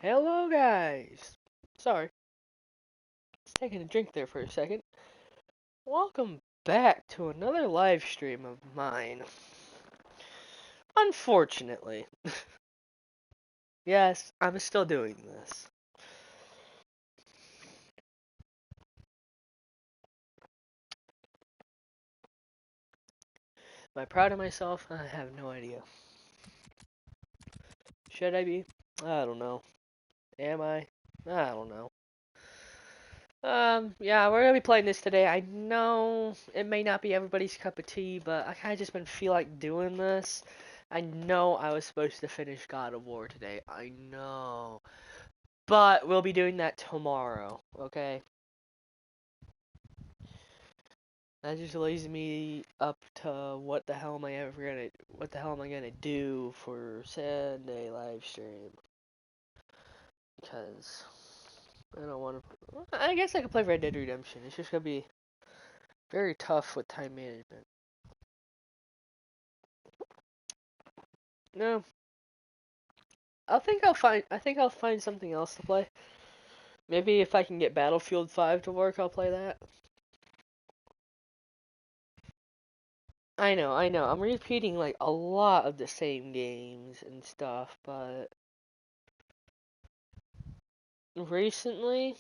Hello, guys! Sorry, just taking a drink there for a second. Welcome back to another live stream of mine. Unfortunately, yes, I'm still doing this. Am I proud of myself? I have no idea. Should I be? I don't know. Am I? I don't know. Yeah, we're gonna be playing this today. I know it may not be everybody's cup of tea, but I kinda just been feel like doing this. I know I was supposed to finish God of War today. I know. But we'll be doing that tomorrow, okay? That just leaves me up to what the hell am I gonna do for Sunday live stream? Because I don't want to. I guess I could play Red Dead Redemption. It's just gonna be very tough with time management. No, I think I'll find something else to play. Maybe if I can get Battlefield 5 to work, I'll play that. I know. I'm repeating like a lot of the same games and stuff, but recently,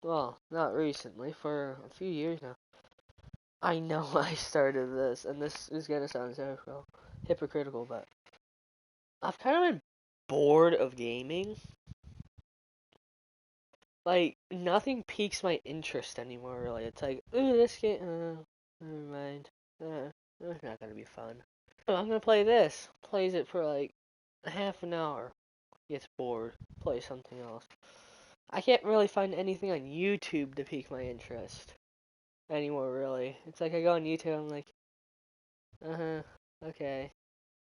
well, not recently, for a few years now. I know I started this, and this is gonna sound so hypocritical, but I've kind of been bored of gaming. Like, nothing piques my interest anymore, really. It's like, ooh, this game, never mind. It's not gonna be fun. Oh, I'm gonna play this. Plays it for like a half an hour. Gets bored. Play something else. I can't really find anything on YouTube to pique my interest anymore, really. It's like I go on YouTube, I'm like, uh-huh, okay,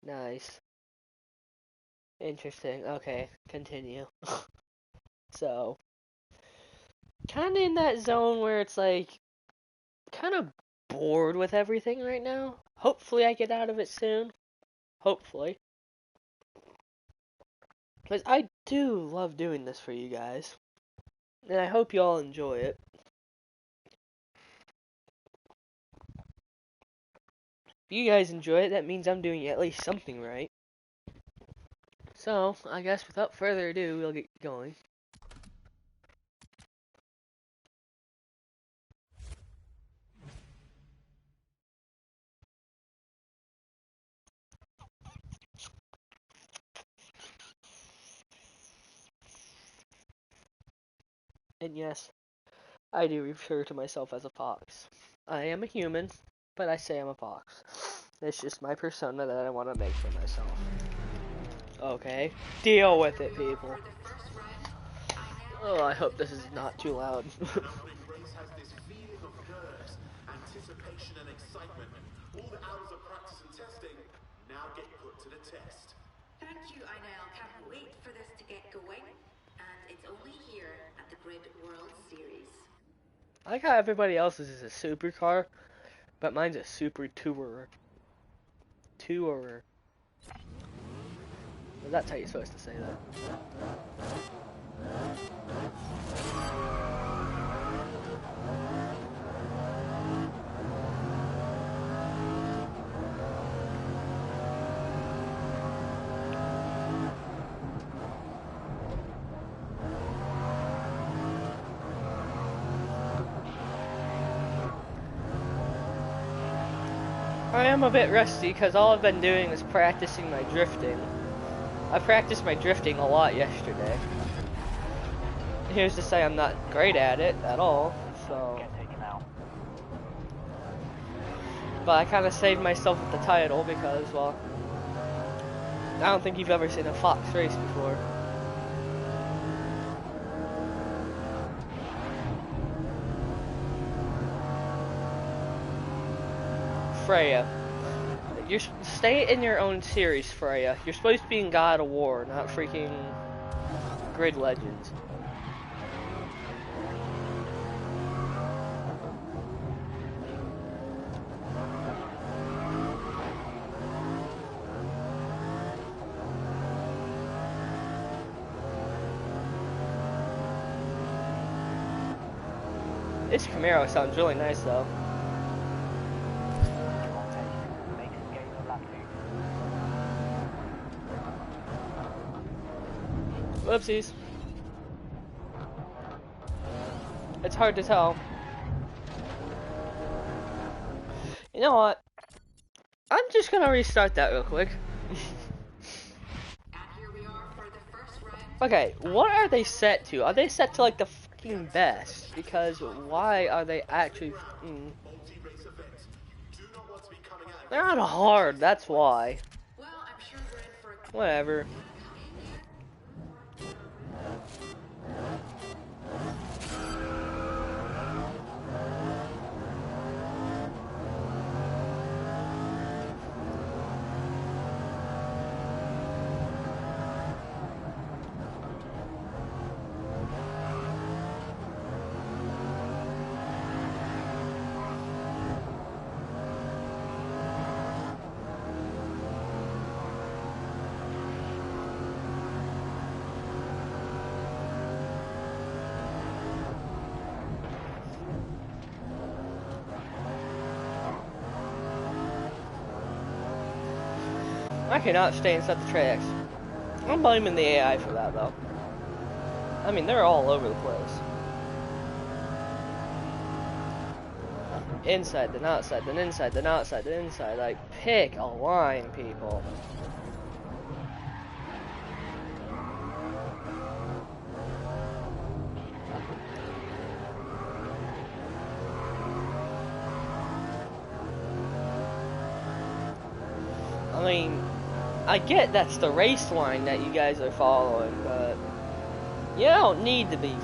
nice, interesting, okay, continue. So, kind of in that zone where it's like, kind of bored with everything right now. Hopefully I get out of it soon. Hopefully. Because I do love doing this for you guys. And I hope you all enjoy it. If you guys enjoy it, that means I'm doing at least something right. So, I guess without further ado, we'll get going. And yes, I do refer to myself as a fox. I am a human, but I say I'm a fox. It's just my persona that I want to make for myself. Okay, deal with it, people. Oh, I hope this is not too loud. Anticipation and excitement. All the hours of practice and testing now get put to the test. Thank you, Einel. Can't wait for this to get going. And it's only here at the Grid World Series. I like how everybody else's is a supercar, but mine's a super tourer. Tourer. Well, that's how you're supposed to say that. I am a bit rusty because all I've been doing is practicing my drifting. I practiced my drifting a lot yesterday. Here's to say I'm not great at it at all, so. But I kind of saved myself with the title because, well, I don't think you've ever seen a Fox race before. Freya. You stay in your own series, Freya. You're supposed to be in God of War, not freaking Grid Legends. This Camaro sounds really nice though. Whoopsies. It's hard to tell. You know what? I'm just gonna restart that real quick. And here we are for the first round. Okay, what are they set to? Are they set to like the fucking best? Because why are they actually Multi-race event. You do not want to be coming out. they're not hard, that's why. Well, I'm sure we're in for a Whatever. I cannot stay and set the tracks. I'm blaming the AI for that though. I mean, they're all over the place. Inside, then outside, then inside, then outside, then inside. Like, pick a line, people. I mean, I get that's the race line that you guys are following, but you don't need to be.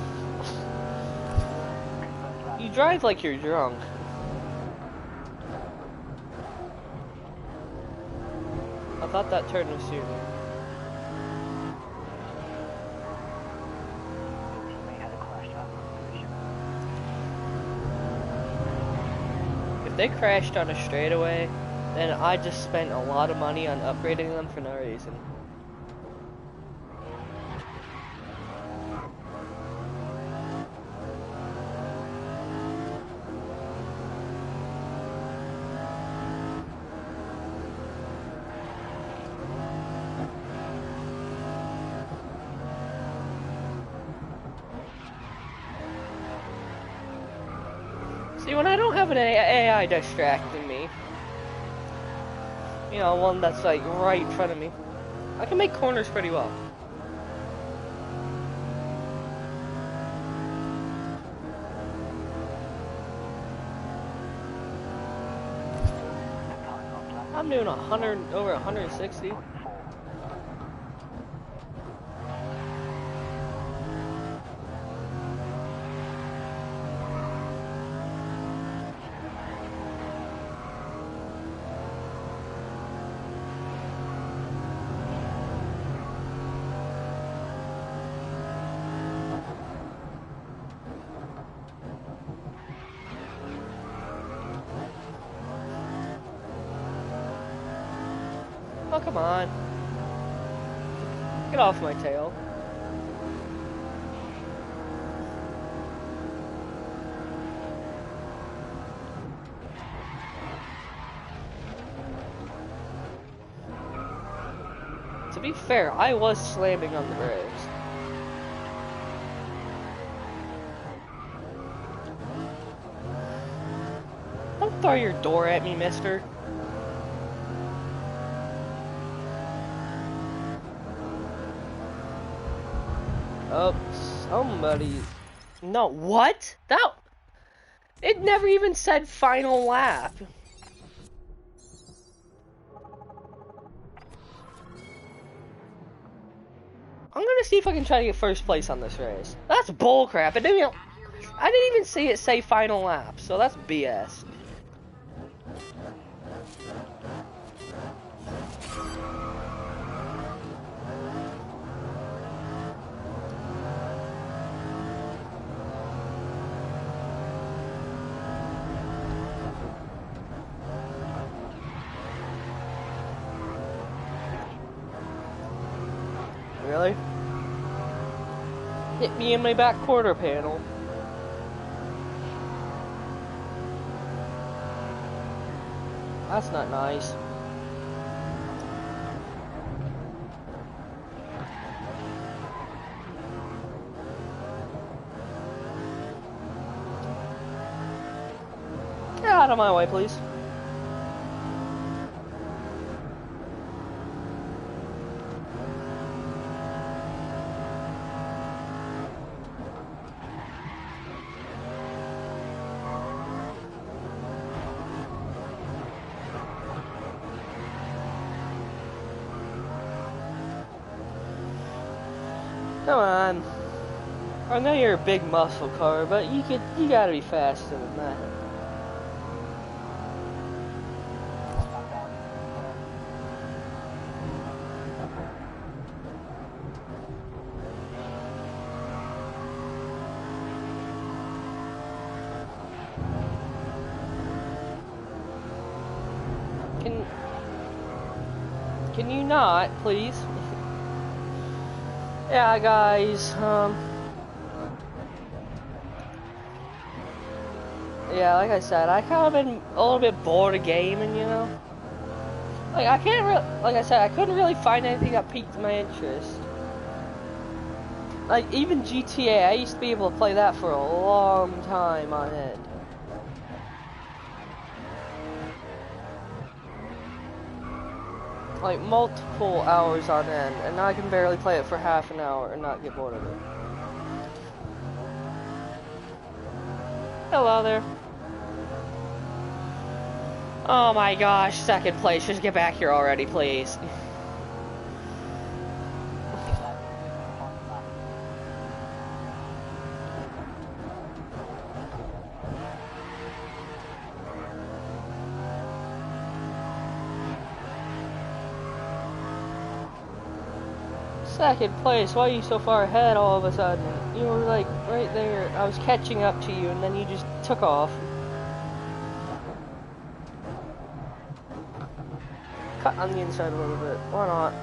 You drive like you're drunk. I thought that turn was soon. If they crashed on a straightaway, then I just spent a lot of money on upgrading them for no reason. See, when I don't have an AI distracting me, you know, one that's like right in front of me, I can make corners pretty well. I'm doing over 160. Oh, come on. Get off my tail. To be fair, I was slamming on the brakes. Don't throw your door at me, mister. Oh, somebody... No, what? That... It never even said final lap. I'm gonna see if I can try to get first place on this race. That's bullcrap. I didn't even see it say final lap, so that's BS. Really? Hit me in my back quarter panel. That's not nice. Get out of my way, please. Come on. I know you're a big muscle car, but you gotta be faster than that. Can you not, please? Yeah, guys, yeah, like I said, I kind of been a little bit bored of gaming, you know? Like, I can't like I said, I couldn't really find anything that piqued my interest. Like, even GTA, I used to be able to play that for a long time on end. Like, multiple hours on end, and I can barely play it for half an hour and not get bored of it. Hello there. Oh my gosh, second place. Just get back here already, please. Second place, why are you so far ahead all of a sudden? You were like right there. I was catching up to you and then you just took off. Cut on the inside a little bit. Why not?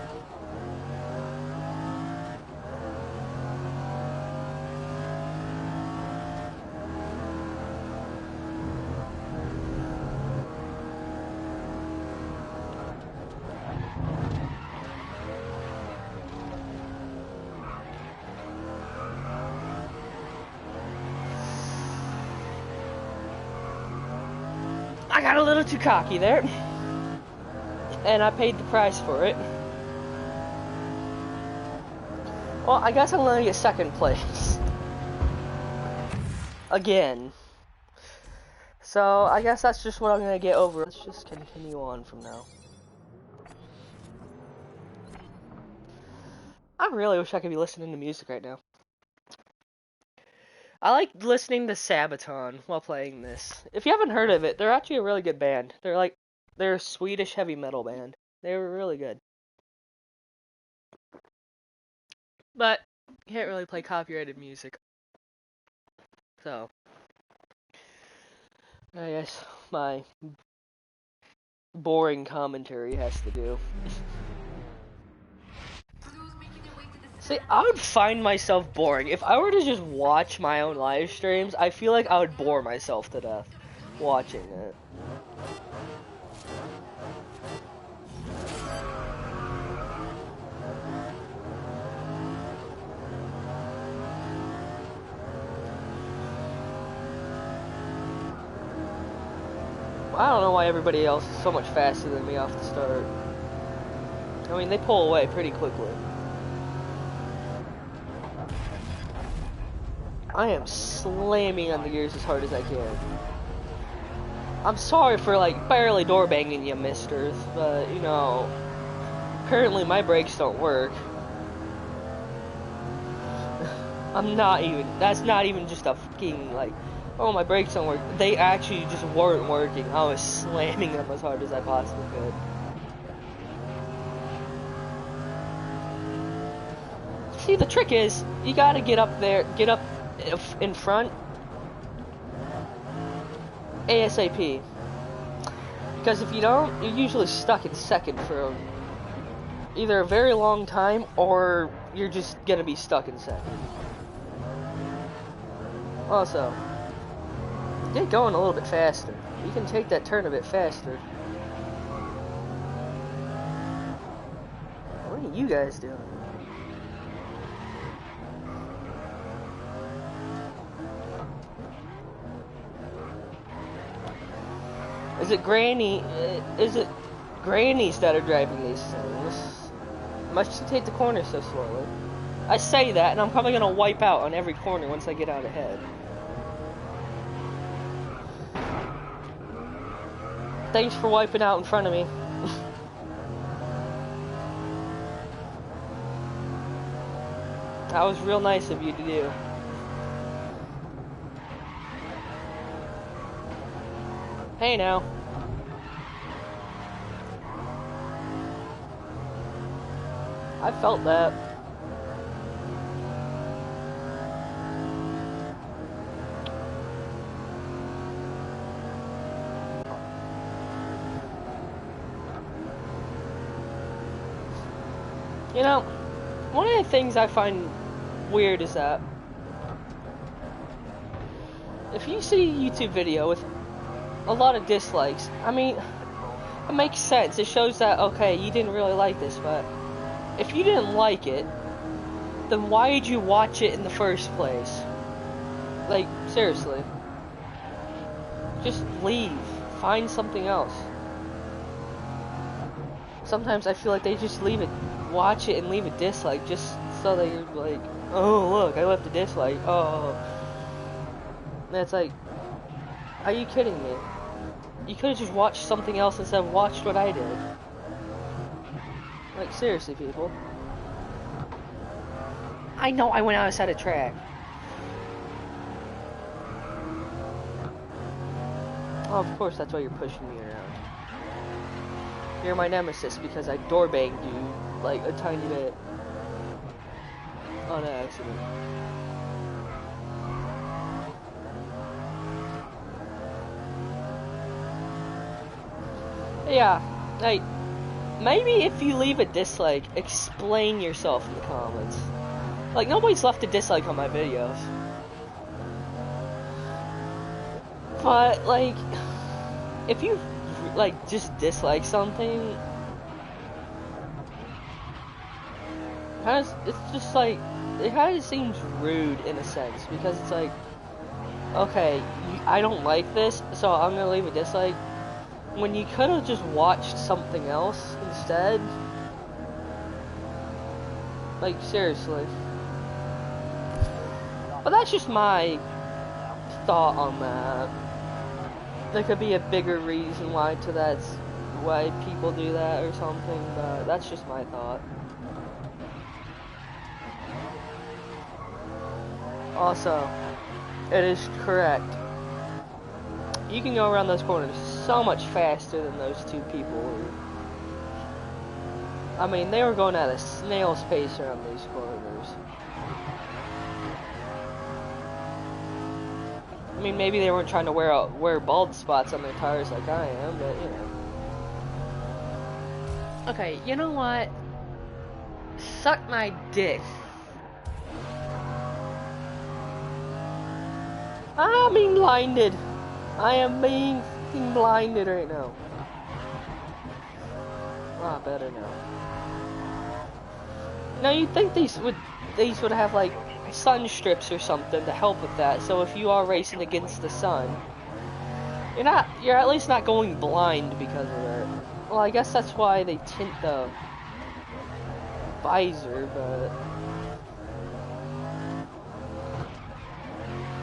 I got a little too cocky there. And I paid the price for it. Well, I guess I'm gonna get second place. Again. So, I guess that's just what I'm gonna get over. Let's just continue on from now. I really wish I could be listening to music right now. I like listening to Sabaton while playing this. If you haven't heard of it, they're actually a really good band. They're a Swedish heavy metal band. They were really good. But you can't really play copyrighted music. So I guess my boring commentary has to do. See, I would find myself boring. If I were to just watch my own live streams, I feel like I would bore myself to death watching it. I don't know why everybody else is so much faster than me off the start. I mean, they pull away pretty quickly. I am slamming on the gears as hard as I can. I'm sorry for, like, barely door banging you, misters, but, you know, apparently my brakes don't work. That's not even just a fucking, like, oh, my brakes don't work. They actually just weren't working. I was slamming them as hard as I possibly could. See, the trick is, you gotta get up in front ASAP. Because if you don't, you're usually stuck in second for either a very long time, or you're just gonna be stuck in second. Also, get going a little bit faster. You can take that turn a bit faster. you guys doing? Is it Granny? Is it grannies that are driving these things? Must she take the corner so slowly? I say that, and I'm probably gonna wipe out on every corner once I get out ahead. Thanks for wiping out in front of me. That was real nice of you to do. Hey now. I felt that. You know, one of the things I find weird is that if you see a YouTube video with a lot of dislikes, I mean, it makes sense. It shows that, okay, you didn't really like this, but if you didn't like it, then why did you watch it in the first place? Like, seriously. Just leave. Find something else. Sometimes I feel like they just leave it, watch it and leave a dislike just so that you're like, oh look, I left a dislike, oh. And it's like, are you kidding me? You could have just watched something else instead of watched what I did. Like, seriously, people. I know I went outside of track. Oh, of course, that's why you're pushing me around. You're my nemesis because I door banged you like a tiny bit on accident. Yeah, like, maybe if you leave a dislike, explain yourself in the comments. Like, nobody's left a dislike on my videos. But, like, if you, like, just dislike something, it's just like, it kind of seems rude in a sense, because it's like, okay, I don't like this, so I'm gonna leave a dislike, when you could have just watched something else instead. Like, seriously. But that's just my thought on that. There could be a bigger reason why people do that or something, but that's just my thought. Also, it is correct. You can go around those corners so much faster than those two people were. I mean, they were going at a snail's pace around these corners. I mean, maybe they weren't trying to wear bald spots on their tires like I am, but, you know. Okay, you know what? Suck my dick. I'm being blinded. I am being blinded right now. Ah, better now. Now you'd think these would have like sun strips or something to help with that. So if you are racing against the sun, you're at least not going blind because of it. Well, I guess that's why they tint the visor, but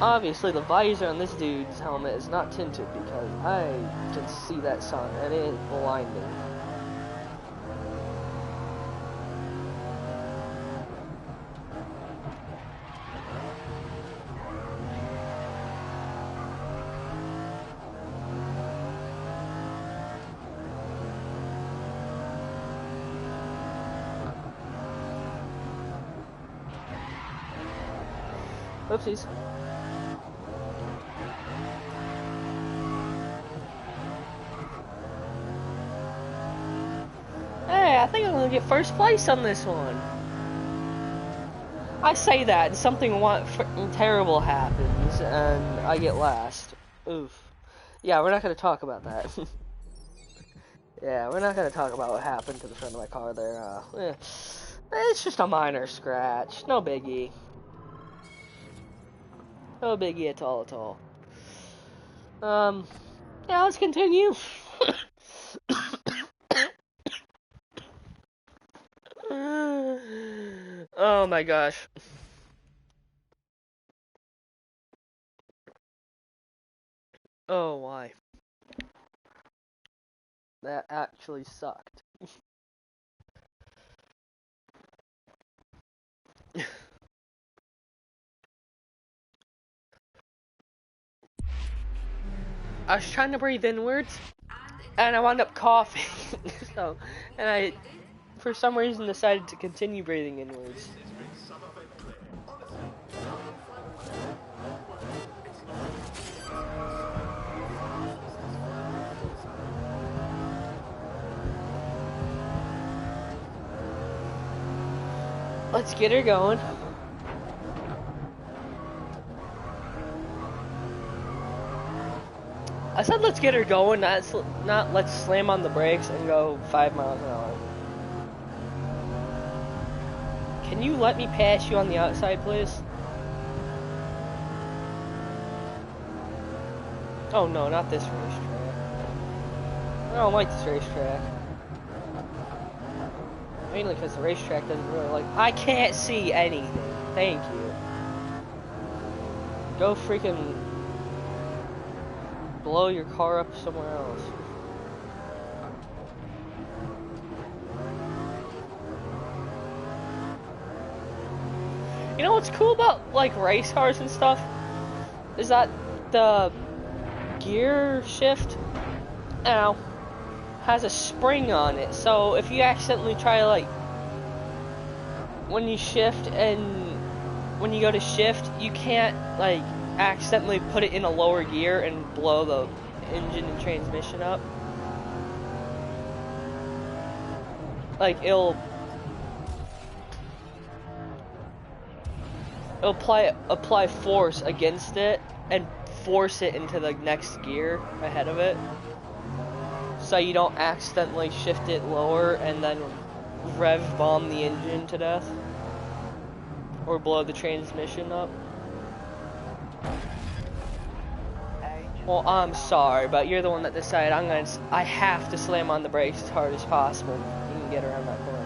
obviously the visor on this dude's helmet is not tinted because I can see that sun and it is blinding. Oopsies. Hey, I think I'm gonna get first place on this one. I say that, and something terrible happens, and I get last. Oof. Yeah, we're not gonna talk about that. Yeah, we're not gonna talk about what happened to the front of my car there. It's just a minor scratch. No biggie. No biggie at all, at all. Yeah, let's continue. Oh my gosh. Oh, why? That actually sucked. I was trying to breathe inwards, and I wound up coughing. So, and I, for some reason, decided to continue breathing inwards. Let's get her going. I said let's get her going, not let's slam on the brakes and go 5 miles an hour. Can you let me pass you on the outside, please? Oh no, not this racetrack. I don't like this racetrack. Mainly because the racetrack doesn't really like... I can't see anything. Thank you. Go freaking... blow your car up somewhere else. You know what's cool about, like, race cars and stuff? Is that the gear shift, has a spring on it. So if you accidentally try to, like, when you shift and when you go to shift, you can't, like, accidentally put it in a lower gear and blow the engine and transmission up. Like, it'll apply force against it and force it into the next gear ahead of it, so you don't accidentally shift it lower and then rev bomb the engine to death or blow the transmission up. Well, I'm sorry, but you're the one that decided I have to slam on the brakes as hard as possible. You can get around that corner.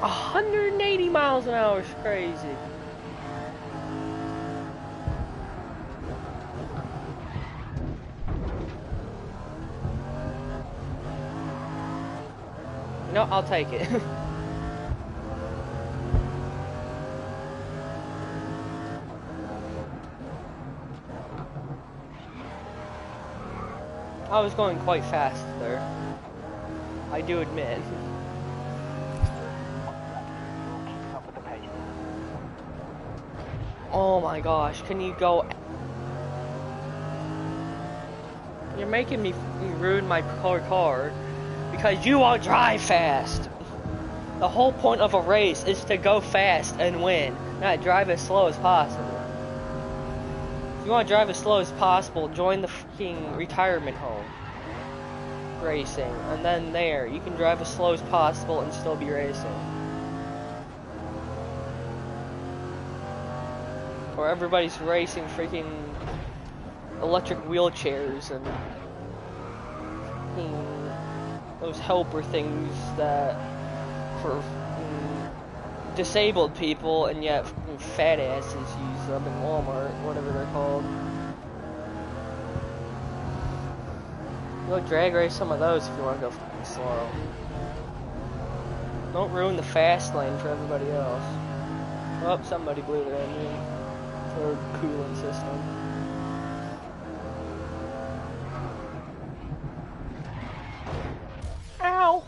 A 180 miles an hour is crazy. No, I'll take it. I was going quite fast there, I do admit. Oh my gosh, can you go? You're making me ruin my car because you won't drive fast. The whole point of a race is to go fast and win, not drive as slow as possible. If you want to drive as slow as possible, join the freaking retirement home racing, and then there, you can drive as slow as possible and still be racing. Or everybody's racing freaking electric wheelchairs and those helper things that for disabled people, and yet fat asses use them in Walmart, whatever they're called. Go drag race some of those if you want to go fucking slow. Don't ruin the fast lane for everybody else. Oh, somebody blew their engine or cooling system. Ow!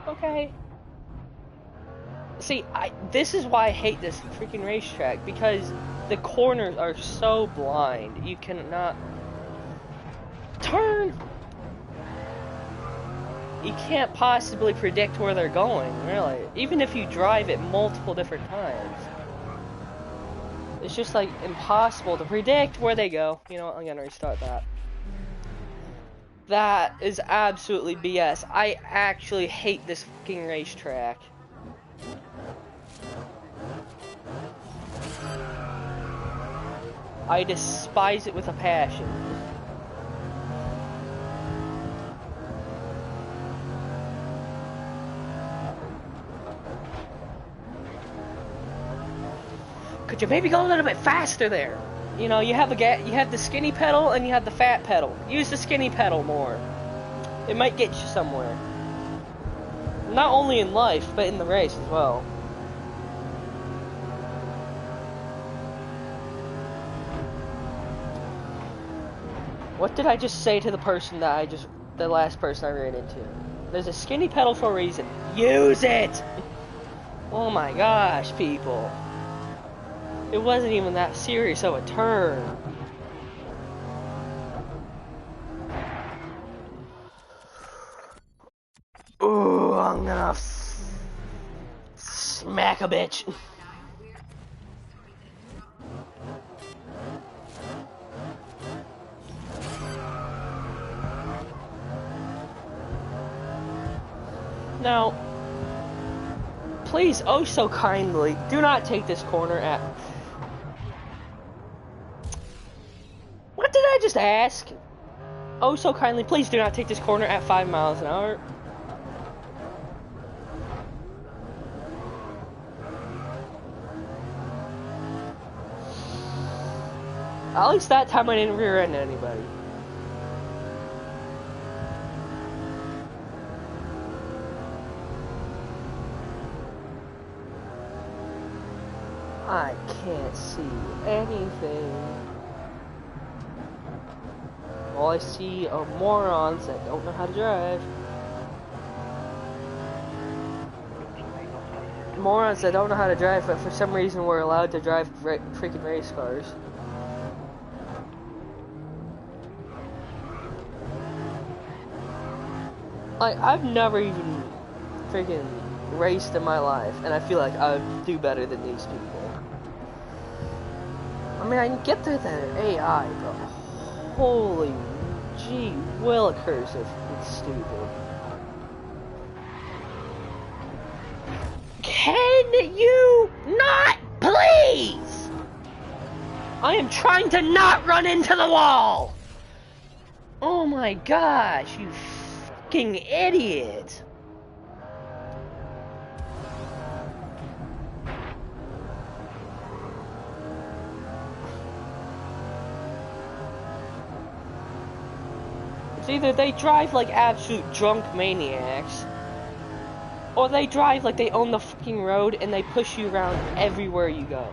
Okay. See, this is why I hate this freaking racetrack, because the corners are so blind. You cannot turn. You can't possibly predict where they're going, really. Even if you drive it multiple different times. It's just like impossible to predict where they go. You know what? I'm gonna restart that. That is absolutely BS. I actually hate this fucking racetrack. I despise it with a passion. Could you maybe go a little bit faster there? You know, you have the skinny pedal and you have the fat pedal. Use the skinny pedal more. It might get you somewhere. Not only in life, but in the race as well. What did I just say to the person that the last person I ran into? There's a skinny pedal for a reason. Use it! Oh my gosh, people. It wasn't even that serious of a turn. Ooh, I'm gonna smack a bitch. Now, please, oh so kindly, do not take this corner at... What did I just ask? Oh so kindly, please do not take this corner at 5 miles an hour. At least that time I didn't rear end anybody. I can't see anything. All I see are morons that don't know how to drive. Morons that don't know how to drive, but for some reason we're allowed to drive freaking race cars. Like, I've never even freaking raced in my life, and I feel like I would do better than these people. I mean, I can get through the AI, but holy gee willikers, it's stupid. Can you not, please? I am trying to not run into the wall! Oh my gosh, you fucking idiot! It's either they drive like absolute drunk maniacs, or they drive like they own the fucking road and they push you around everywhere you go.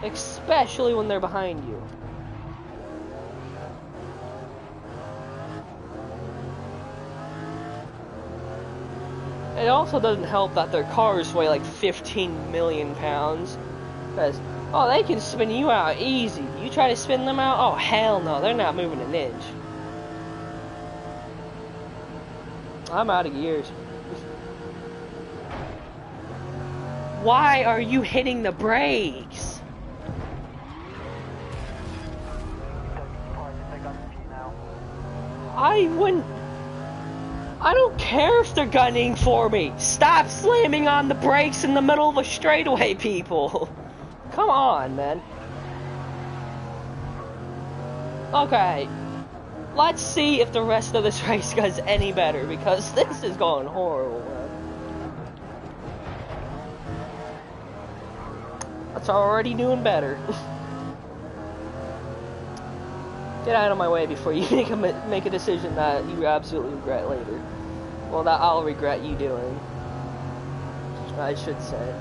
Especially when they're behind you. It also doesn't help that their cars weigh like 15 million pounds. Because, oh, they can spin you out easy. You try to spin them out? Oh, hell no. They're not moving an inch. I'm out of gears. Why are you hitting the brakes? I don't care if they're gunning for me. Stop slamming on the brakes in the middle of a straightaway, people. Come on, man. Okay. Let's see if the rest of this race goes any better, because this is going horrible, man. That's already doing better. Get out of my way before you make a decision that you absolutely regret later. Well, that I'll regret you doing, I should say.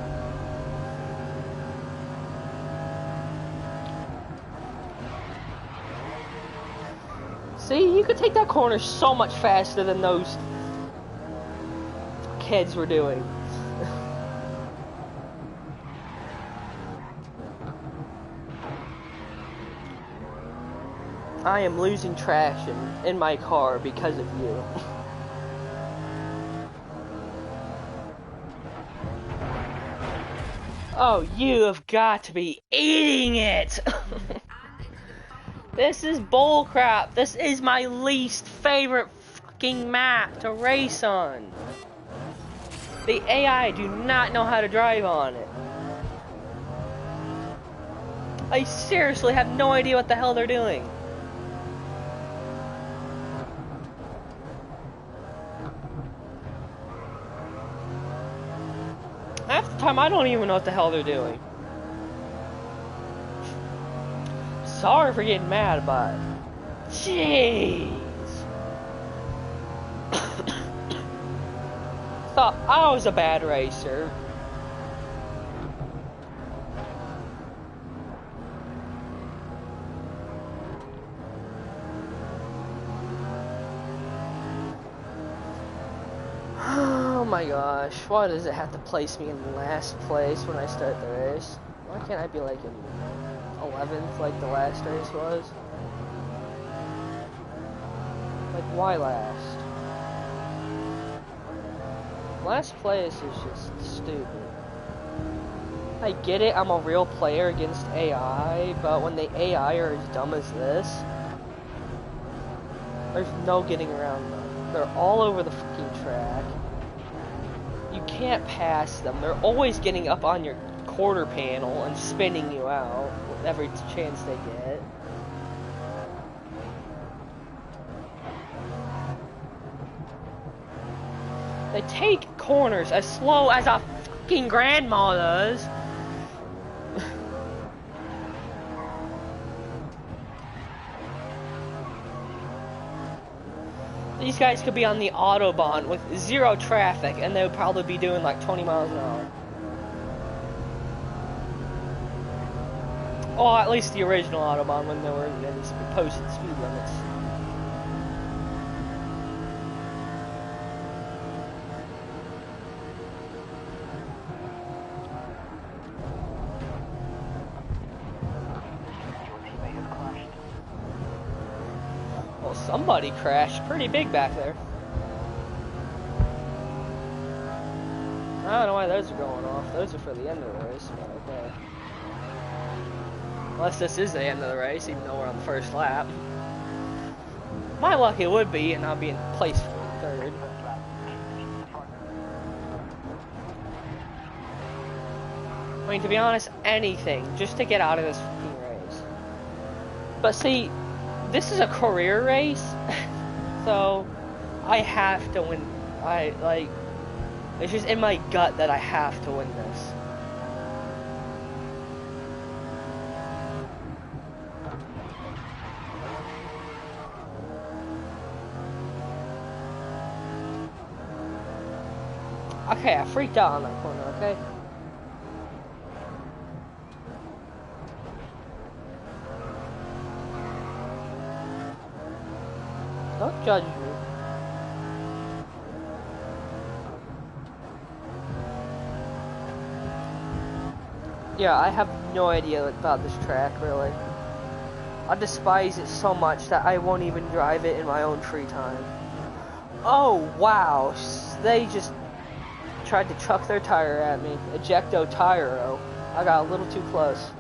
See, you could take that corner so much faster than those kids were doing. I am losing traction in my car because of you. Oh, you have got to be eating it! This is bullcrap. This is my least favorite fucking map to race on. The AI do not know how to drive on it. I seriously have no idea what the hell they're doing. Half the time I don't even know what the hell they're doing. Sorry for getting mad about it. Jeez. Thought I was a bad racer. Oh my gosh, why does it have to place me in last place when I start the race? Why can't I be like in 11th like the last race was? Like, why last? Last place is just stupid. I get it, I'm a real player against AI, but when the AI are as dumb as this, there's no getting around them. They're all over the fucking track. You can't pass them. They're always getting up on your quarter panel and spinning you out with every chance they get. They take corners as slow as a fucking grandma does. These guys could be on the Autobahn with zero traffic and they would probably be doing like 20 miles an hour. Oh, at least the original Autobahn when there were any posted speed limits. Well, somebody crashed pretty big back there. I don't know why those are going off. Those are for the end of the race, but okay. Unless this is the end of the race, even though we're on the first lap. My luck it would be, and I'll be in place third. I mean, to be honest, anything, just to get out of this fucking race. But see, this is a career race, so I have to win. It's just in my gut that I have to win this. Okay, I freaked out on that corner, okay? Don't judge me. Yeah, I have no idea about this track, really. I despise it so much that I won't even drive it in my own free time. Oh, wow. They just tried to chuck their tire at me. Ejecto tire-o. I got a little too close.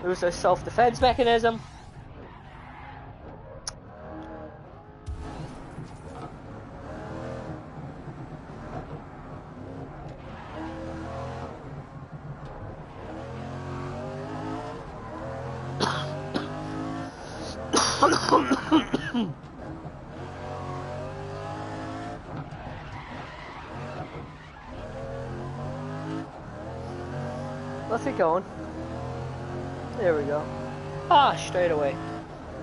It was a self-defense mechanism. Let's get going. There we go. Ah, straightaway.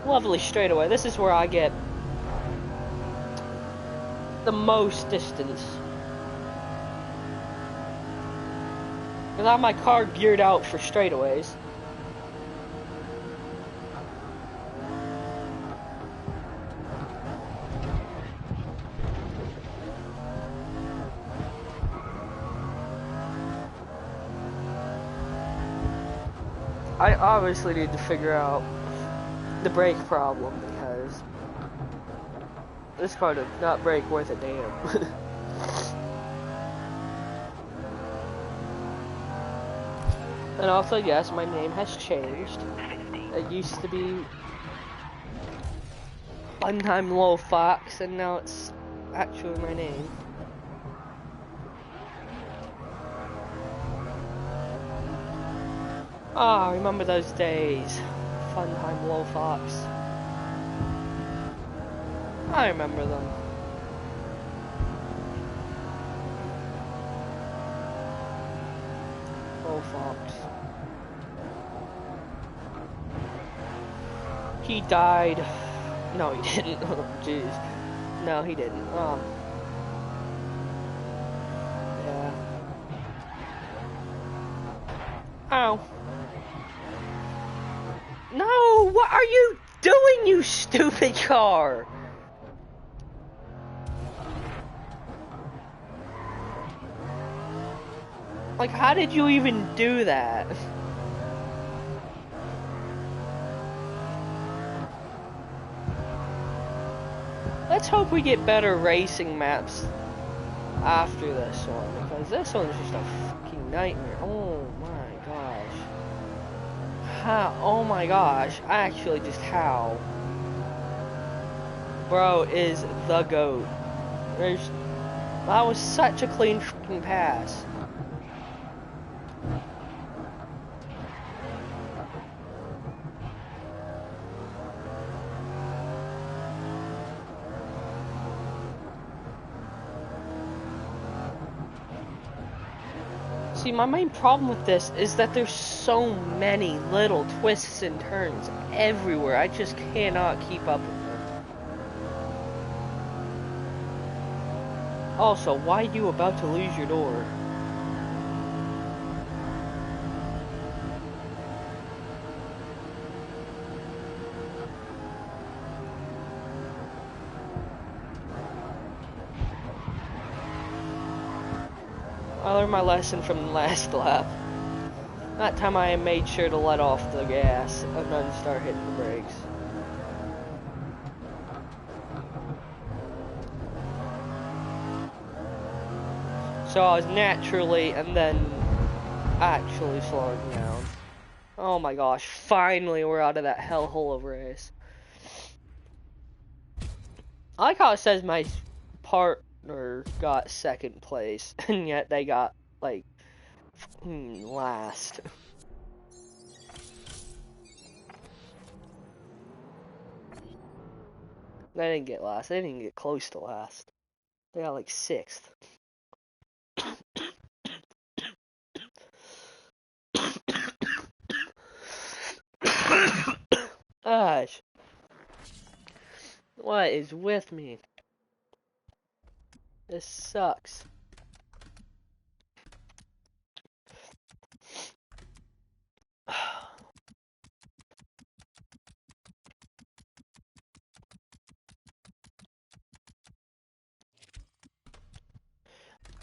Lovely straightaway. This is where I get the most distance. Because I have my car geared out for straightaways. I obviously need to figure out the brake problem, because this car did not brake worth a damn. And also, yes, my name has changed. It used to be Funtime Low Fox, and now it's actually my name. Ah, remember those days. Funtime Low Fox. I remember them. Low Fox. He died. No, he didn't. Oh, jeez. No, he didn't. Yeah. Ow. No! What are you doing, you stupid car? Like, how did you even do that? Let's hope we get better racing maps after this one, because this one's just a fucking nightmare. Oh my gosh. How? Oh my gosh. Actually, just how? Bro is the GOAT. That was such a clean fucking pass. See, my main problem with this is that there's so many little twists and turns everywhere. I just cannot keep up with them. Also, why are you about to lose your door? I learned my lesson from the last lap. That time I made sure to let off the gas and then start hitting the brakes. So I was naturally and then actually slowing down. Oh my gosh, finally we're out of that hellhole of race. I like how it says my partner got second place, and yet they got, like, last. They didn't get last. They didn't get close to last. They got, like, 6th. Gosh. What is with me? This sucks.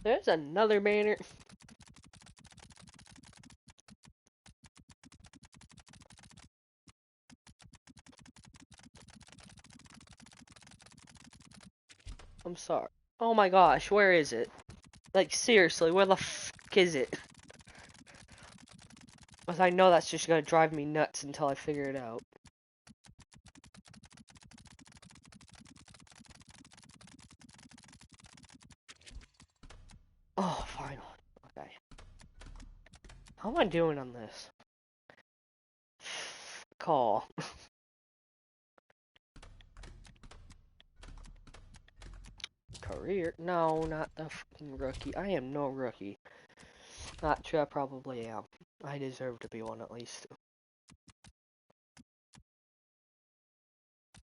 There's another banner. I'm sorry. Oh my gosh, where is it? Like, seriously, where the fuck is it? Because I know that's just gonna drive me nuts until I figure it out. Oh, finally. Okay. How am I doing on this? Call. Career? No, not the fucking rookie. I am no rookie. Not true, I probably am. I deserve to be one at least.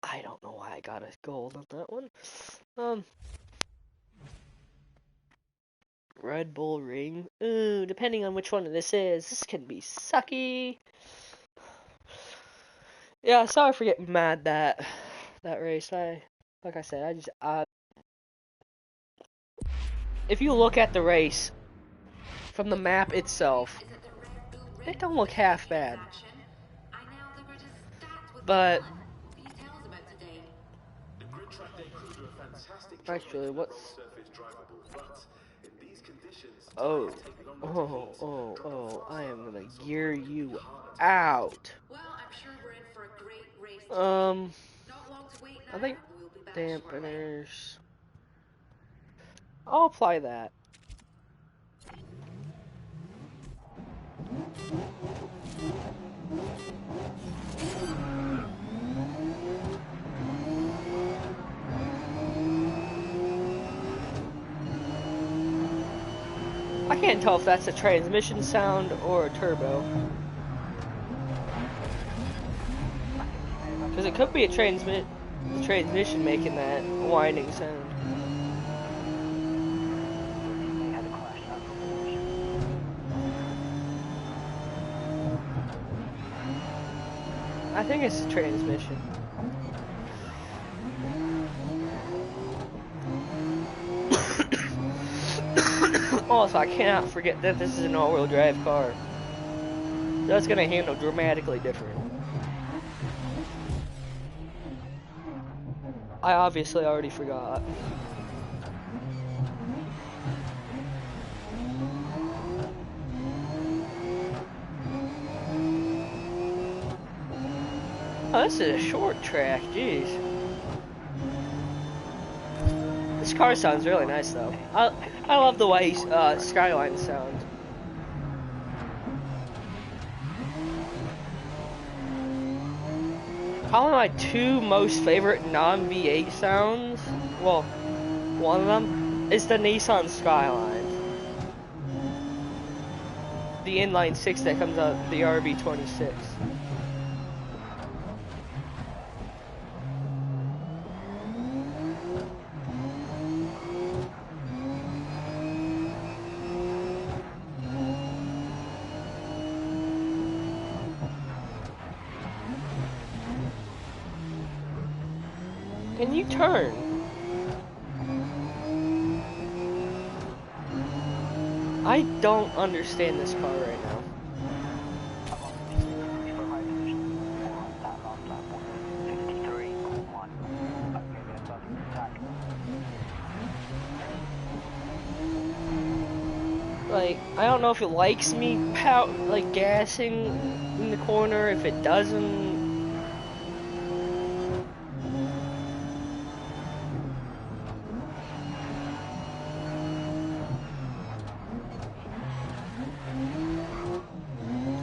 I don't know why I got a gold on that one. Red Bull Ring. Ooh, depending on which one this is, this can be sucky. Yeah, sorry for getting mad that race. Like I said, if you look at the race from the map itself, it don't look half bad. But Actually, what's... surface drivable, but in these conditions, Oh, tires take longer to heat, drop I faster, am gonna so gear braking you harder to out. Well, I'm sure we're in for a great race today. Um, Not long to wait now, I think and we'll be back shortly. dampeners. I'll apply that. I can't tell if that's a transmission sound or a turbo. Because it could be a transmission making that whining sound. I think it's a transmission. Also, I cannot forget that this is an all-wheel drive car. That's gonna handle dramatically different. I obviously already forgot. Oh, this is a short track, jeez. This car sounds really nice though. I love the way Skyline sounds. Probably my two most favorite non-V8 sounds, well, one of them is the Nissan Skyline. The inline 6 that comes out, the RB26. Can you turn? I don't understand this car right now. Like, I don't know if it likes me like gassing in the corner, if it doesn't.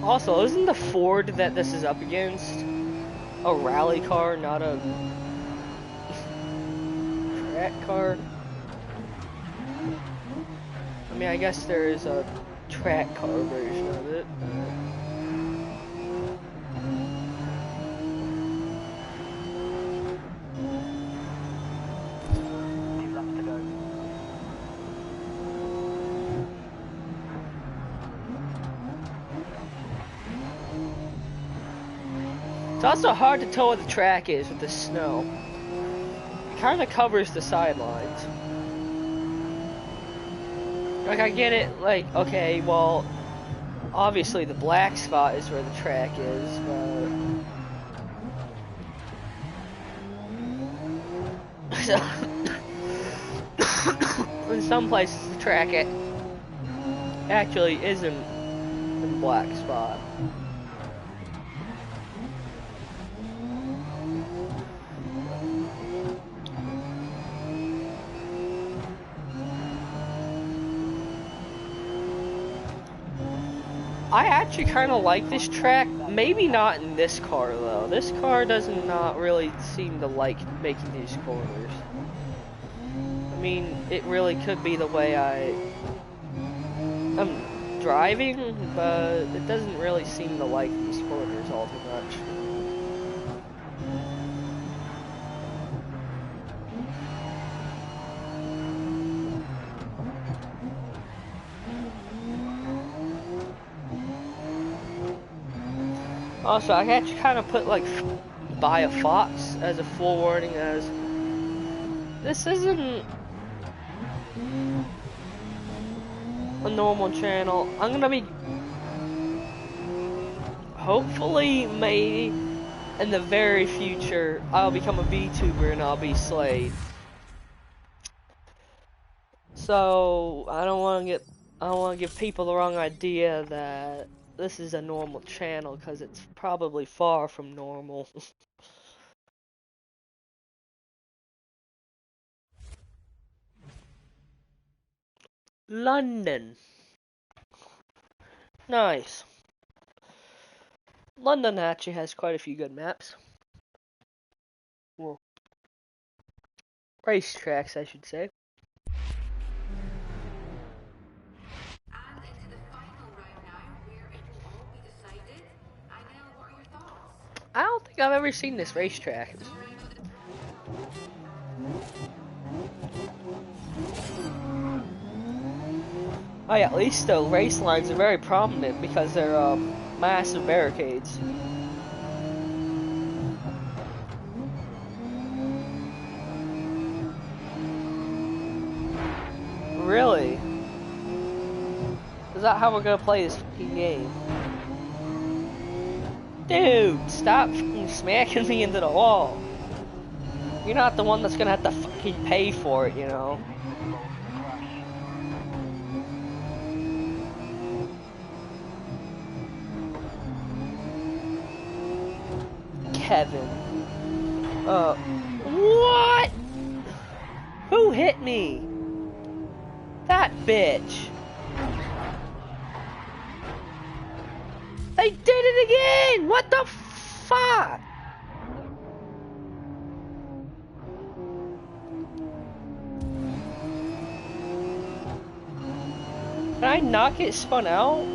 Also, isn't the Ford that this is up against a rally car, not a track car? I mean, I guess there is a track car version of it. It's also hard to tell what the track is with the snow. It kind of covers the sidelines. Like, I get it, like, okay, well, obviously the black spot is where the track is, but... So, in some places the track actually isn't in the black spot. I actually kind of like this track. Maybe not in this car though. This car does not really seem to like making these corners. I mean, it really could be the way I'm driving, but it doesn't really seem to like these corners all too much. Also, I actually kind of put like buy a Fox as a full warning, as this isn't a normal channel. I'm gonna be hopefully, maybe in the very future, I'll become a VTuber and I'll be Slade. So I don't want to give people the wrong idea that this is a normal channel, because it's probably far from normal. London. Nice. London actually has quite a few good maps. Well, racetracks, I should say. And into the final round now, where it will all be decided. Einel, what are your thoughts? I don't think I've ever seen this racetrack. Oh yeah, at least the race lines are very prominent because they're massive barricades. Really? Is that how we're gonna play this fucking game? Dude, stop fucking smacking me into the wall. You're not the one that's gonna have to fucking pay for it, you know? Kevin. What? Who hit me? That bitch. They did it again! What the fuck? Can I not get spun out?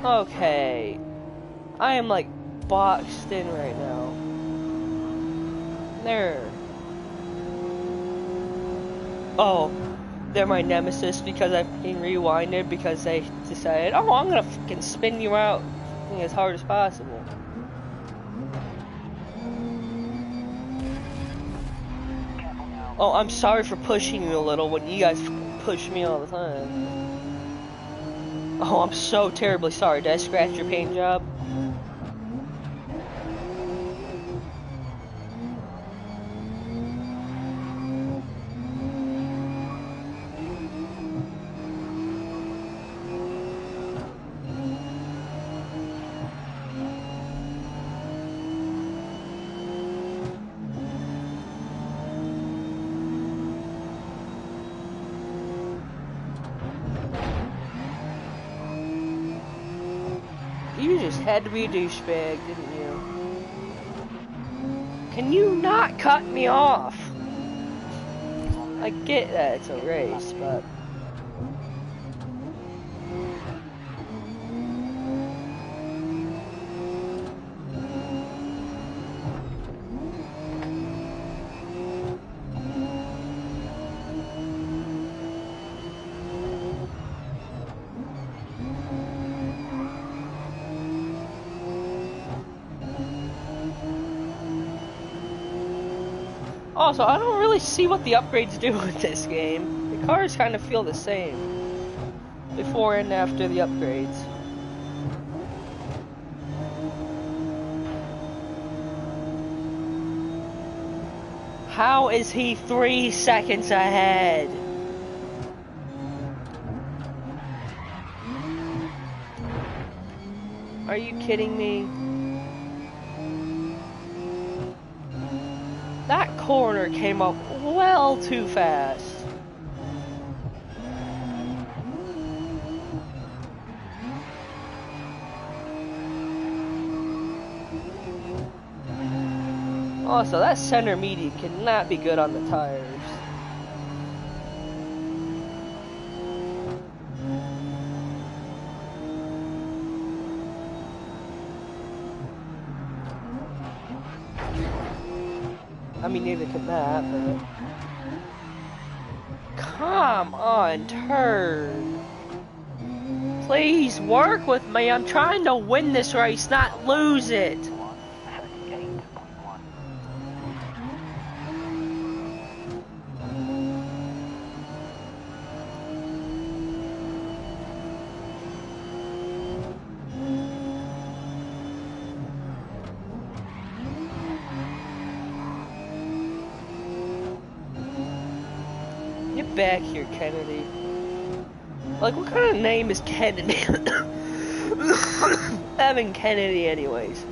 Okay. I am like boxed in right now. There. Oh, they're my nemesis because I fucking rewinded because they decided, oh, I'm gonna fucking spin you out as hard as possible. Oh, I'm sorry for pushing you a little when you guys push me all the time. Oh, I'm so terribly sorry. Did I scratch your paint job? You just had to be a douchebag, didn't you? Can you not cut me off? I get that it's a race, but... Also, I don't really see what the upgrades do with this game. The cars kind of feel the same before and after the upgrades. How is he 3 seconds ahead? Are you kidding me? That corner came up well too fast. Also, that center median cannot be good on the tires. I mean, neither can that, but... Come on, turn. Please work with me. I'm trying to win this race, not lose it. back here, Kennedy. Like, what kind of name is Kennedy? Evan Kennedy, anyways.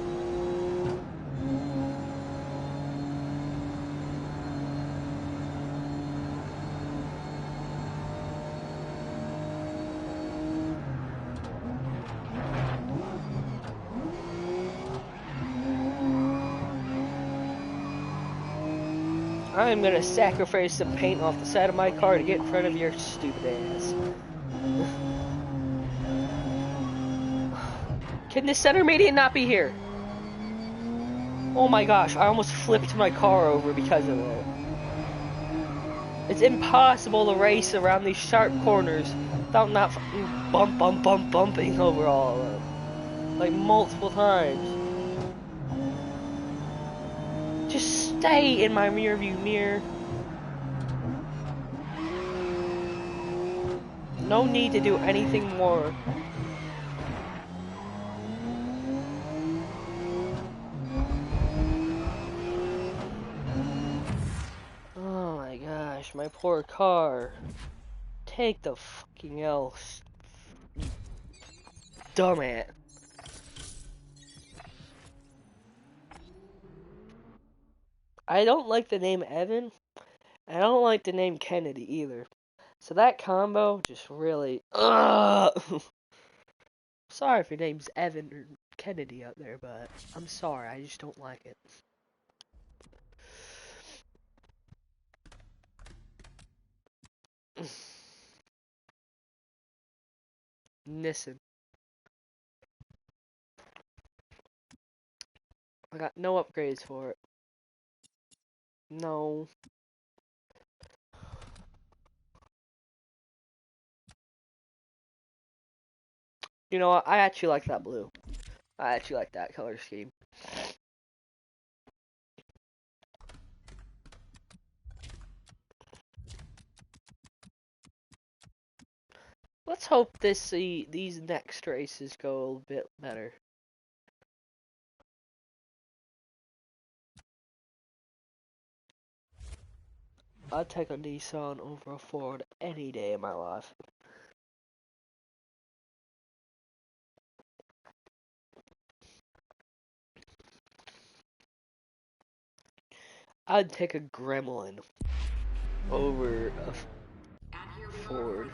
I'm gonna sacrifice some paint off the side of my car to get in front of your stupid ass. Can the center median not be here? Oh my gosh, I almost flipped my car over because of it. It's impossible to race around these sharp corners without not fucking bumping over all of them. Like multiple times. Just stay in my rear view mirror. No need to do anything more. Oh my gosh, my poor car. Take the fucking L, dumbass. I don't like the name Evan. I don't like the name Kennedy either. So that combo just really... Sorry if your name's Evan or Kennedy out there, but I'm sorry, I just don't like it. Nissan. I got no upgrades for it. No. You know what? I actually like that blue. I actually like that color scheme. Let's hope these next races go a little bit better. I'd take a Nissan over a Ford any day of my life. I'd take a Gremlin over a Ford.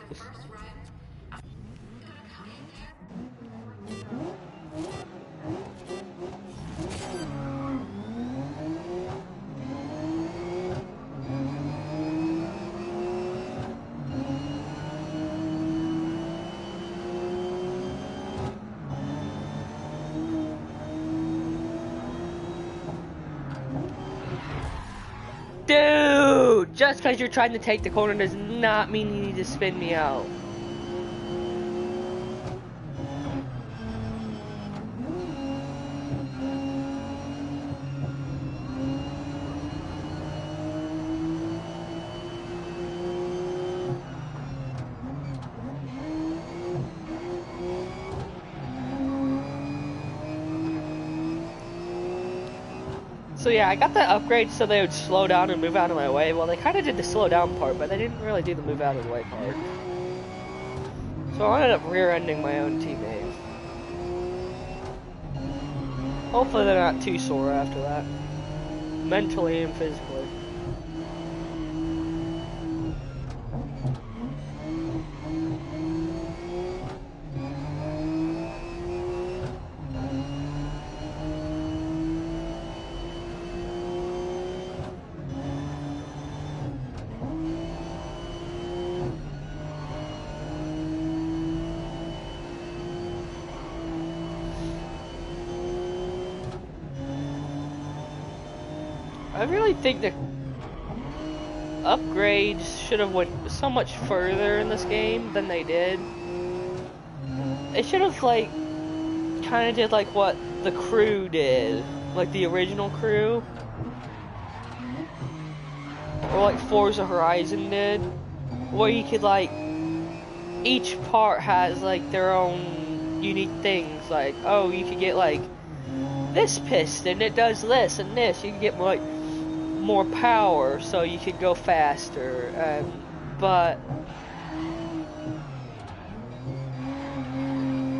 Dude! Just because you're trying to take the corner does not mean you need to spin me out. So yeah, I got that upgrade so they would slow down and move out of my way. Well, they kind of did the slow down part, but they didn't really do the move out of the way part. So I ended up rear-ending my own teammate. Hopefully they're not too sore after that. Mentally and physically. I really think the upgrades should have went so much further in this game than they did. They should have like kind of did like what the Crew did, like the original Crew, or like Forza Horizon did, where you could like each part has like their own unique things. Like, oh, you could get like this piston, it does this and this. You can get like more power, so you could go faster. but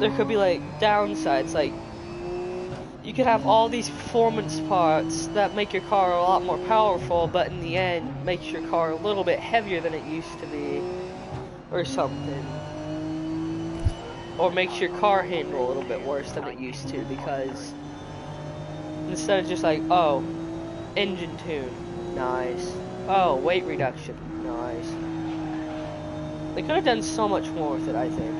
there could be like downsides, like you could have all these performance parts that make your car a lot more powerful, but in the end makes your car a little bit heavier than it used to be, or something. Or makes your car handle a little bit worse than it used to, because instead of just like, oh, engine tune, nice. Oh, weight reduction, nice. They could have done so much more with it, I think.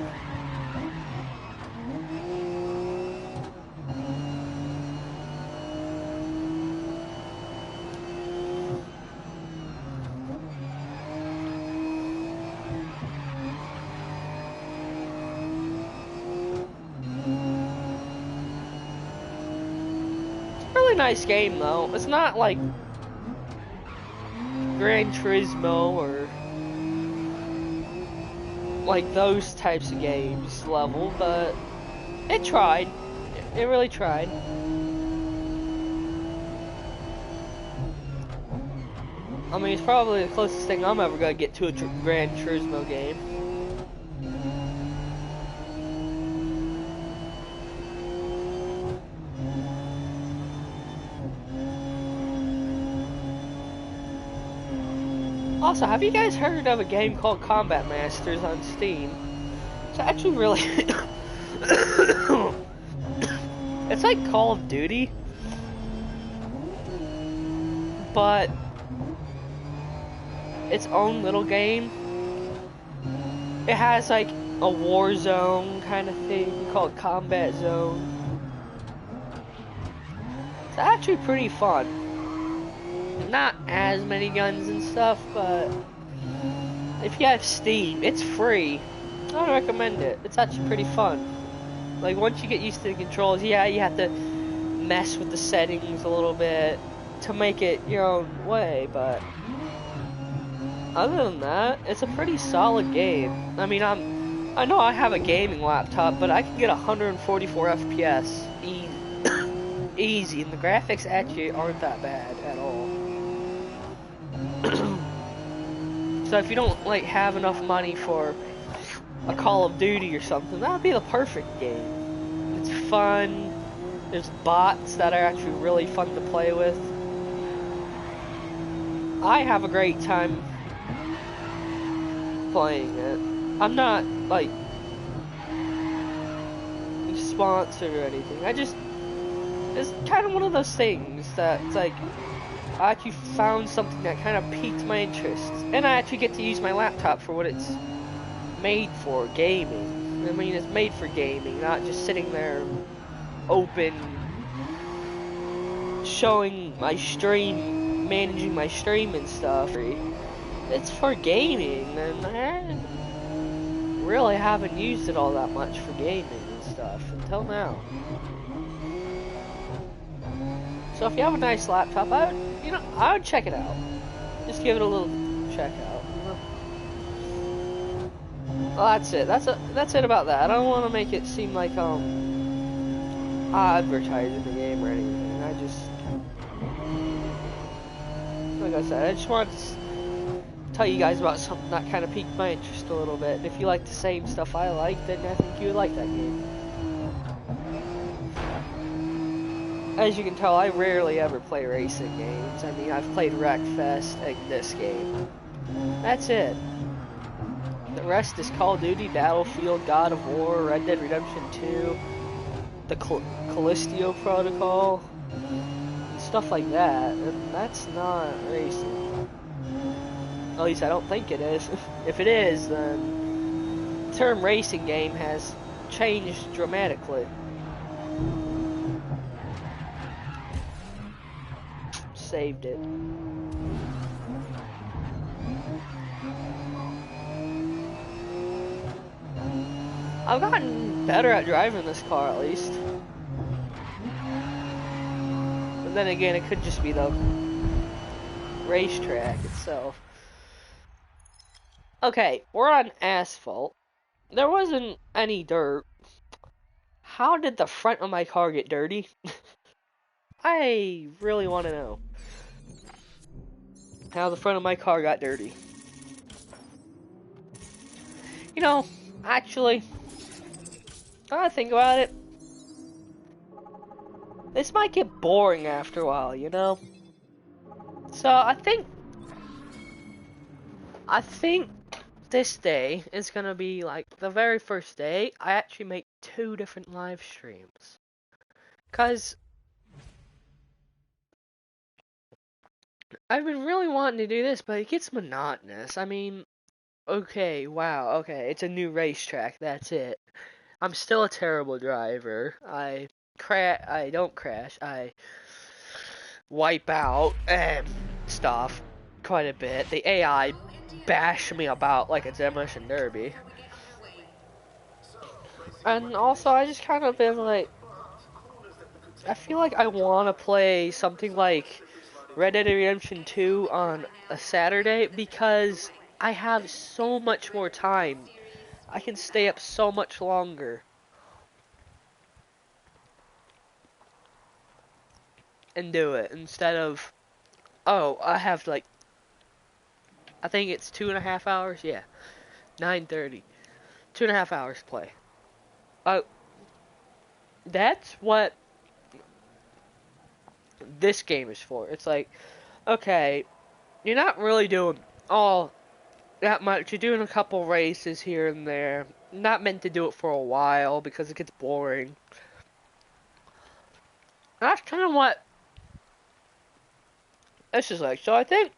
Nice game though. It's not like Gran Turismo or like those types of games level, but it tried. It really tried. I mean, it's probably the closest thing I'm ever gonna get to a Gran Turismo game. Also, have you guys heard of a game called Combat Masters on Steam? It's actually really... it's like Call of Duty, but its own little game. It has like a war zone kind of thing called Combat Zone. It's actually pretty fun. Not as many guns and stuff, but if you have Steam, it's free. I recommend it. It's actually pretty fun. Like, once you get used to the controls, yeah, you have to mess with the settings a little bit to make it your own way, but other than that, it's a pretty solid game. I mean, I know I have a gaming laptop, but I can get 144 FPS easy, and the graphics actually aren't that bad at all. So if you don't like have enough money for a Call of Duty or something, that would be the perfect game. It's fun. There's bots that are actually really fun to play with. I have a great time playing it. I'm not like sponsored or anything. It's kind of one of those things that's like, I actually found something that kind of piqued my interest, and I actually get to use my laptop for what it's made for, gaming. I mean, it's made for gaming, not just sitting there open, showing my stream, managing my stream and stuff. It's for gaming, and I really haven't used it all that much for gaming and stuff until now. So if you have a nice laptop, I would check it out. Just give it a little check out. Well, that's it. That's it about that. I don't want to make it seem like advertising the game or anything. Like I said, I just wanted to tell you guys about something that kind of piqued my interest a little bit. And if you like the same stuff I like, then I think you would like that game. As you can tell, I rarely ever play racing games. I mean, I've played Wreckfest and this game. That's it. The rest is Call of Duty, Battlefield, God of War, Red Dead Redemption 2, the Callisto Protocol, and stuff like that. And that's not racing. At least I don't think it is. If it is, then the term racing game has changed dramatically. Saved it. I've gotten better at driving this car, at least. But then again, it could just be the racetrack itself. Okay, we're on asphalt. There wasn't any dirt. How did the front of my car get dirty? I really want to know how the front of my car got dirty. You know, actually, now I think about it, this might get boring after a while, you know? So I think this day is gonna be like the very first day I actually make 2 different live streams. Cause I've been really wanting to do this, but it gets monotonous. I mean, okay, wow, okay, it's a new racetrack, that's it. I'm still a terrible driver. I don't crash. I wipe out and stuff quite a bit. The AI bash me about like a demolition derby. And also I just kind of been like I feel like I want to play something like Red Dead Redemption 2 on a Saturday because I have so much more time. I can stay up so much longer and do it instead of, oh, I have like, I think it's 2.5 hours. Yeah, 9:30, 2.5 hours to play. Uh, that's what this game is for. It's like, okay, you're not really doing all that much. You're doing a couple races here and there. Not meant to do it for a while because it gets boring. That's kind of what this is like. So I think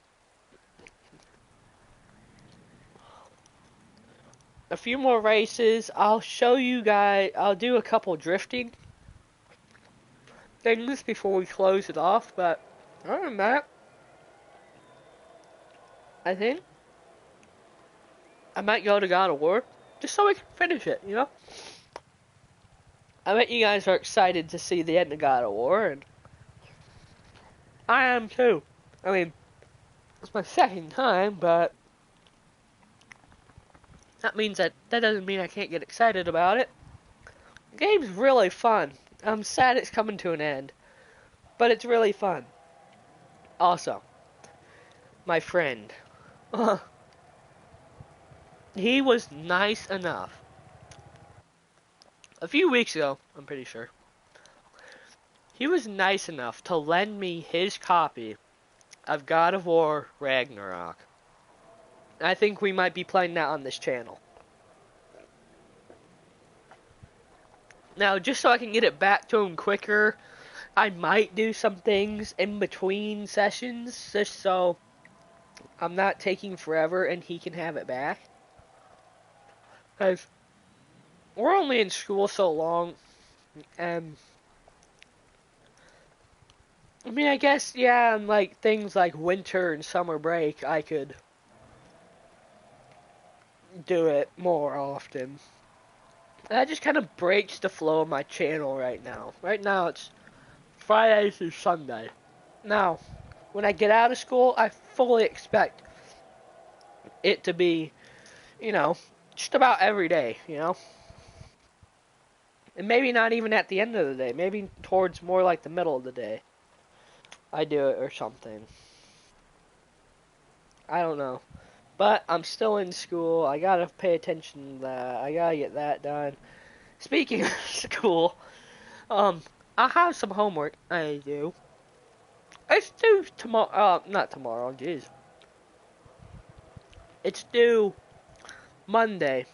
a few more races. I'll show you guys. I'll do a couple drifting things before we close it off. But other than that, I think I might go to God of War just so we can finish it. You know, I bet you guys are excited to see the end of God of War, and I am too. I mean, it's my second time, but that doesn't mean I can't get excited about it. The game's really fun. I'm sad it's coming to an end, but it's really fun. Also, my friend, he was nice enough. A few weeks ago, I'm pretty sure, he was nice enough to lend me his copy of God of War Ragnarok. I think we might be playing that on this channel. Now, just so I can get it back to him quicker, I might do some things in between sessions, just so I'm not taking forever and he can have it back. Because we're only in school so long, and I mean, I guess, yeah, and like things like winter and summer break, I could do it more often. That just kind of breaks the flow of my channel right now. Right now it's Friday through Sunday. Now, when I get out of school, I fully expect it to be, you know, just about every day, you know? And maybe not even at the end of the day, maybe towards more like the middle of the day. I do it or something. I don't know. But I'm still in school. I gotta pay attention to that. I gotta get that done. Speaking of school, I have some homework I do. It's due tomorrow. Not tomorrow. Jeez. It's due Monday.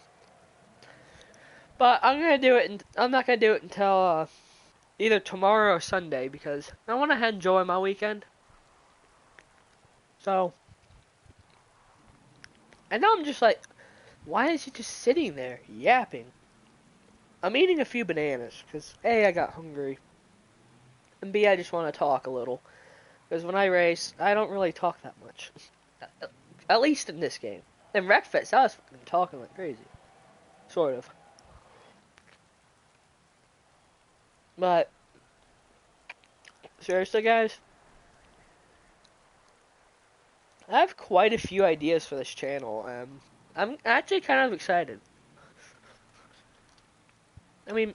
But I'm gonna do it. I'm not gonna do it until either tomorrow or Sunday because I want to enjoy my weekend. So, and now I'm just like, why is he just sitting there yapping? I'm eating a few bananas because A, I got hungry, and B, I just want to talk a little. Because when I race, I don't really talk that much. At least in this game. In Wreckfest, I was fucking talking like crazy. Sort of. But, seriously guys, I have quite a few ideas for this channel, and I'm actually kind of excited. I mean,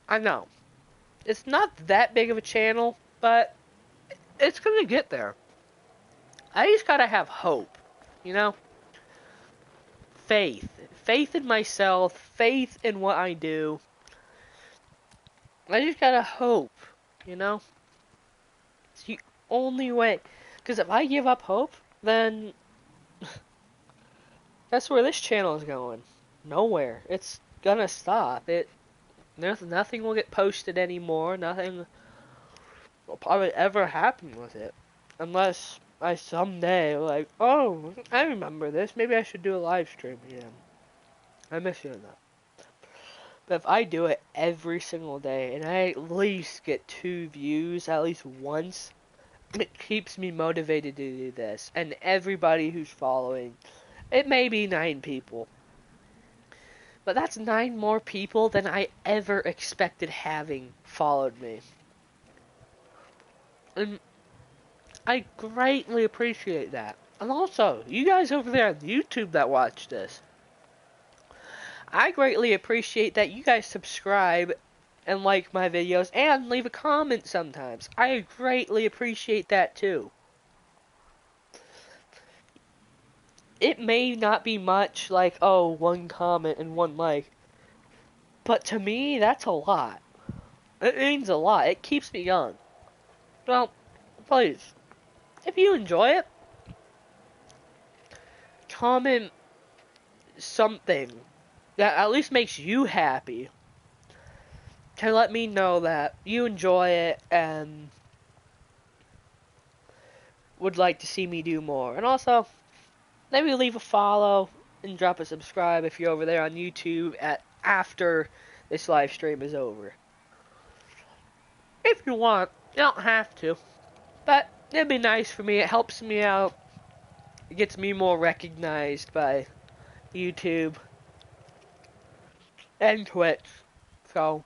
I know. It's not that big of a channel, but it's gonna get there. I just gotta have hope, you know? faith. Faith in myself, faith in what I do. I just gotta hope, you know? It's the only way. Because if I give up hope, then that's where this channel is going. Nowhere. It's gonna stop. Nothing will get posted anymore. Nothing will probably ever happen with it. Unless I someday, like, oh, I remember this. Maybe I should do a live stream again. I miss doing that. But if I do it every single day, and I at least get 2 views at least once, it keeps me motivated to do this. And everybody who's following, it may be 9 people. But that's 9 more people than I ever expected having followed me. And I greatly appreciate that. And also, you guys over there on YouTube that watch this, I greatly appreciate that you guys subscribe and like my videos and leave a comment sometimes. I greatly appreciate that too. It may not be much, like, oh, 1 comment and 1 like, but to me, that's a lot. It means a lot. It keeps me young. Well, please, if you enjoy it, comment something that at least makes you happy to let me know that you enjoy it and would like to see me do more. And also, maybe leave a follow and drop a subscribe if you're over there on YouTube after this live stream is over. If you want, you don't have to, but it'd be nice for me. It helps me out. It gets me more recognized by YouTube and Twitch. So,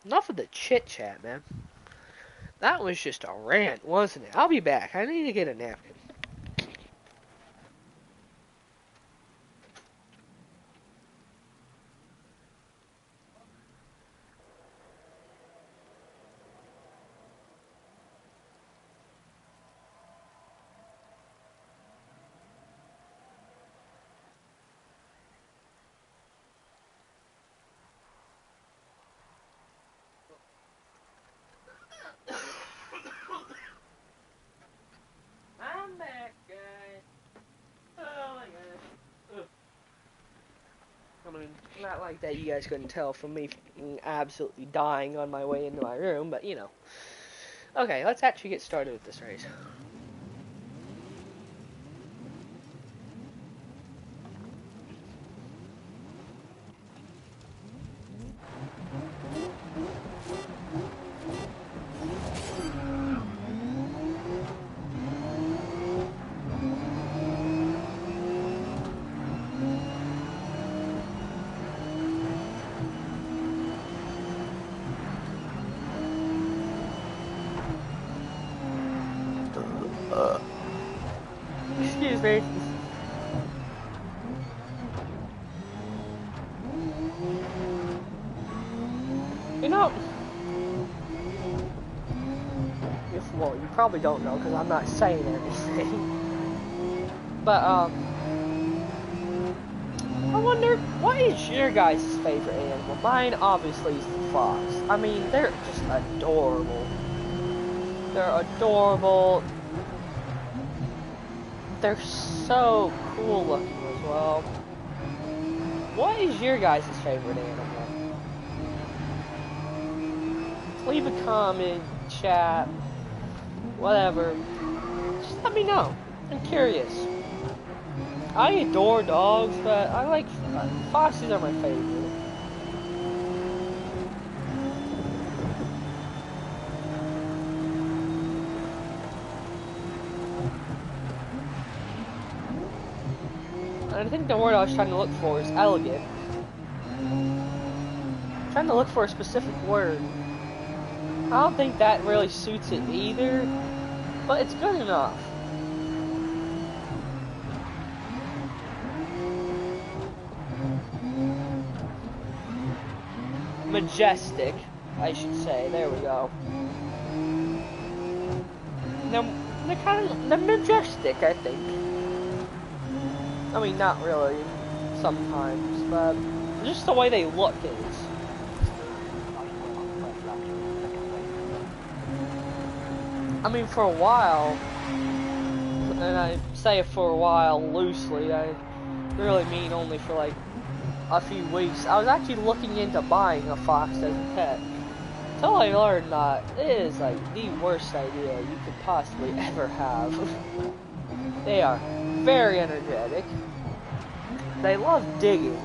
enough of the chit chat, man. That was just a rant, wasn't it? I'll be back. I need to get a napkin. I'm back, guys. Oh my gosh. I mean, not like that you guys couldn't tell from me absolutely dying on my way into my room, but you know. Okay, let's actually get started with this race. Excuse me. You know, well, you probably don't know because I'm not saying anything. But, I wonder, what is your guys' favorite animal? Mine, obviously, is the fox. I mean, they're just adorable. They're adorable. They're so cool looking as well. What is your guys' favorite animal? Leave a comment, chat, whatever. Just let me know. I'm curious. I adore dogs, but I like foxes are my favorite. And I think the word I was trying to look for is elegant. I'm trying to look for a specific word. I don't think that really suits it either, but it's good enough. Majestic, I should say. There we go. They're majestic, I think. I mean, not really, sometimes, but just the way they look is. I mean, for a while, and I say for a while loosely, I really mean only for like a few weeks, I was actually looking into buying a fox as a pet. Until I learned that it is like the worst idea you could possibly ever have. They are very energetic. They love digging,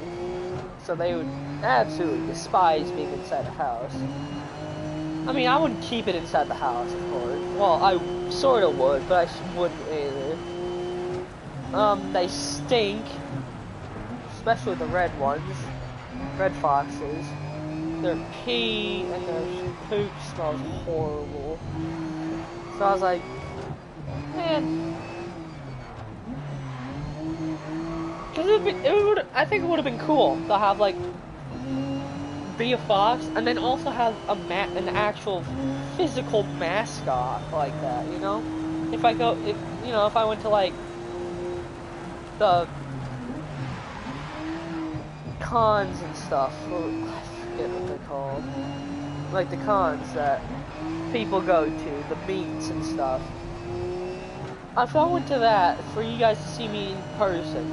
so they would absolutely despise being inside a house. I mean, I wouldn't keep it inside the house, of course. Well, I sort of would, but I wouldn't either. They stink, especially the red ones, red foxes. Their pee and their poop smells horrible. So I was like, man. Cause I think it would have been cool to have like be a fox and then also have an actual physical mascot like that, you know? If I went to like the cons and stuff, or I forget what they're called, like the cons that people go to, the meets and stuff. If I went to that for you guys to see me in person,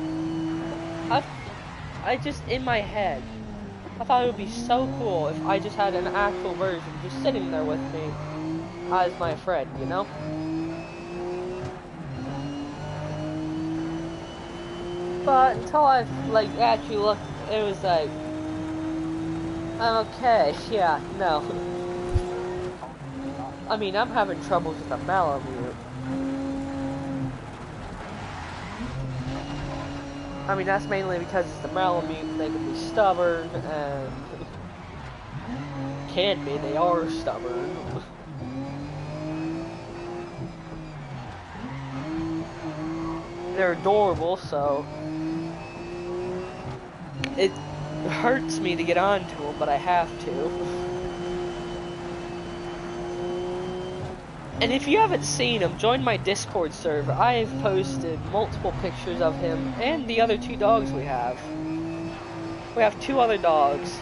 I just, in my head, I thought it would be so cool if I just had an actual version just sitting there with me as my friend, you know? But until I, like, actually looked, it was like, okay, yeah, no. I mean, I'm having troubles with the Malamute. I mean, that's mainly because it's the Malamute, they can be stubborn, and they are stubborn. They're adorable, so it hurts me to get onto them, but I have to. And if you haven't seen him, join my Discord server. I have posted multiple pictures of him and the other 2 dogs we have. We have 2 other dogs.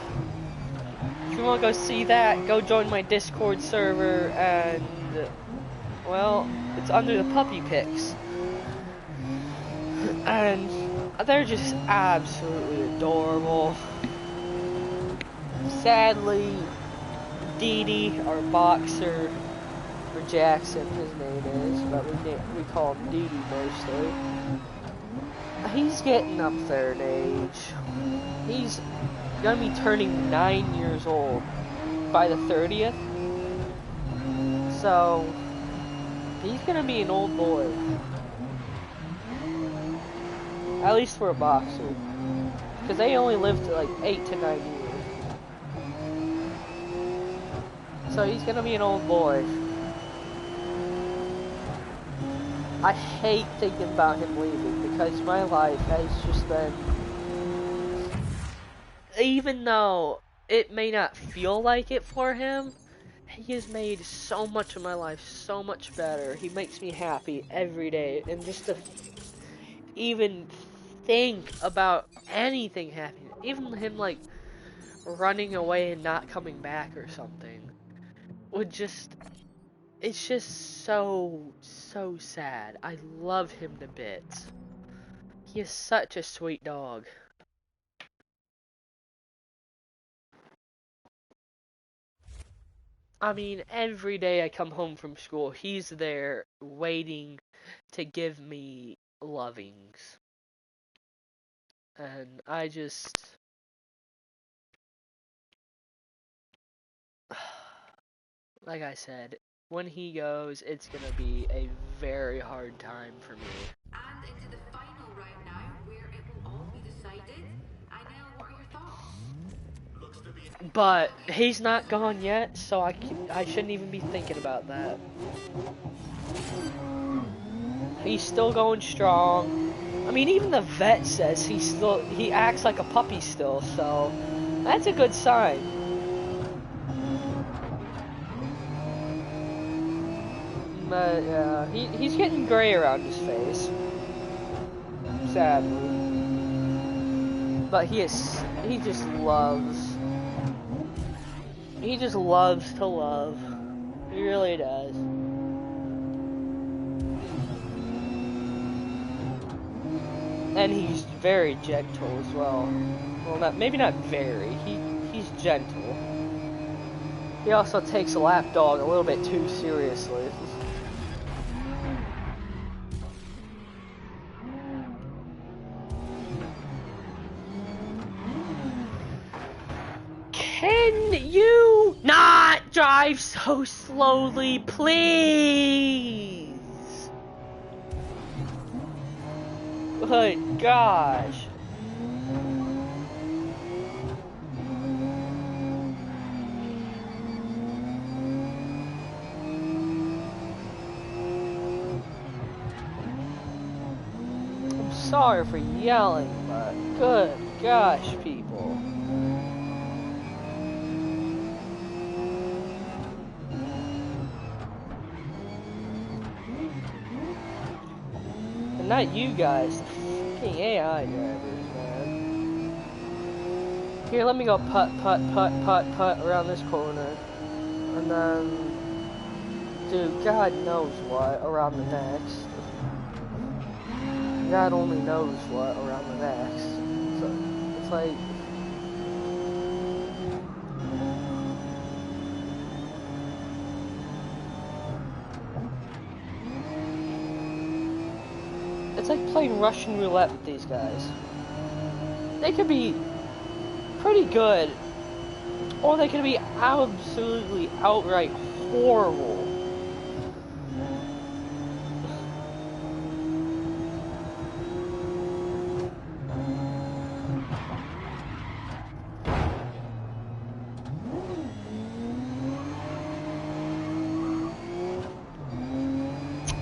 If you want to go see that, go join my Discord server and, well, it's under the puppy pics. And they're just absolutely adorable. Sadly, Dee Dee, our boxer, or Jackson, his name is, but we call him Dee Dee mostly. He's getting up there in age. He's gonna be turning 9 years old by the 30th. So, he's gonna be an old boy. At least for a boxer. Because they only live to like 8 to 9 years. So he's gonna be an old boy. I hate thinking about him leaving because my life has just been, even though it may not feel like it for him, he has made so much of my life so much better. He makes me happy every day, and just to even think about anything happening, even him like running away and not coming back or something, would just, it's just so sad. I love him to bits. He is such a sweet dog. I mean, every day I come home from school, he's there waiting to give me lovings. And I just, like I said, when he goes, it's gonna be a very hard time for me. And into the final round now, where it will all be decided. Ainel, what are your thoughts? But he's not gone yet, so I shouldn't even be thinking about that. He's still going strong. I mean, even the vet says he acts like a puppy still, so that's a good sign. But yeah, he's getting gray around his face, sadly. But he just loves to love. He really does. And he's very gentle as well. Well, maybe not very. He's gentle. He also takes a lapdog a little bit too seriously. Can you not drive so slowly, please? Good gosh. I'm sorry for yelling, but good gosh, people. And not you guys. AI drivers, man. Here, let me go putt around this corner. And then do God knows what around the next. God only knows what around the next. So, it's like... It's like playing Russian roulette with these guys. They could be pretty good, or they could be absolutely outright horrible.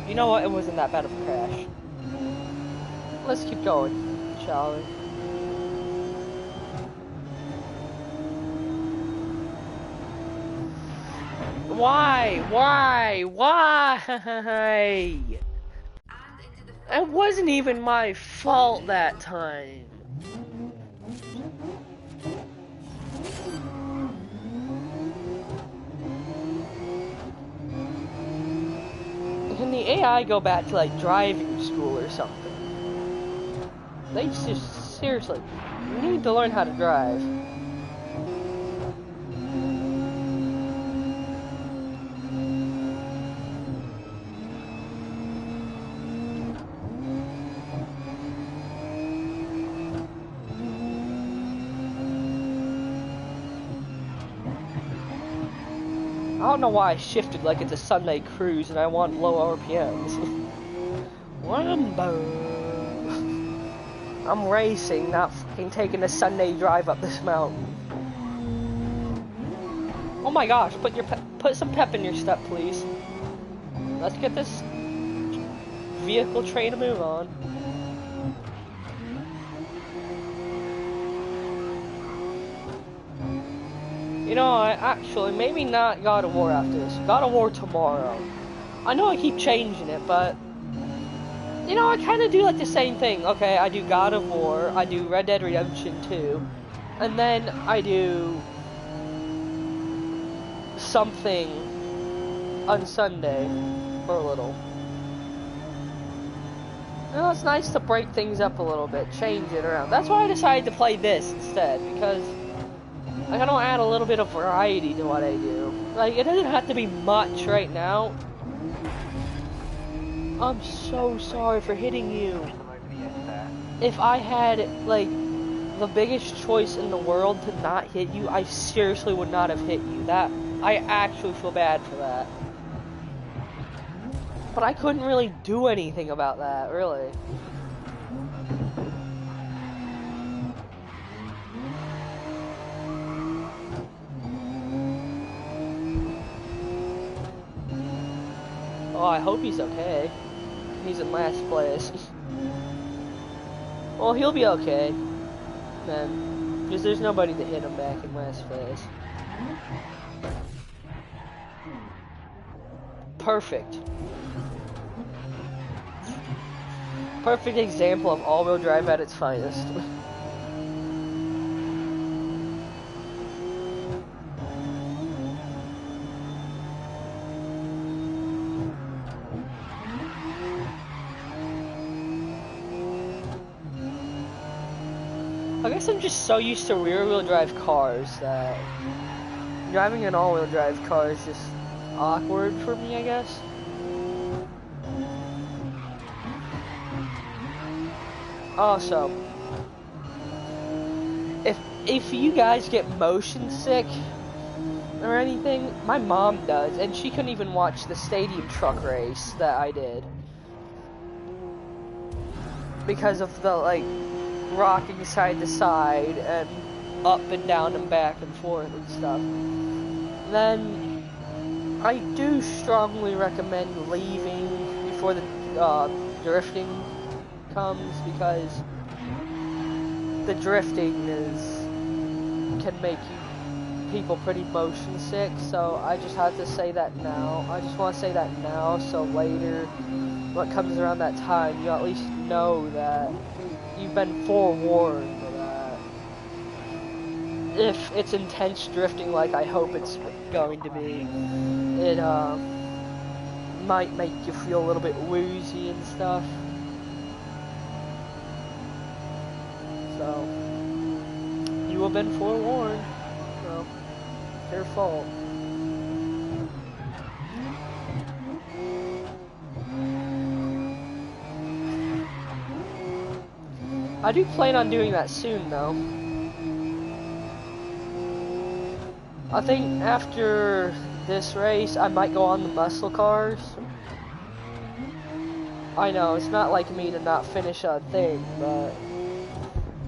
You know what? It wasn't that bad of a crash. Let's keep going, shall we? Why? It wasn't even my fault that time. Can the AI go back to like driving school or something? They just seriously need to learn how to drive. I don't know why I shifted like it's a Sunday cruise and I want low RPMs. Whambo. I'm racing, not fucking taking a Sunday drive up this mountain. Oh my gosh, put some pep in your step, please. Let's get this vehicle train to move on. You know, actually, maybe not God of War after this. God of War tomorrow. I know I keep changing it, but... You know, I kind of do like the same thing. Okay, I do God of War, I do Red Dead Redemption 2, and then I do... something on Sunday for a little. You know, it's nice to break things up a little bit, change it around. That's why I decided to play this instead, because... like, I don't add a little bit of variety to what I do. Like, it doesn't have to be much right now. I'm so sorry for hitting you. If I had, like, the biggest choice in the world to not hit you, I seriously would not have hit you. I actually feel bad for that. But I couldn't really do anything about that, really. Oh, I hope he's okay. He's in last place. Well, he'll be okay then, because there's nobody to hit him back in last place. Perfect. Perfect example of all-wheel drive at its finest. I guess I'm just so used to rear-wheel drive cars that driving an all-wheel drive car is just awkward for me, I guess. Also, if you guys get motion sick or anything, my mom does, and she couldn't even watch the stadium truck race that I did because of the like rocking side to side and up and down and back and forth and stuff. Then I do strongly recommend leaving before the drifting comes, because the drifting can make people pretty motion sick. So I just have to say that now. I just want to say that now, so later, when it comes around that time, you at least know that you've been forewarned that if it's intense drifting like I hope it's going to be, it might make you feel a little bit woozy and stuff. So, you have been forewarned. So, it's your fault. I do plan on doing that soon, though. I think after this race, I might go on the muscle cars. I know, it's not like me to not finish a thing, but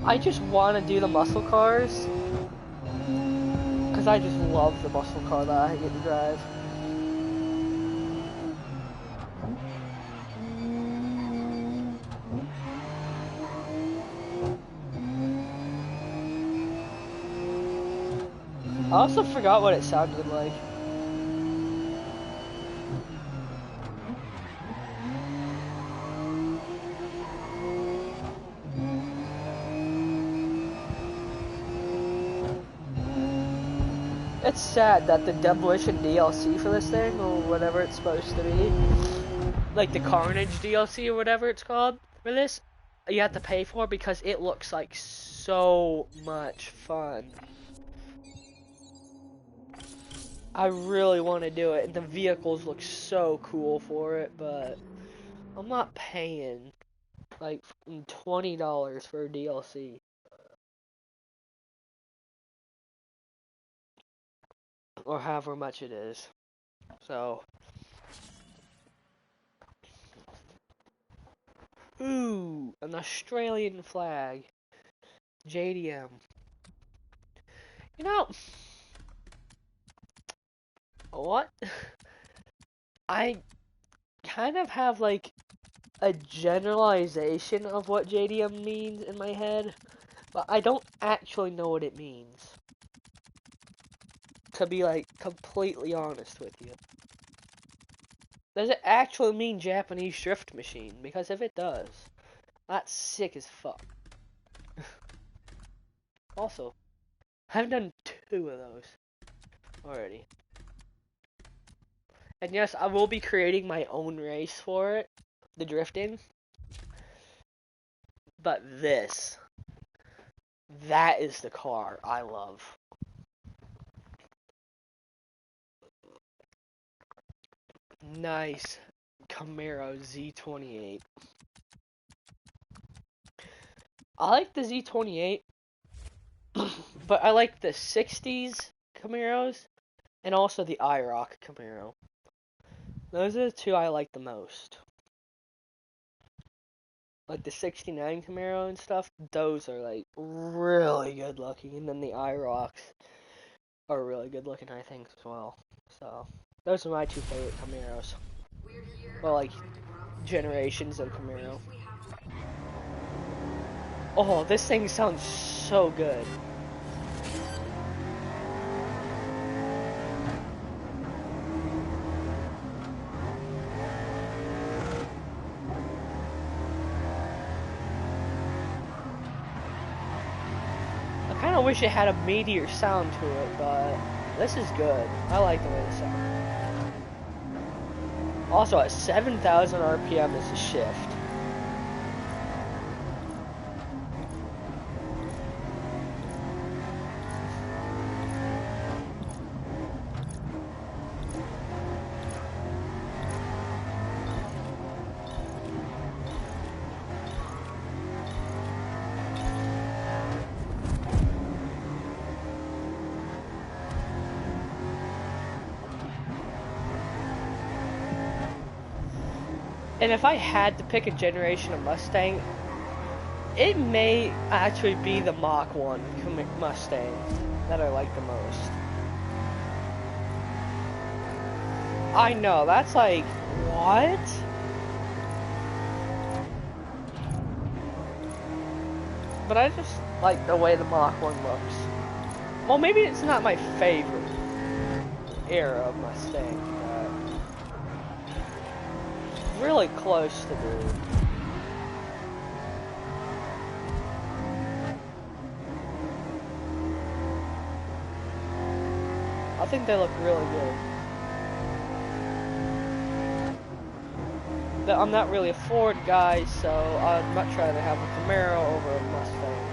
I just want to do the muscle cars, because I just love the muscle car that I get to drive. I also forgot what it sounded like. It's sad that the Demolition DLC for this thing, or whatever it's supposed to be, like the Carnage DLC or whatever it's called for this, you have to pay for because it looks like so much fun. I really want to do it, and the vehicles look so cool for it, but I'm not paying like $20 for a DLC. Or however much it is. So. Ooh, an Australian flag. JDM. You know, what? I kind of have like a generalization of what JDM means in my head, but I don't actually know what it means. To be like completely honest with you. Does it actually mean Japanese drift machine? Because if it does, that's sick as fuck. Also, I've done 2 of those already. And yes, I will be creating my own race for it, the drifting. But that is the car I love. Nice Camaro Z28. I like the Z28, but I like the 60s Camaros and also the IROC Camaro. Those are the 2 I like the most. Like the 69 Camaro and stuff, those are like really good looking, and then the IROCs are really good looking, I think, as well. So, those are my 2 favorite Camaros. Well, like, generations of Camaro. Oh, this thing sounds so good. I kind of wish it had a meatier sound to it, but this is good. I like the way it sounds. Also, at 7,000 RPM is a shift. And if I had to pick a generation of Mustang, it may actually be the Mach 1 Mustang that I like the most. I know, that's like, what? But I just like the way the Mach 1 looks. Well, maybe it's not my favorite era of Mustang, but really close to me. I think they look really good. But I'm not really a Ford guy, so I'd much rather have a Camaro over a Mustang.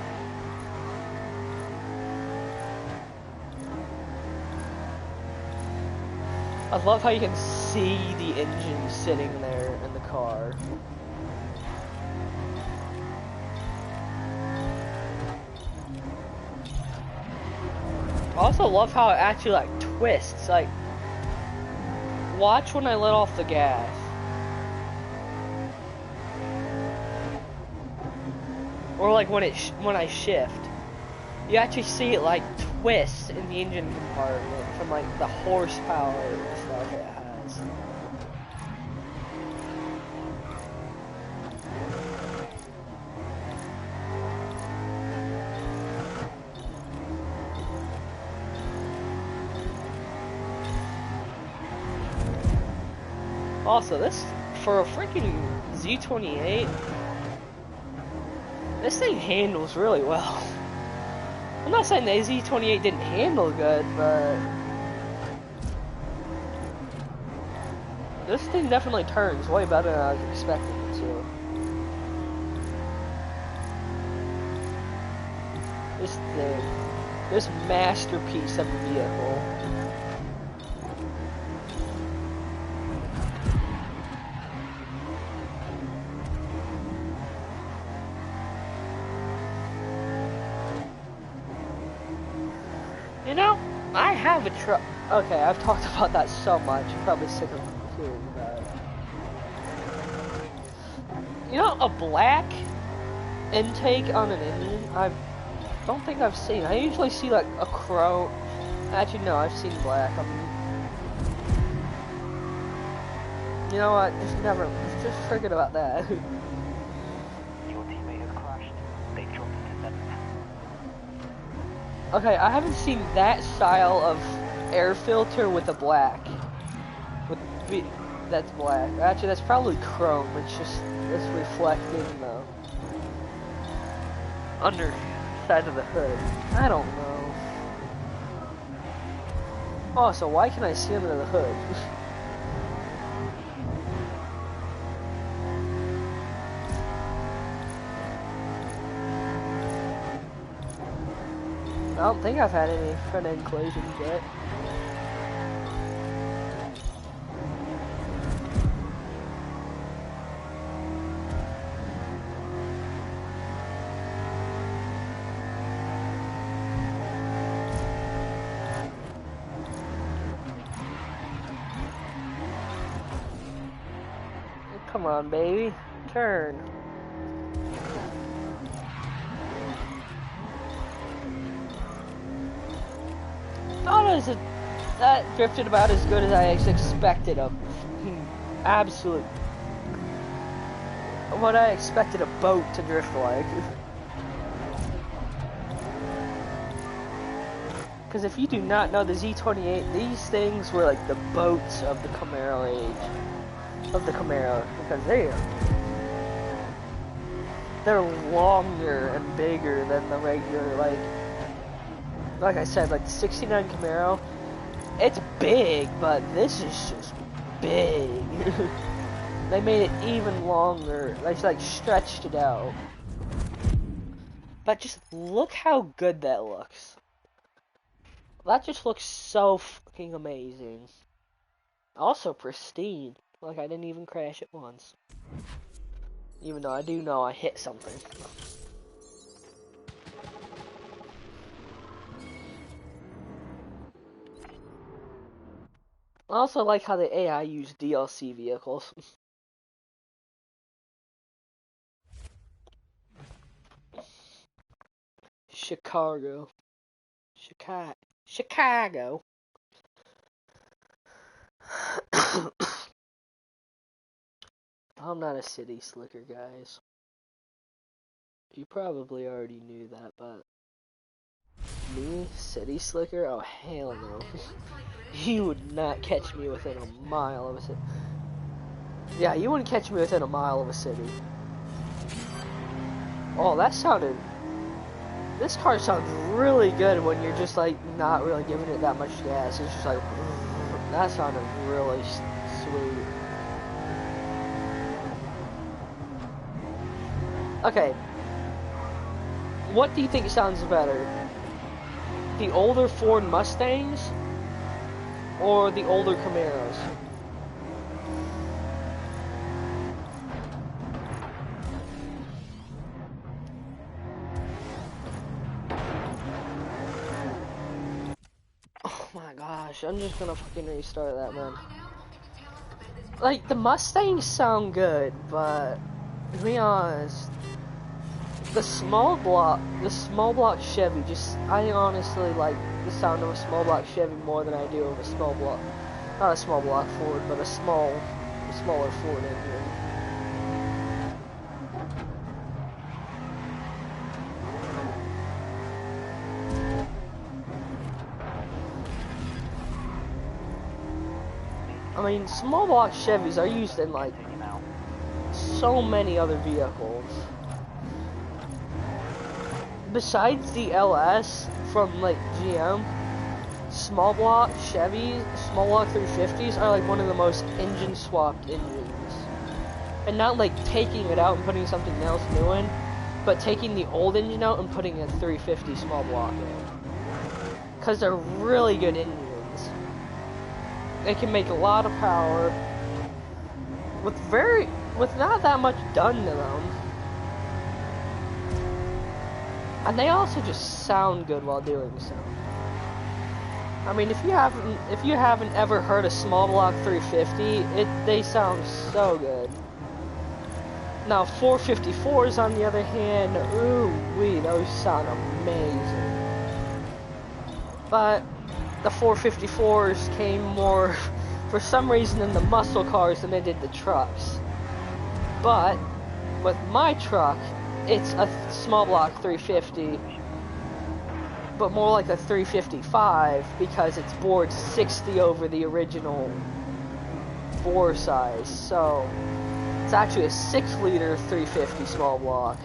I love how you can see the engine sitting there in the car. I also love how it actually like twists. Like, watch when I let off the gas. Or like when I shift, you actually see it like twist in the engine compartment from like the horsepower and stuff it has. Also, this for a freaking Z28. This thing handles really well. I'm not saying the Z28 didn't handle good, but this thing definitely turns way better than I was expecting it to. This thing, this masterpiece of a vehicle. You know, I have a truck. Okay, I've talked about that so much. You're probably sick of hearing about it. You know, a black intake on an engine, I don't think I've seen. I usually see like a chrome. Actually, no, I've seen black. You know what? Just forget about that. Your teammate has crashed. They dropped into seventh. Okay, I haven't seen that style of air filter with a black. That's black. Actually, that's probably chrome. It's reflecting the underside of the hood. I don't know. Oh, so why can I see under the hood? I don't think I've had any front-end collisions yet. Come on, baby. Turn. That drifted about as good as I expected of. Absolute. What I expected a boat to drift like. Because if you do not know the Z28, these things were like the boats of the Camaro age. Of the Camaro. Because they're longer and bigger than the regular, like I said, like the 69 Camaro, it's big, but this is just big. They made it even longer. They like stretched it out. But just look how good that looks. That just looks so fucking amazing. Also pristine. Like I didn't even crash it once. Even though I do know I hit something. I also like how the AI use DLC vehicles. Chicago. Chicago. I'm not a city slicker, guys. You probably already knew that, but me, city slicker? Oh, hell no. You would not catch me within a mile of a city. Yeah, you wouldn't catch me within a mile of a city. Oh, that sounded... This car sounds really good when you're just, like, not really giving it that much gas. It's just like... That sounded really sweet. Okay. What do you think sounds better? The older Ford Mustangs or the older Camaros? Oh my gosh, I'm just gonna fucking restart that, man. Like, the Mustangs sound good, but to be honest, the small block Chevy, I honestly like the sound of a small block Chevy more than I do of a small block, not a small block Ford, but a smaller Ford engine. I mean, small block Chevys are used in like so many other vehicles. Besides the LS from like GM, small block Chevys, small block 350s are like one of the most engine swapped engines. And not like taking it out and putting something else new in, but taking the old engine out and putting a 350 small block in. Because they're really good engines. They can make a lot of power with not that much done to them. And they also just sound good while doing so. I mean, if you haven't ever heard a small block 350, they sound so good. Now 454s on the other hand, ooh wee, those sound amazing. But the 454s came more, for some reason, in the muscle cars than they did the trucks. But with my truck, it's a small block 350, but more like a 355 because it's bored 60 over the original bore size. So it's actually a 6-liter 350 small block,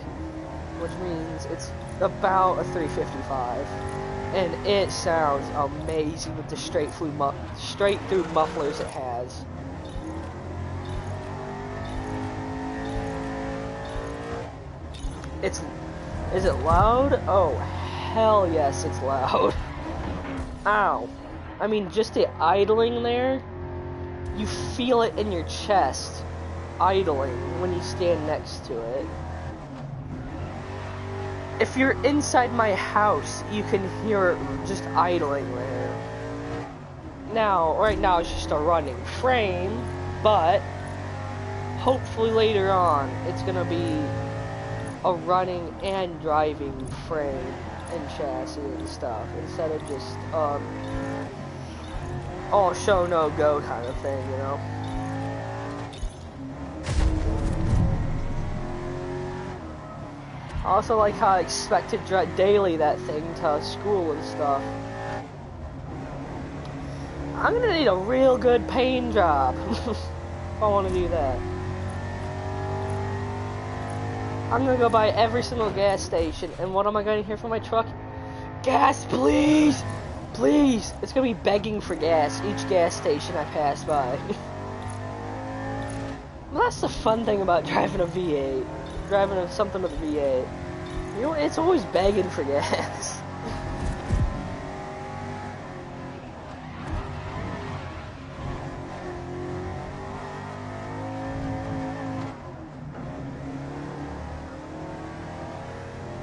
which means it's about a 355. And it sounds amazing with the straight through mufflers it has. Is it loud? Oh, hell yes, it's loud. Ow. I mean, just it idling there, you feel it in your chest, idling, when you stand next to it. If you're inside my house, you can hear it just idling there. Now, right now it's just a running frame, but hopefully later on it's gonna be a running and driving frame and chassis and stuff, instead of just, all show no go kind of thing, you know? I also like how I expect to drive daily that thing to school and stuff. I'm gonna need a real good paint job if I want to do that. I'm gonna go by every single gas station, and what am I gonna hear from my truck? Gas, please! Please! It's gonna be begging for gas each gas station I pass by. Well, that's the fun thing about driving a V8. Driving something with a V8. You know, it's always begging for gas.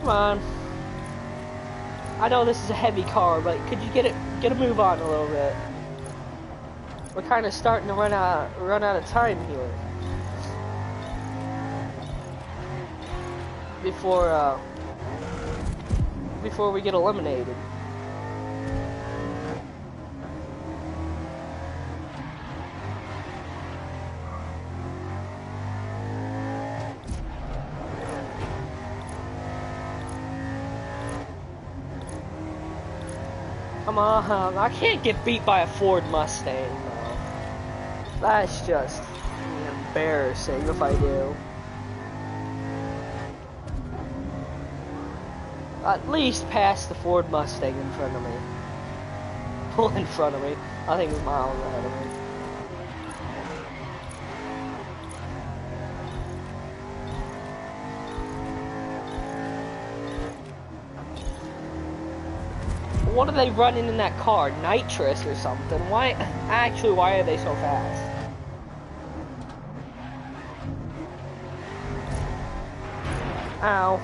Come on. I know this is a heavy car, but could you get a move on a little bit? We're kind of starting to run out of time here. before we get eliminated. Come on, I can't get beat by a Ford Mustang, though. That's just embarrassing if I do. At least pass the Ford Mustang in front of me. Pull in front of me. I think it's miles ahead of me. What are they running in that car? Nitrous or something? Why? Actually, why are they so fast? Ow.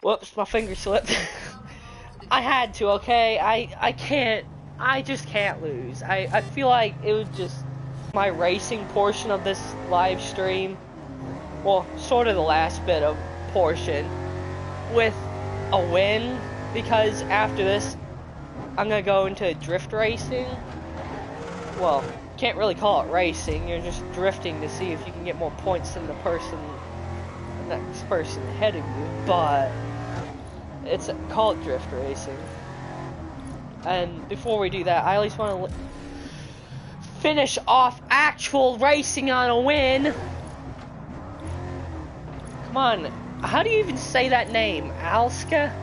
Whoops, my finger slipped. I had to, okay? I can't. I just can't lose. I feel like it was just my racing portion of this live stream. Well, sort of the last bit of portion with a win, because after this I'm gonna go into drift racing. Well, can't really call it racing, you're just drifting to see if you can get more points than the next person ahead of you, but it's called drift racing. And before we do that, I at least want to finish off actual racing on a win. Come on, how do you even say that name? Alska?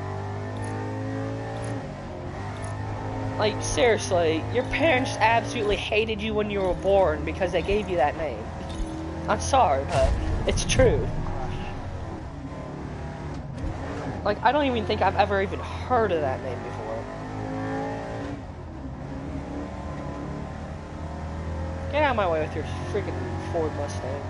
Like, seriously, your parents absolutely hated you when you were born because they gave you that name. I'm sorry, but it's true. Like, I don't even think I've ever even heard of that name before. Get out of my way with your freaking Ford Mustang.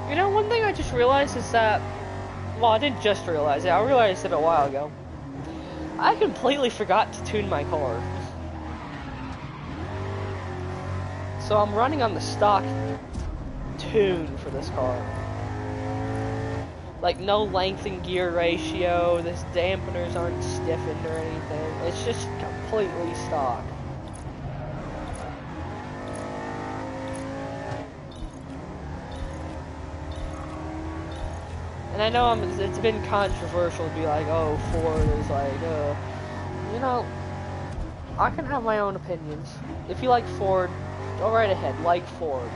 You know, one thing I just realized is that, well, I didn't just realize it, I realized it a while ago. I completely forgot to tune my car. So I'm running on the stock tune for this car. Like, no length and gear ratio, this dampeners aren't stiffened or anything. It's just completely stock. And I know it's been controversial to be like, oh, Ford is like, you know, I can have my own opinions. If you like Ford, go right ahead, like Ford.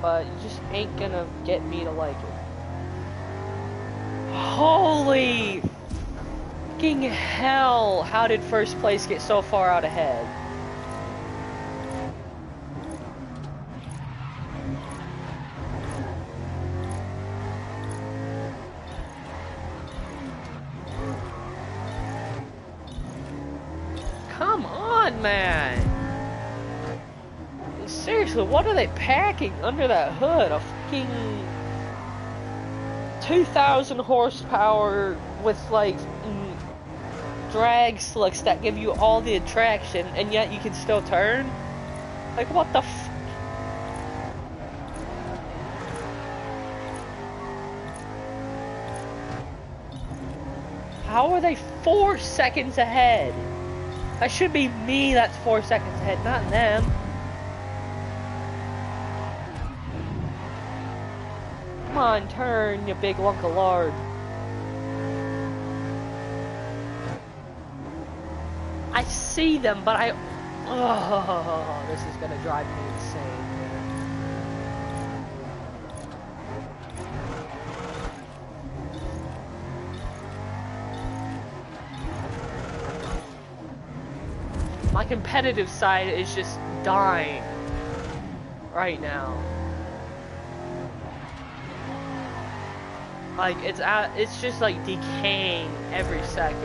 But you just ain't gonna get me to like it. Holy fucking hell, how did first place get so far out ahead? Come on, man. Seriously, what are they packing under that hood? A fucking 2,000 horsepower with like drag slicks that give you all the attraction, and yet you can still turn? Like, what the f... How are they 4 seconds ahead? That should be me that's 4 seconds ahead, not them. Come on, turn, you big lunk of lard. I see them, but I... Oh, this is gonna drive me insane, man. My competitive side is just dying right now. Like, it's just like decaying every second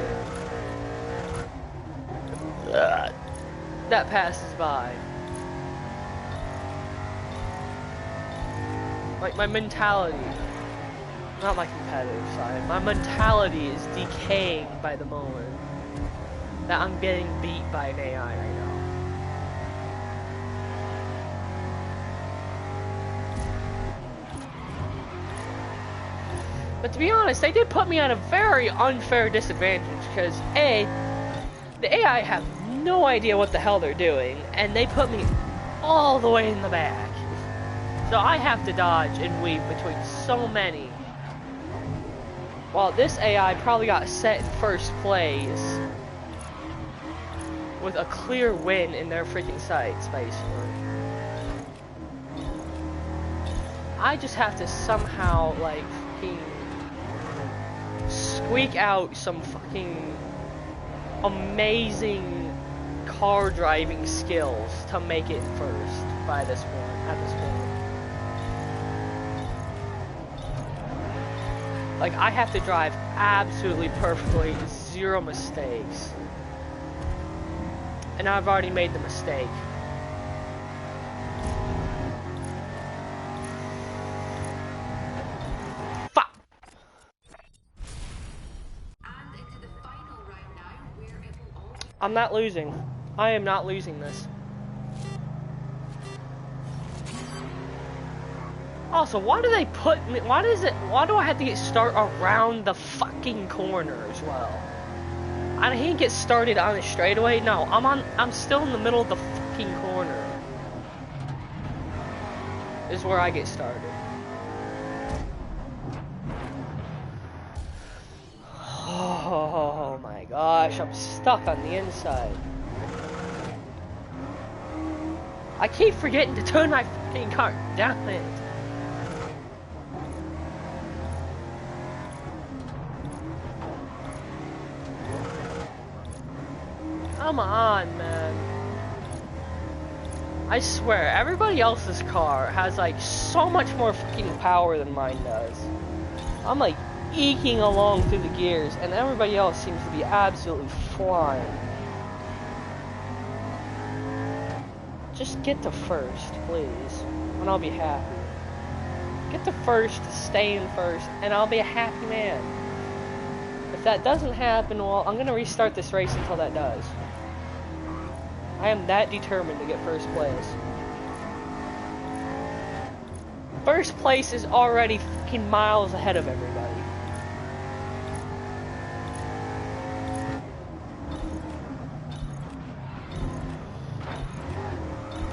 that passes by. Like, my mentality, not my competitive side, my mentality is decaying by the moment that I'm getting beat by an AI right now. But to be honest, they did put me at a very unfair disadvantage because A, the AI have no idea what the hell they're doing, and they put me all the way in the back. So I have to dodge and weave between so many. While this AI probably got set in first place with a clear win in their freaking sights, basically. I just have to somehow, like, fucking squeak out some fucking amazing car driving skills to make it first by this point, at this point. Like, I have to drive absolutely perfectly, zero mistakes. And I've already made the mistake. Fuck! And into the final round now, where it will all be. I'm not losing. I am not losing this. Also, why do they put me, why do I have to get start around the fucking corner as well? I can't get started on the straightaway. No, I'm still in the middle of the fucking corner. This is where I get started. Oh my gosh, I'm stuck on the inside. I keep forgetting to turn my fucking car down it. Come on, man. I swear, everybody else's car has like so much more fucking power than mine does. I'm like eking along through the gears, and everybody else seems to be absolutely flying. Just get to first, please, and I'll be happy. Get to first, stay in first, and I'll be a happy man. If that doesn't happen, well, I'm gonna restart this race until that does. I am that determined to get first place. First place is already fucking miles ahead of everybody.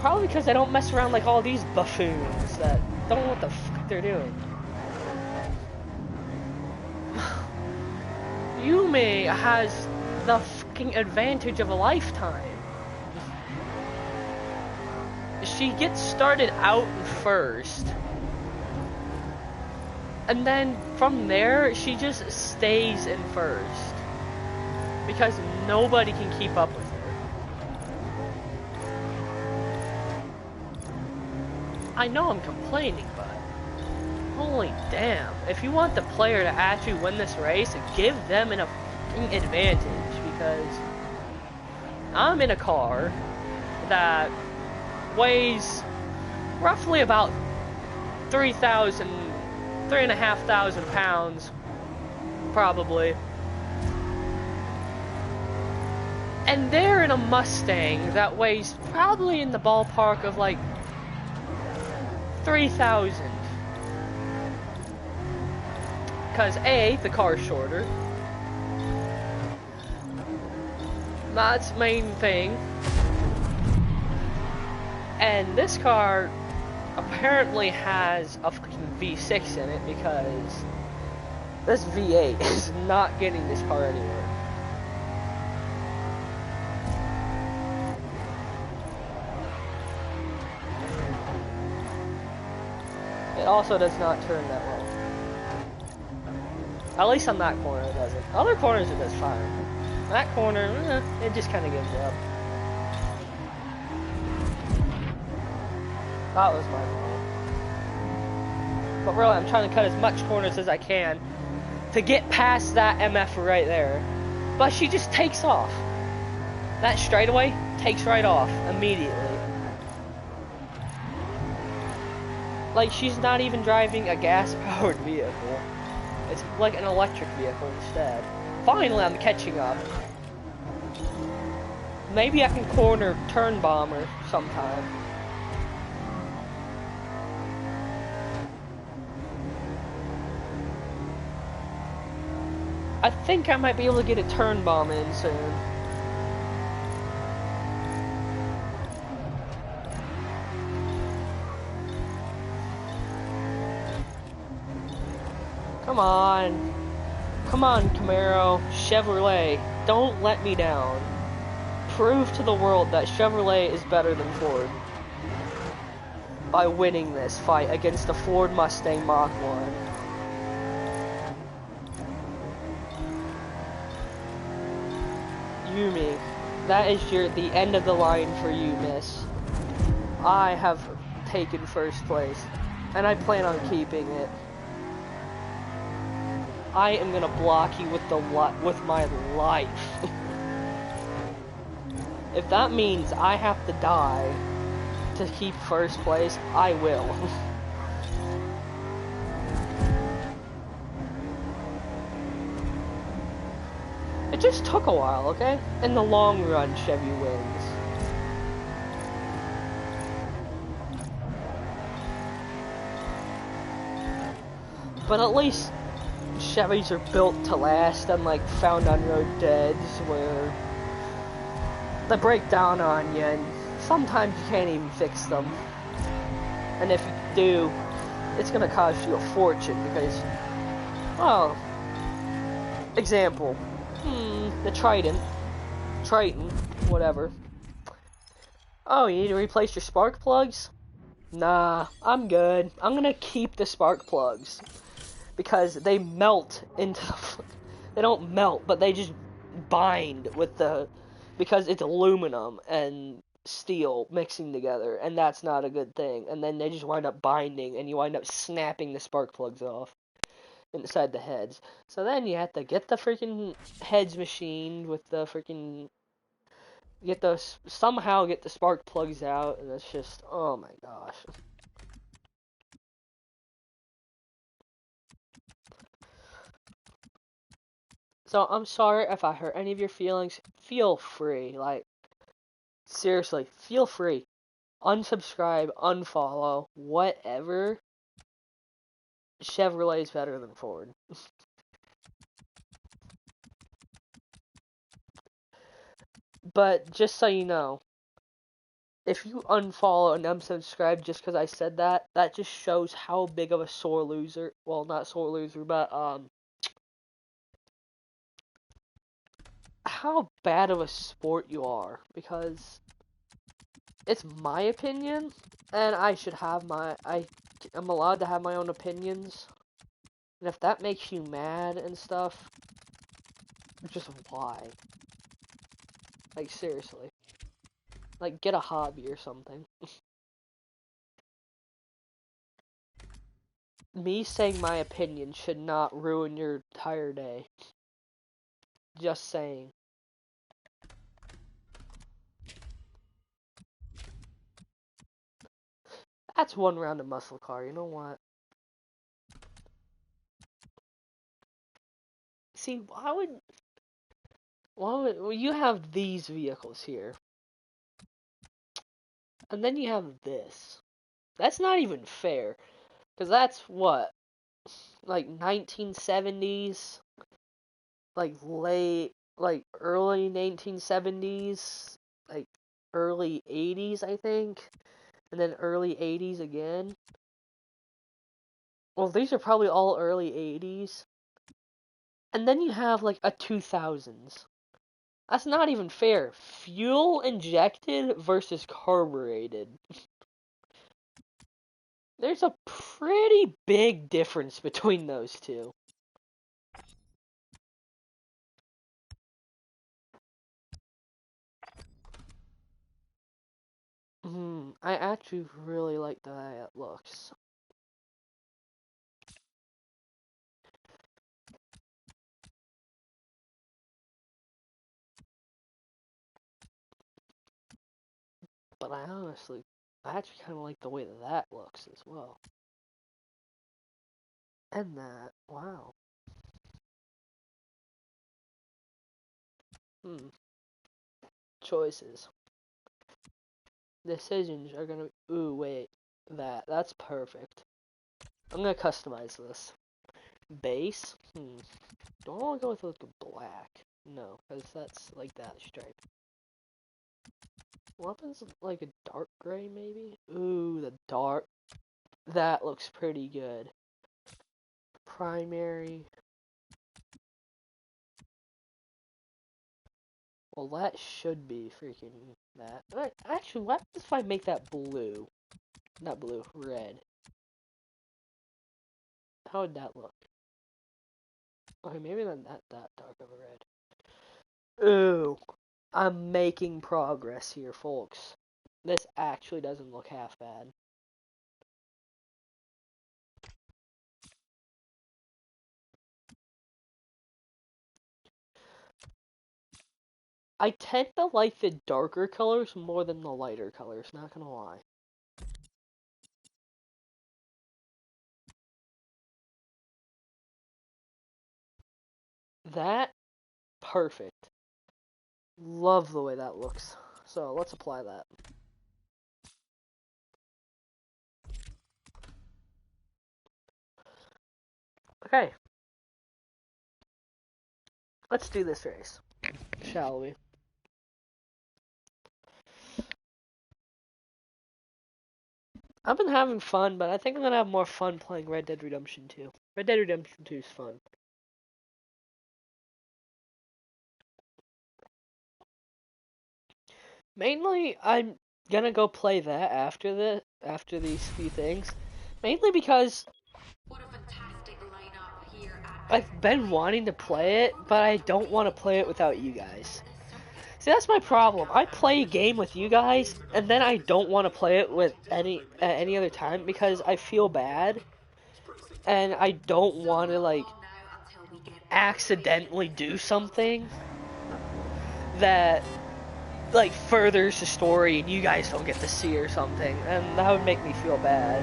Probably because I don't mess around like all these buffoons that don't know what the fuck they're doing. Yumi has the fucking advantage of a lifetime. She gets started out first, and then from there she just stays in first because nobody can keep up with her. I know I'm complaining, but holy damn, if you want the player to actually win this race, give them an advantage, because I'm in a car that weighs roughly about 3,500 pounds, probably. And they're in a Mustang that weighs probably in the ballpark of like 3,000. Because A, the car's shorter. That's the main thing. And this car apparently has a fucking V6 in it, because this V8 is not getting this car anywhere. It also does not turn that well. At least on that corner it doesn't. Other corners it does fine. That corner, it just kind of gives up. That was my fault. But really, I'm trying to cut as much corners as I can to get past that MF right there. But she just takes off. That straightaway takes right off immediately. Like, she's not even driving a gas-powered vehicle. It's like an electric vehicle instead. Finally, I'm catching up. Maybe I can corner Turn Bomber sometime. I think I might be able to get a Turn Bomb in soon. Come on. Come on, Camaro. Chevrolet. Don't let me down. Prove to the world that Chevrolet is better than Ford. By winning this fight against the Ford Mustang Mach 1. Yumi, that is the end of the line for you, miss. I have taken first place, and I plan on keeping it. I am gonna block you with my life. If that means I have to die to keep first place, I will. It just took a while, okay? In the long run, Chevy wins. But at least Chevys are built to last, unlike Found on Road Deads, where they break down on you, and sometimes you can't even fix them. And if you do, it's gonna cost you a fortune, because, well, example, the Triton, whatever. Oh, you need to replace your spark plugs? Nah, I'm good. I'm gonna keep the spark plugs. Because they melt into they don't melt, but they just bind with because it's aluminum and steel mixing together, and that's not a good thing. And then they just wind up binding, and you wind up snapping the spark plugs off inside the heads. So then you have to get the freaking heads machined with the freaking somehow get the spark plugs out, and it's just, oh my gosh. So I'm sorry if I hurt any of your feelings. Feel free, like, seriously, feel free. Unsubscribe, unfollow, whatever. Chevrolet is better than Ford. But just so you know, if you unfollow and unsubscribe just because I said that, that just shows how big of a sore loser, well, not sore loser, but, how bad of a sport you are, because it's my opinion, and I should have I'm allowed to have my own opinions, and if that makes you mad and stuff, just why? Like, seriously. Like, get a hobby or something. Me saying my opinion should not ruin your entire day. Just saying. That's one round of muscle car, you know what? See, well, you have these vehicles here. And then you have this. That's not even fair. Because that's what? Like 1970s? Like early 1970s? Like early 80s, I think? And then early 80s again? Well, these are probably all early 80s. And then you have like a 2000s. That's not even fair. Fuel injected versus carbureted. There's a pretty big difference between those two. I actually really like the way it looks. But I actually kind of like the way that looks as well. And that, wow. Choices. Decisions are gonna, ooh, wait. That's perfect. I'm gonna customize this. Base? Don't want to go with like a black. No, because that's like that stripe. Weapons like a dark gray maybe? Ooh, the dark. That looks pretty good. Primary. Well, that should be freaking that. Actually, what if I make that blue? Not blue, red. How would that look? Okay, maybe not that dark of a red. Ooh, I'm making progress here, folks. This actually doesn't look half bad. I tend to like the darker colors more than the lighter colors, not gonna lie. That, perfect. Love the way that looks. So let's apply that. Okay. Let's do this race, shall we? I've been having fun, but I think I'm gonna have more fun playing Red Dead Redemption 2. Red Dead Redemption 2 is fun. Mainly, I'm gonna go play that after these few things. Mainly because What a fantastic lineup here at I've been wanting to play it, but I don't want to play it without you guys. See, that's my problem. I play a game with you guys, and then I don't want to play it with any other time because I feel bad, and I don't want to like accidentally do something that like furthers the story and you guys don't get to see or something, and that would make me feel bad.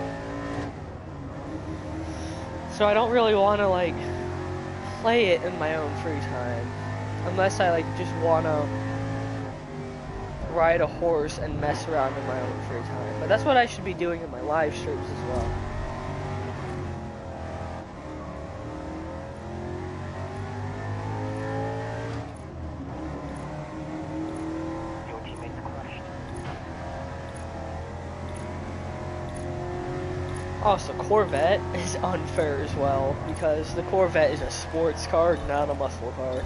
So I don't really want to like play it in my own free time, unless I like just want to ride a horse and mess around in my own free time. But that's what I should be doing in my live streams as well. Your teammates crashed. Also, Corvette is unfair as well, because the Corvette is a sports car, not a muscle car.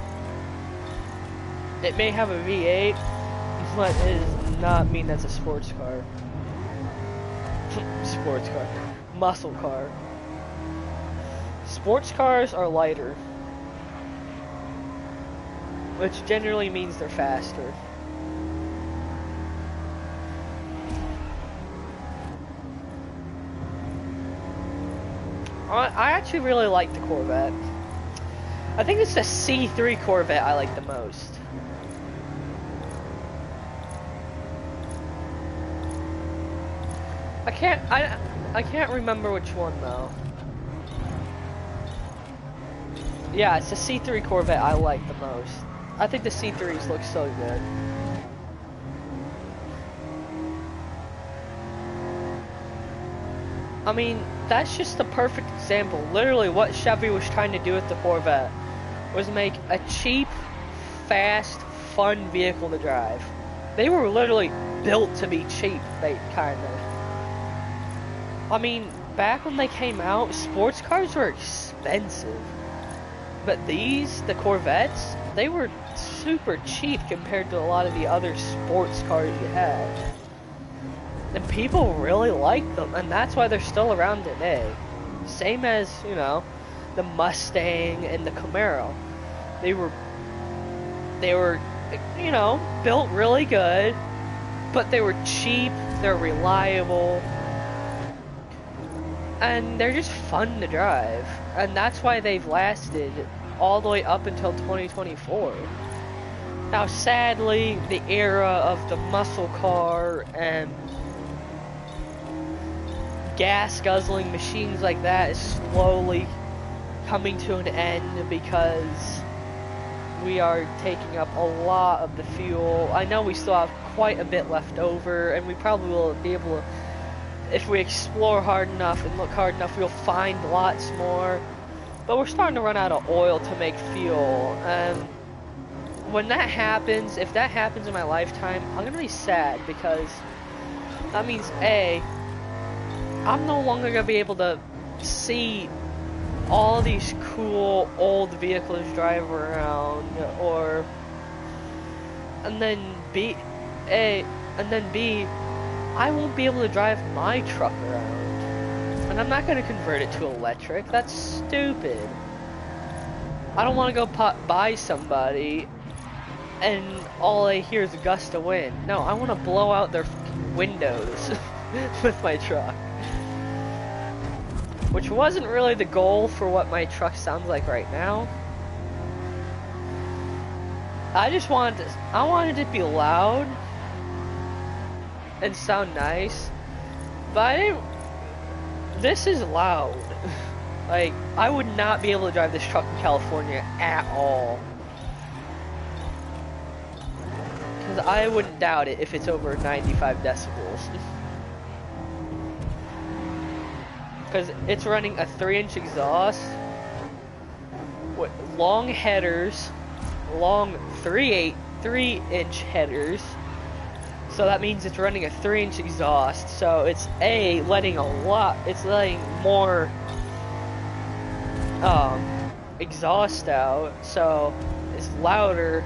It may have a V8, but it does not mean that's a sports car. Sports car. Muscle car. Sports cars are lighter, which generally means they're faster. I actually really like the Corvette. I think it's the C3 Corvette I like the most. I can't remember which one though. Yeah, it's the C3 Corvette I like the most. I think the C3s look so good. I mean, that's just the perfect example. Literally what Chevy was trying to do with the Corvette was make a cheap, fast, fun vehicle to drive. They were literally built to be cheap, kind of. I mean, back when they came out, sports cars were expensive. But these, the Corvettes, they were super cheap compared to a lot of the other sports cars you had. And people really like them, and that's why they're still around today. Same as, you know, the Mustang and the Camaro. They were, you know, built really good, but they were cheap, they're reliable, and they're just fun to drive. And that's why they've lasted all the way up until 2024. Now, sadly, the era of the muscle car and gas-guzzling machines like that is slowly coming to an end because we are taking up a lot of the fuel. I know we still have quite a bit left over, and we probably will be able to, if we explore hard enough and look hard enough, we'll find lots more. But we're starting to run out of oil to make fuel, and when that happens, if that happens in my lifetime, I'm gonna be sad because that means A, I'm no longer gonna be able to see all these cool old vehicles drive around, and then B, I won't be able to drive my truck around. And I'm not gonna convert it to electric, that's stupid. I don't wanna go buy somebody and all I hear is a gust of wind. No, I wanna blow out their windows with my truck. Which wasn't really the goal for what my truck sounds like right now. I wanted it to be loud and sound nice, but this is loud. Like, I would not be able to drive this truck in California at all. Because I wouldn't doubt it if it's over 95 decibels. Because it's running a 3-inch exhaust with long headers, long 3-inch headers. So that means it's running a 3-inch exhaust. So it's letting more exhaust out. So it's louder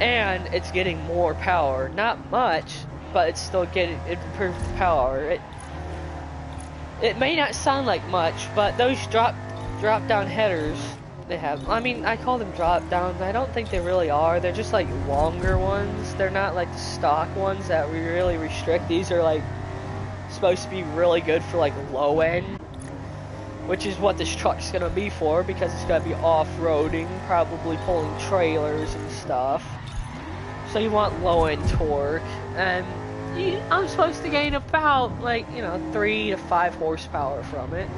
and it's getting more power. Not much, but it's still getting improved power. It may not sound like much, but those drop down headers they have, I mean, I call them drop downs. I don't think they really are. They're just like longer ones. They're not like the stock ones that we really restrict. These are like supposed to be really good for like low end, which is what this truck's gonna be for, because it's gonna be off-roading, probably pulling trailers and stuff. So you want low end torque, and I'm supposed to gain about, 3 to 5 horsepower from it.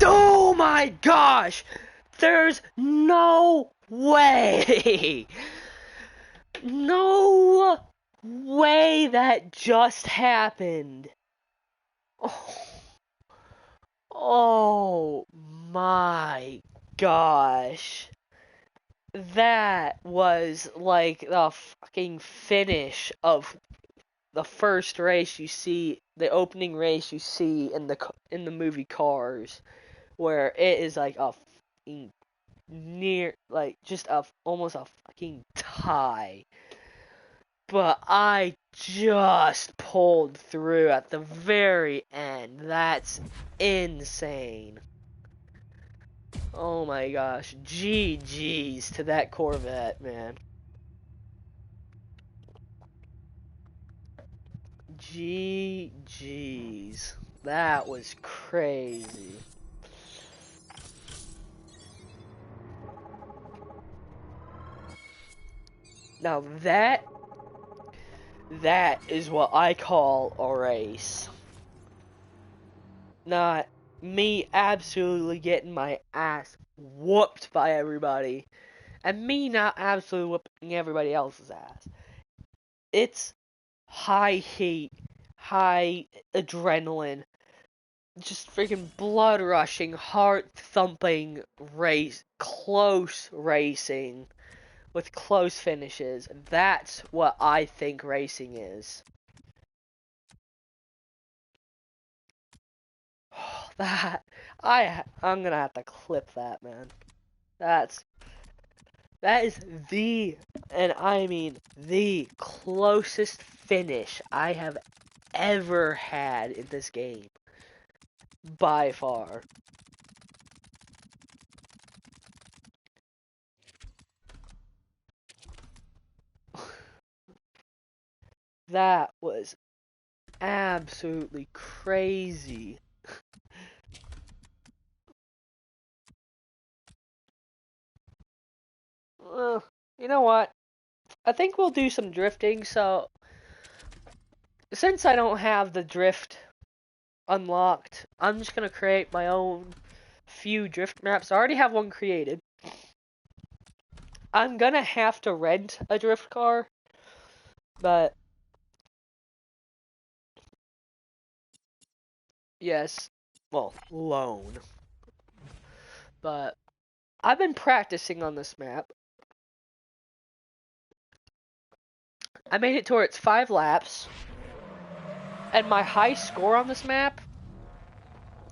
Oh my gosh! There's no way! No way that just happened! Oh my gosh. That was like the fucking finish of the first race you see, the opening race you see in the movie Cars, where it is like a fucking almost a fucking tie. But I just pulled through at the very end. That's insane. Oh my gosh. GG's to that Corvette, man. GG's. That was crazy. Now that is what I call a race. Not me absolutely getting my ass whooped by everybody, and me not absolutely whooping everybody else's ass. It's high heat, high adrenaline, just freaking blood rushing, heart thumping race, close racing with close finishes. That's what I think racing is. I'm gonna have to clip that, man. That is and I mean the closest finish I have ever had in this game. By far. That was absolutely crazy. You know what? I think we'll do some drifting, so since I don't have the drift unlocked, I'm just gonna create my own few drift maps. I already have one created. I'm gonna have to rent a drift car, but yes, well, loan. But I've been practicing on this map. I made it towards 5 laps, and my high score on this map,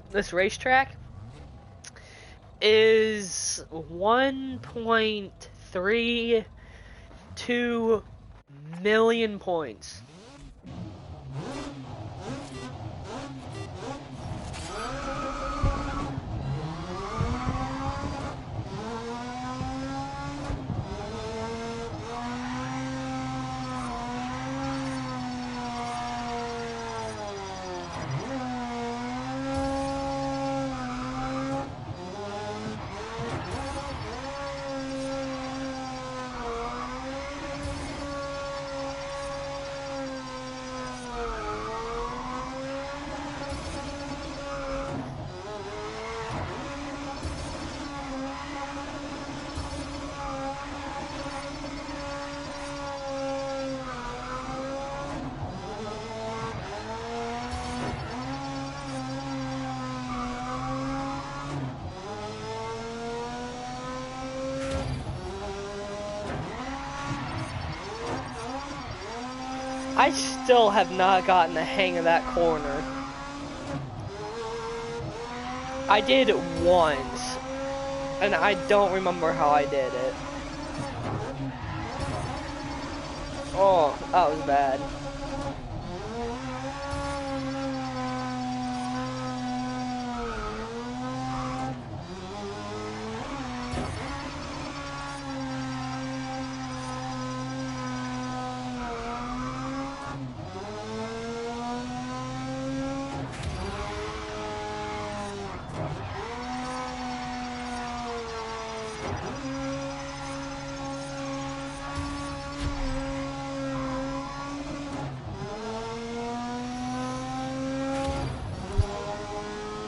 this racetrack, is 1.32 million points. I still have not gotten the hang of that corner. I did it once, and I don't remember how I did it. Oh, that was bad.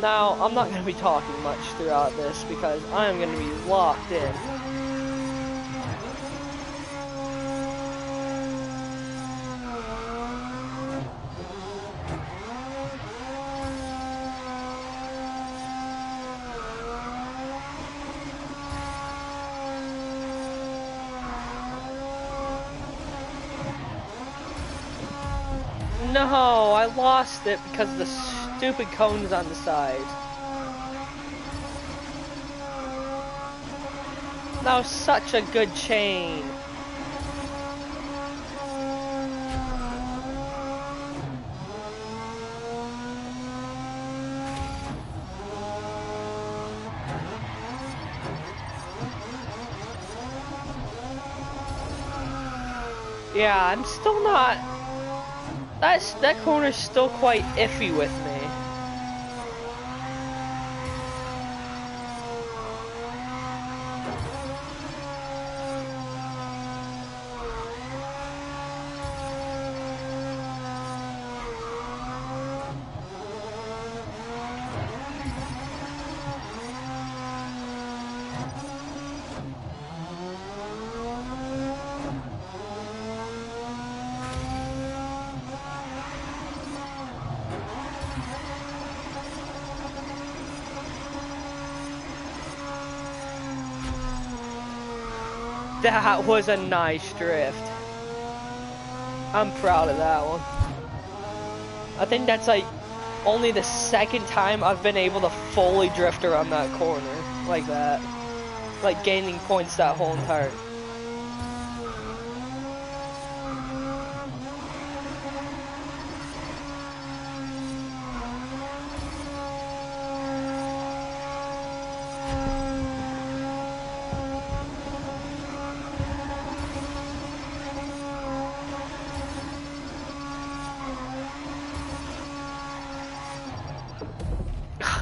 Now, I'm not going to be talking much throughout this because I am going to be locked in. No, I lost it because of the stupid cones on the side. That was such a good chain. Yeah, I'm still not... That corner's still quite iffy with me. That was a nice drift. I'm proud of that one. I think that's like only the second time I've been able to fully drift around that corner like that. Like gaining points that whole entire.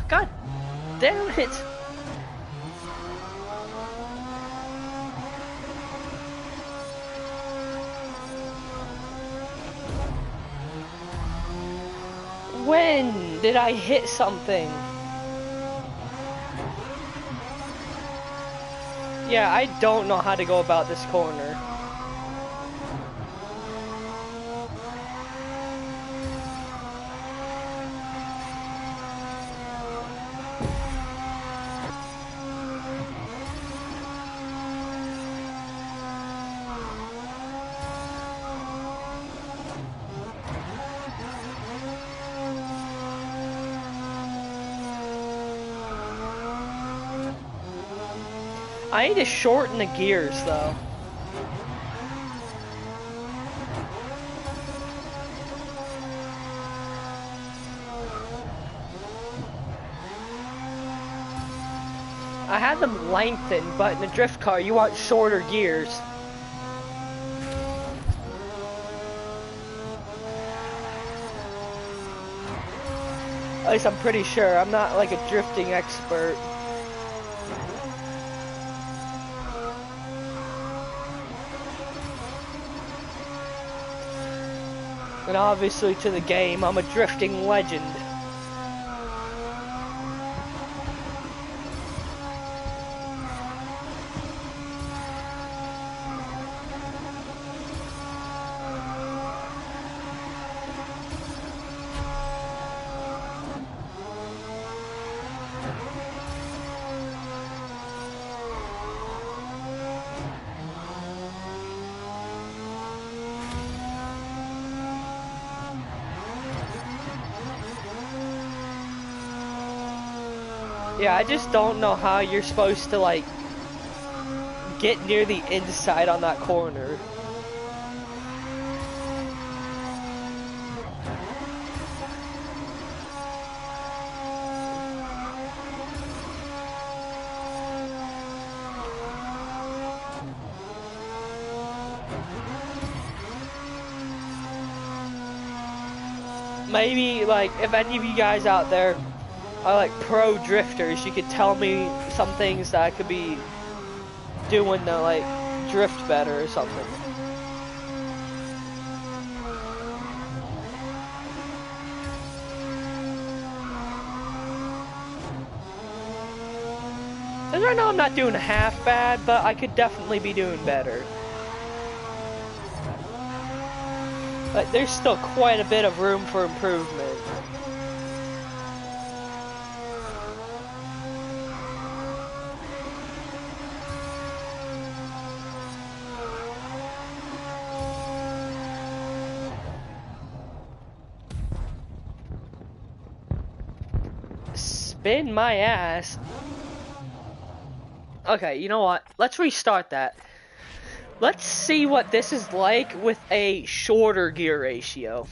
God damn it! When did I hit something? Yeah, I don't know how to go about this corner. I need to shorten the gears, though. I had them lengthened, but in a drift car, you want shorter gears. At least I'm pretty sure. I'm not like a drifting expert. And obviously to the game, I'm a drifting legend. Yeah, I just don't know how you're supposed to, like, get near the inside on that corner. Maybe, like, if any of you guys out there are like pro drifters, you could tell me some things that I could be doing to like drift better or something. Cause right now I'm not doing half bad, but I could definitely be doing better. Like there's still quite a bit of room for improvement. Spin my ass. Okay, you know what? Let's restart that. Let's see what this is like with a shorter gear ratio.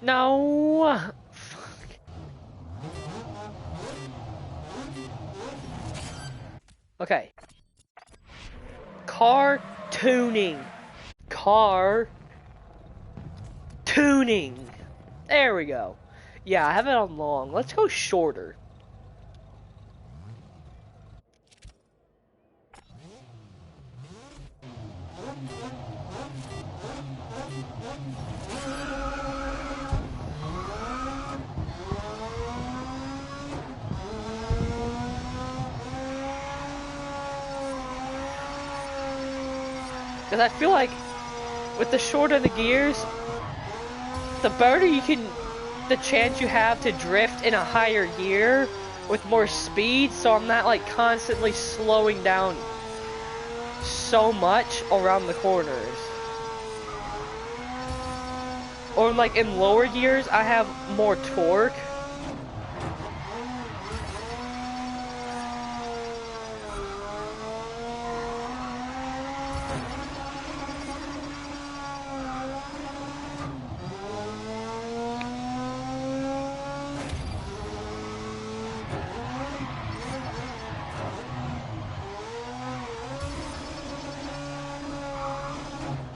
No. Fuck. Okay. Car tuning. Car tuning. There we go. Yeah, I have it on long. Let's go shorter. Because I feel like with the shorter the gears, the better you can, the chance you have to drift in a higher gear with more speed, so I'm not like constantly slowing down so much around the corners. Or like in lower gears, I have more torque.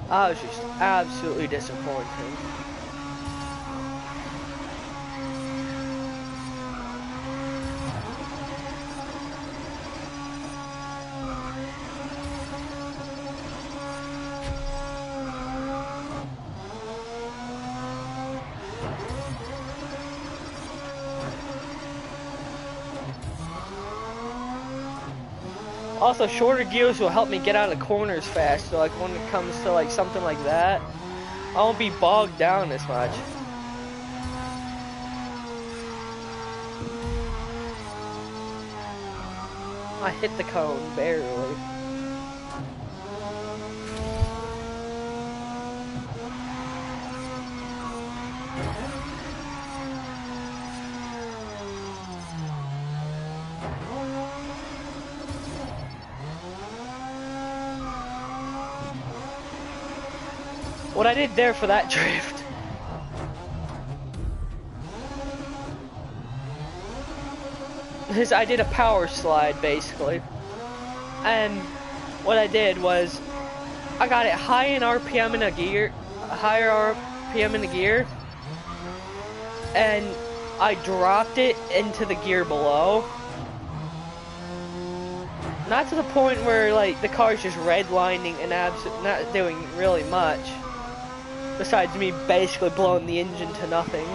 I was just absolutely disappointed. Also, shorter gears will help me get out of corners faster, like when it comes to like something like that. I won't be bogged down as much. I hit the cone, barely. What I did there for that drift. Is I did a power slide basically. And what I did was I got it high in RPM in a gear, higher RPM in the gear, and I dropped it into the gear below. Not to the point where like the car's just redlining and not doing really much. Besides me basically blowing the engine to nothing.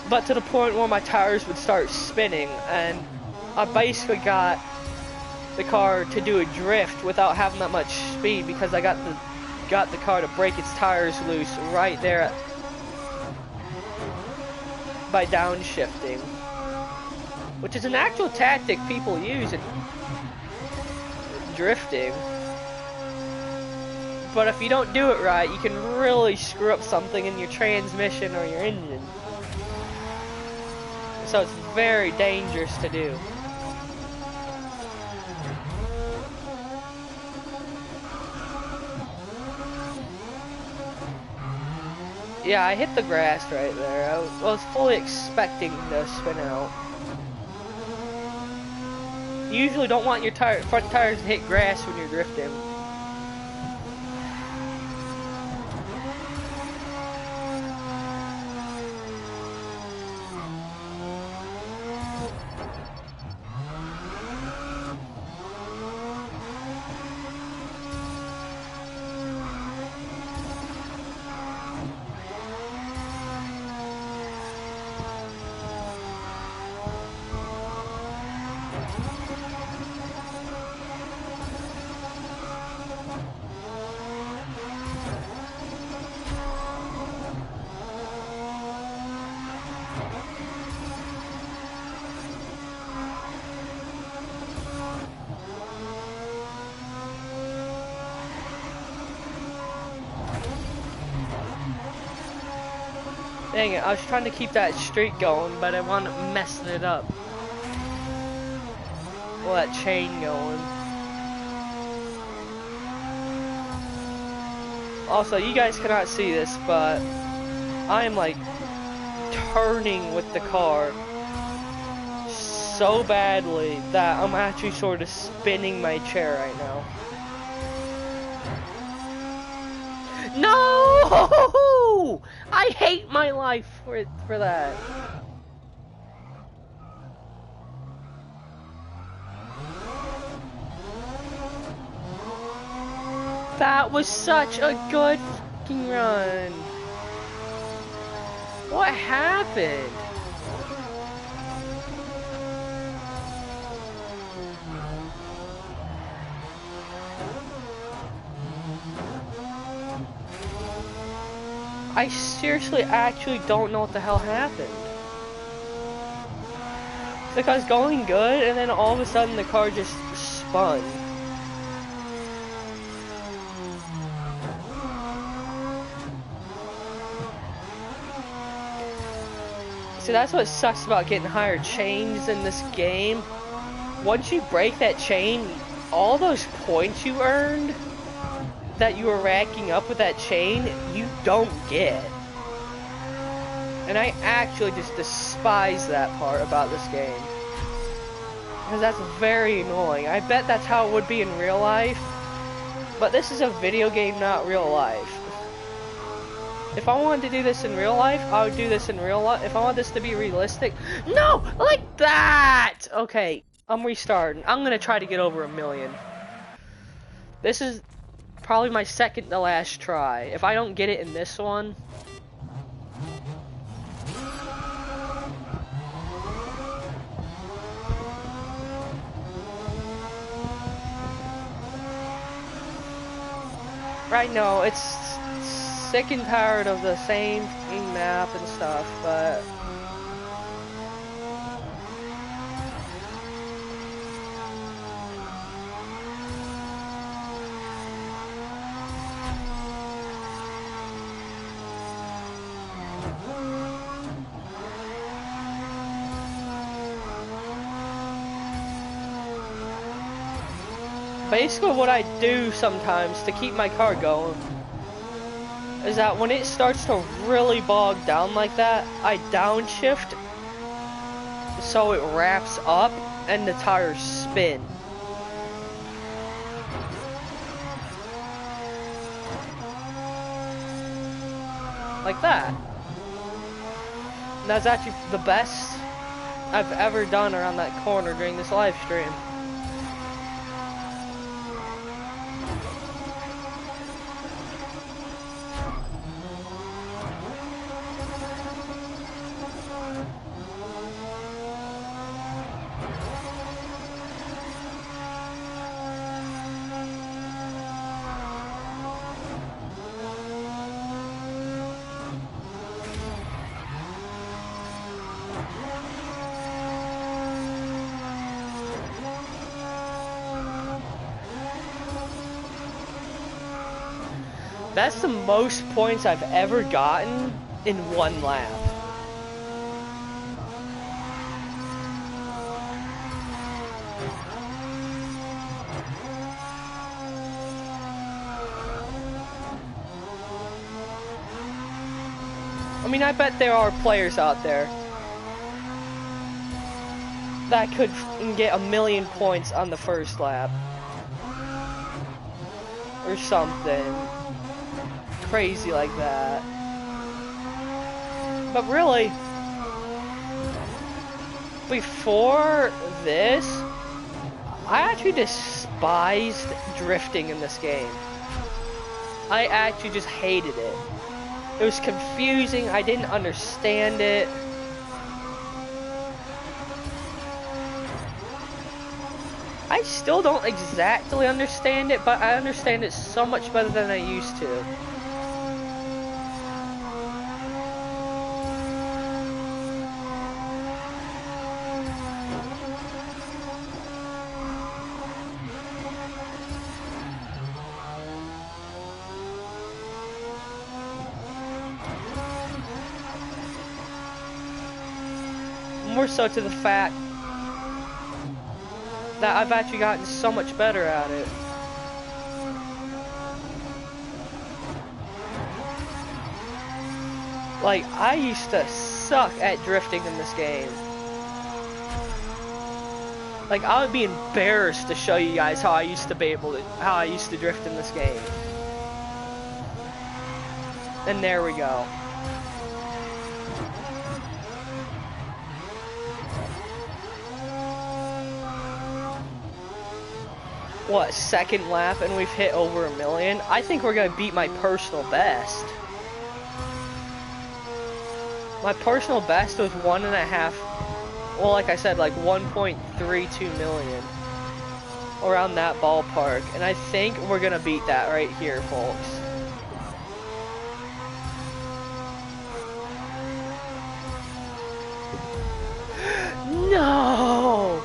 But to the point where my tires would start spinning, and I basically got the car to do a drift without having that much speed because I got the car to break its tires loose right there by downshifting. Which is an actual tactic people use in drifting. But if you don't do it right, you can really screw up something in your transmission or your engine. So it's very dangerous to do. Yeah, I hit the grass right there. I was fully expecting to spin out. You usually don't want your front tires to hit grass when you're drifting. Dang it, I was trying to keep that streak going, but I wound up messing it up. Well, that chain going. Also, you guys cannot see this, but I am like turning with the car so badly that I'm actually sort of spinning my chair right now. No! I hate my life for that. That was such a good fucking run. What happened? I seriously actually don't know what the hell happened. Like I was going good and then all of a sudden the car just spun. See, that's what sucks about getting higher chains in this game. Once you break that chain, all those points you earned that you were racking up with that chain, you don't get. And I actually just despise that part about this game. Because that's very annoying. I bet that's how it would be in real life. But this is a video game, not real life. If I wanted to do this in real life, I would do this in real life. If I want this to be realistic, no, like that. Okay, I'm restarting. I'm gonna try to get over 1 million. This is probably my second to last try. If I don't get it in this one, Right now, it's sick and tired of the same map and stuff, but basically what I do sometimes to keep my car going is that when it starts to really bog down like that, I downshift so it wraps up and the tires spin. Like that. And that's actually the best I've ever done around that corner during this live stream. That's the most points I've ever gotten in one lap. I mean, I bet there are players out there that could get 1,000,000 points on the first lap. Or something crazy like that. But really, before this, I actually despised drifting in this game. I actually just hated it. It was confusing, I didn't understand it. I still don't exactly understand it, but I understand it so much better than I used to. More so to the fact that I've actually gotten so much better at it. Like, I used to suck at drifting in this game. Like, I would be embarrassed to show you guys how I used to drift in this game. And there we go. What, second lap and we've hit over 1,000,000? I think we're gonna beat my personal best. My personal best was 1.5, well, like I said, like 1.32 million. Around that ballpark. And I think we're gonna beat that right here, folks. No!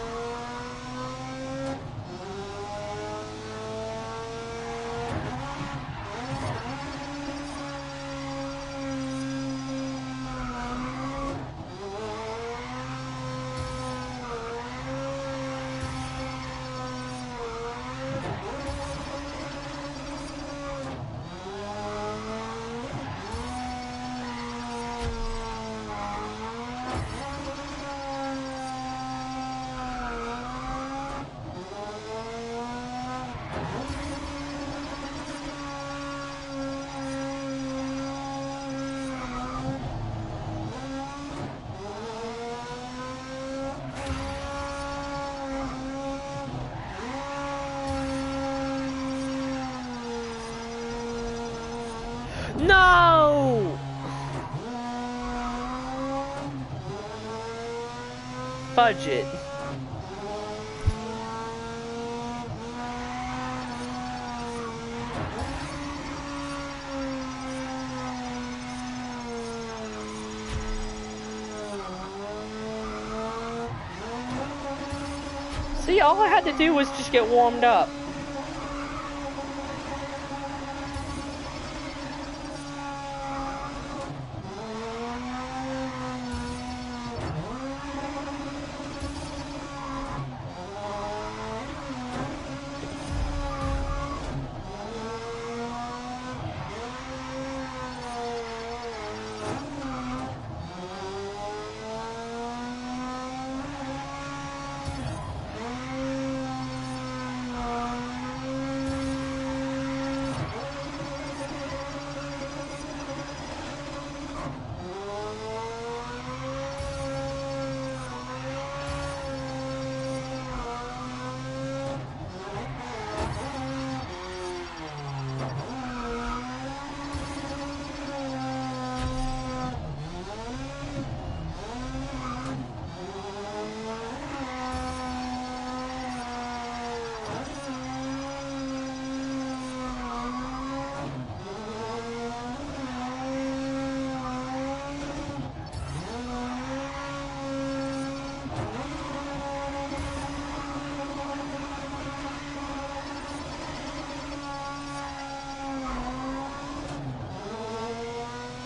No! Fudge it. all I had to do was just get warmed up.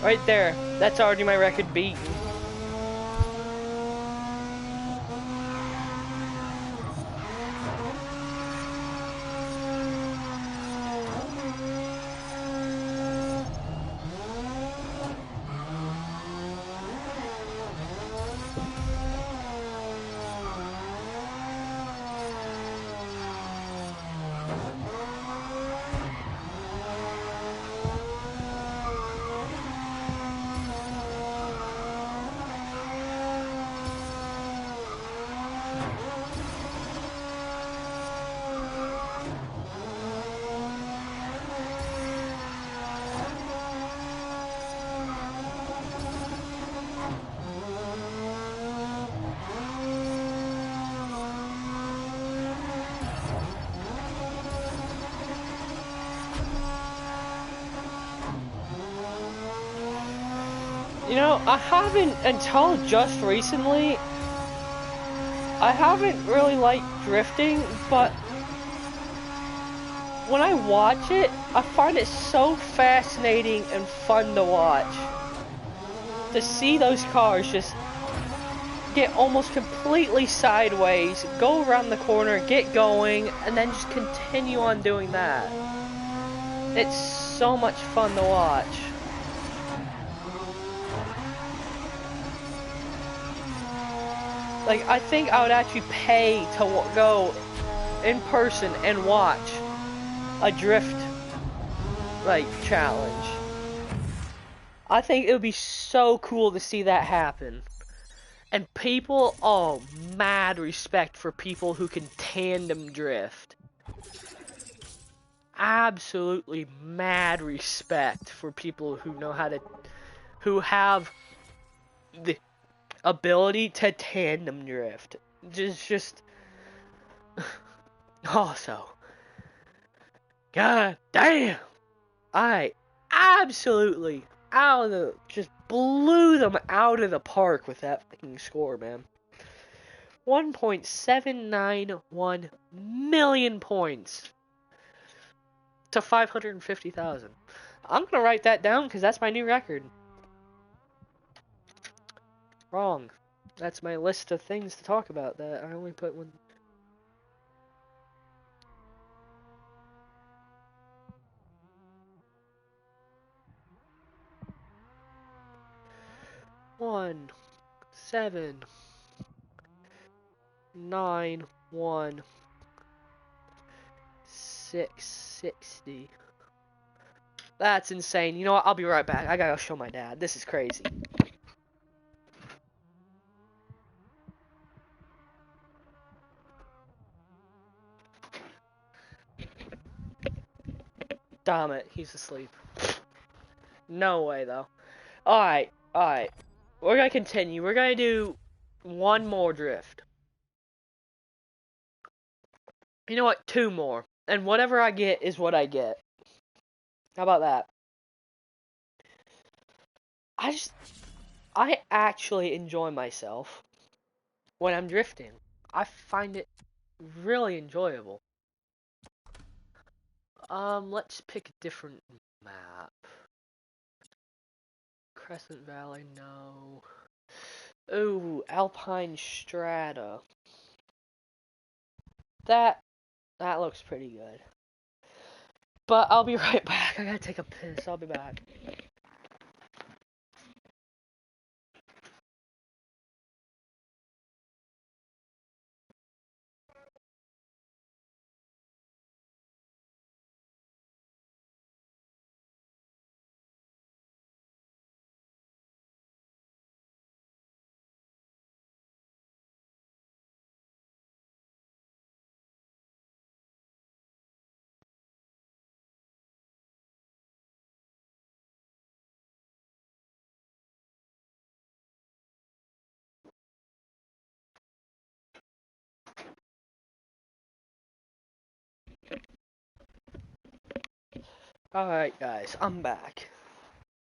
Right there. That's already my record beaten. You know, I haven't, until just recently, I haven't really liked drifting, but when I watch it, I find it so fascinating and fun to watch. To see those cars just get almost completely sideways, go around the corner, get going, and then just continue on doing that. It's so much fun to watch. Like, I think I would actually pay to go in person and watch a drift, like, challenge. I think it would be so cool to see that happen. And people, oh, mad respect for people who can tandem drift. Absolutely mad respect for people who know how to, who have the ability to tandem drift. Just also, god damn, I absolutely just blew them out of the park with that fucking score, man. 1.791 million points to 550,000. I'm gonna write that down because that's my new record. Wrong. That's my list of things to talk about that I only put one. One, 7, 9, 1, 660. That's insane. You know what? I'll be right back. I gotta show my dad. This is crazy. Damn it, he's asleep. No way, though. Alright. We're gonna continue. We're gonna do one more drift. You know what? 2 more. And whatever I get is what I get. How about that? I actually enjoy myself when I'm drifting. I find it really enjoyable. Let's pick a different map. Crescent Valley, no. Ooh, Alpine Strata. That looks pretty good. But I'll be right back. I gotta take a piss. I'll be back. Alright guys, I'm back.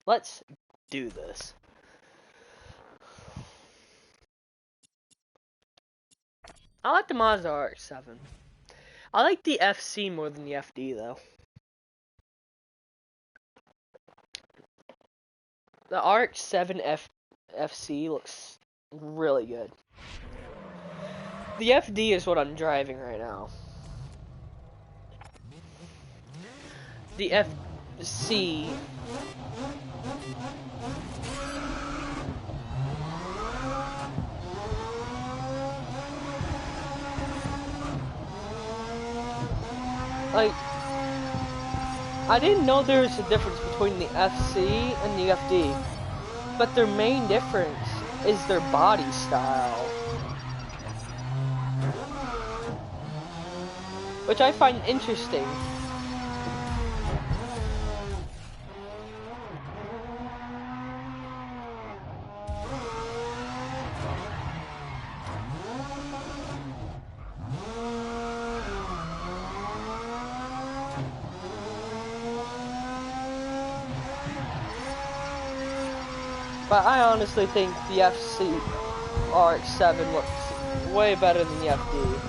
Let's do this. I like the Mazda RX-7. I like the FC more than the FD though. The RX-7 FC looks really good. The FD is what I'm driving right now. The FC like, I didn't know there was a difference between the FC and the FD, but their main difference is their body style, which I find interesting. But I honestly think the FC RX-7 looks way better than the FD.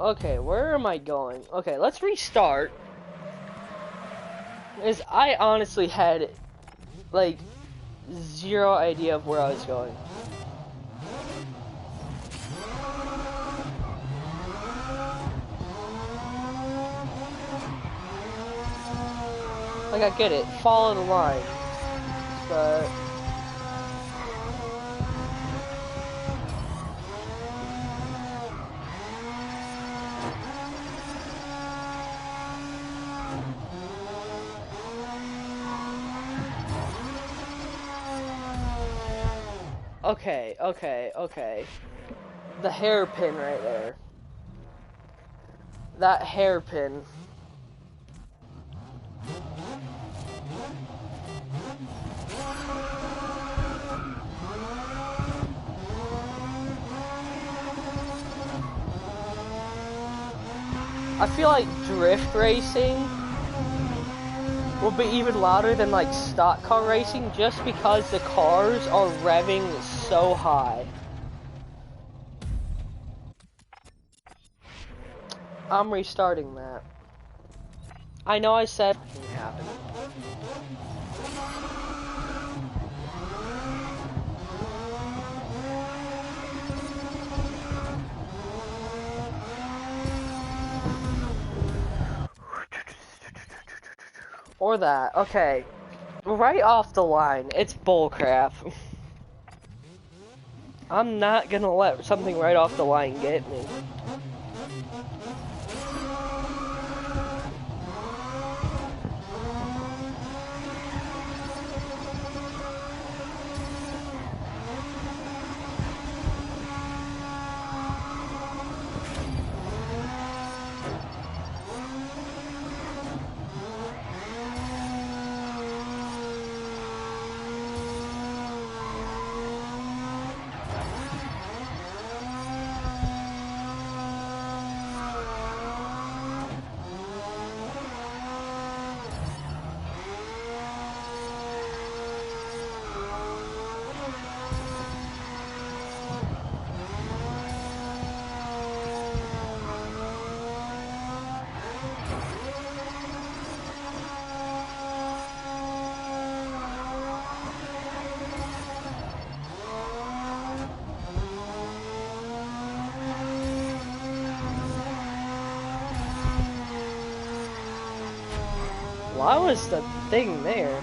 Okay, where am I going? Okay, let's restart. Because I honestly had, like, zero idea of where I was going. Like, I get it, follow the line, but... Okay. The hairpin right there. That hairpin. I feel like drift racing will be even louder than like stock car racing just because the cars are revving so high. I'm restarting that. I know I said it didn't happen. Or that. Okay. Right off the line, it's bullcrap. I'm not gonna let something right off the line get me. Why was the thing there?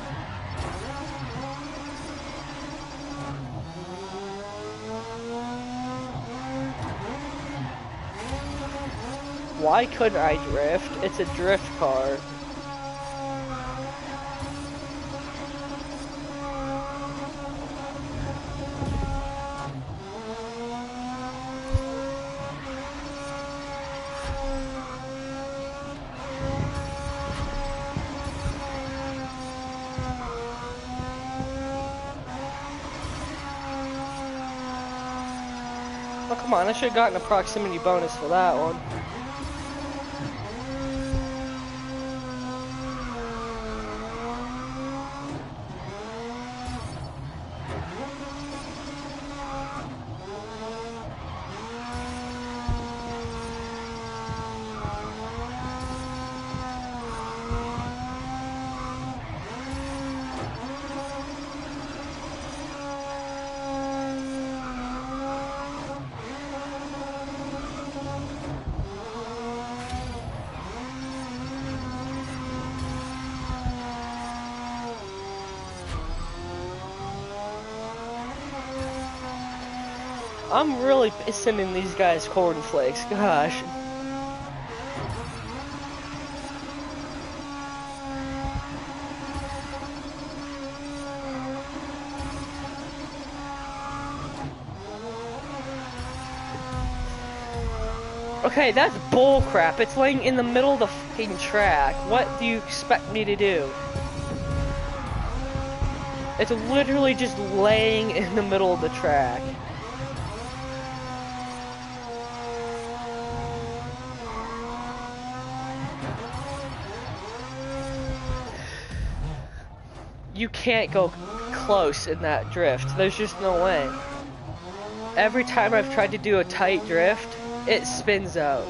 Why couldn't I drift? It's a drift car. Oh, come on, I should have gotten a proximity bonus for that one. I'm really sending these guys cornflakes, gosh. Okay, that's bullcrap. It's laying in the middle of the fucking track. What do you expect me to do? It's literally just laying in the middle of the track. You can't go close in that drift. There's just no way. Every time I've tried to do a tight drift, it spins out.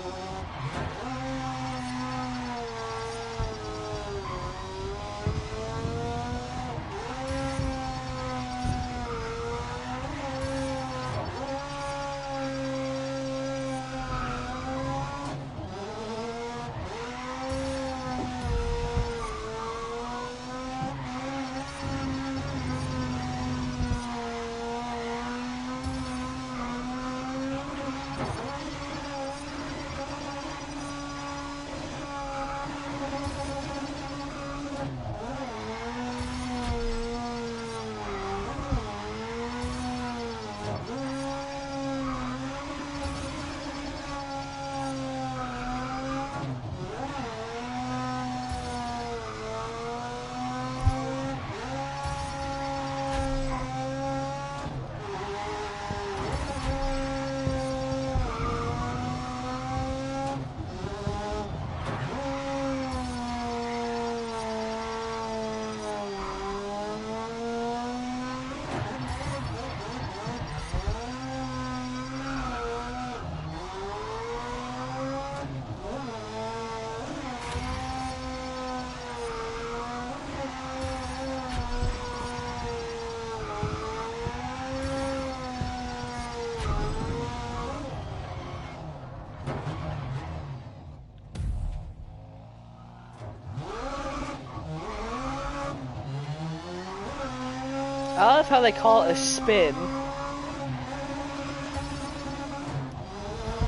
I love how they call it a spin,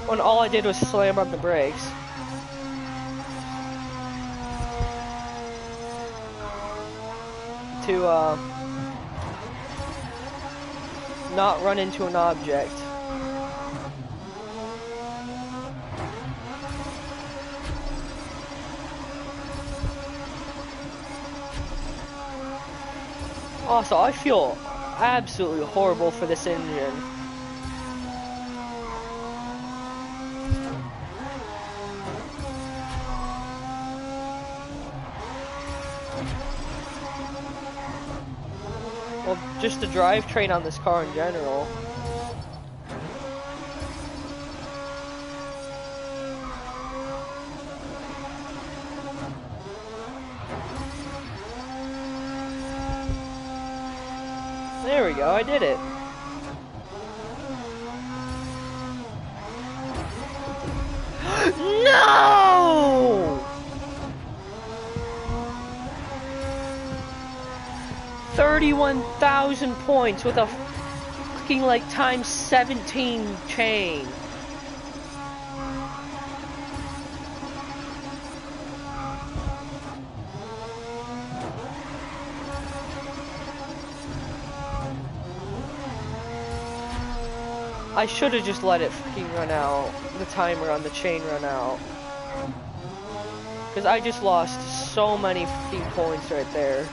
when all I did was slam on the brakes. To, not run into an object. Also, I feel absolutely horrible for this engine. Well, just the drivetrain on this car in general. There we go, I did it. No! 31,000 points with a fucking like times 17 chain. I should have just let it fucking run out. The timer on the chain run out. Because I just lost so many fucking points right there.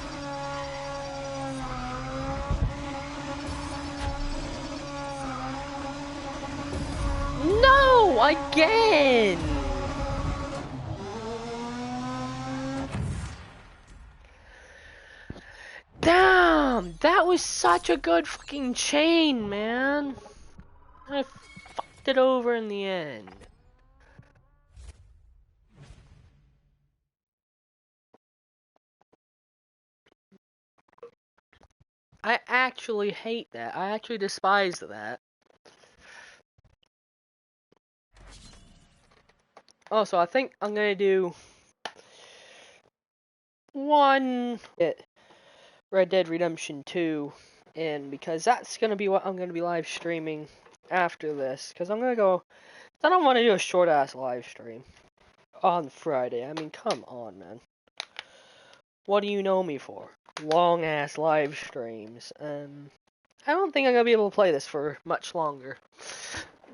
No! Again! Damn! That was such a good fucking chain, man. I fucked it over in the end. I actually hate that. I actually despise that. Also, I think I'm gonna do one Red Dead Redemption 2, and because that's gonna be what I'm gonna be live streaming after this, because I'm gonna go. I don't want to do a short ass live stream on Friday. I mean, come on, man. What do you know me for? Long ass live streams. I don't think I'm gonna be able to play this for much longer.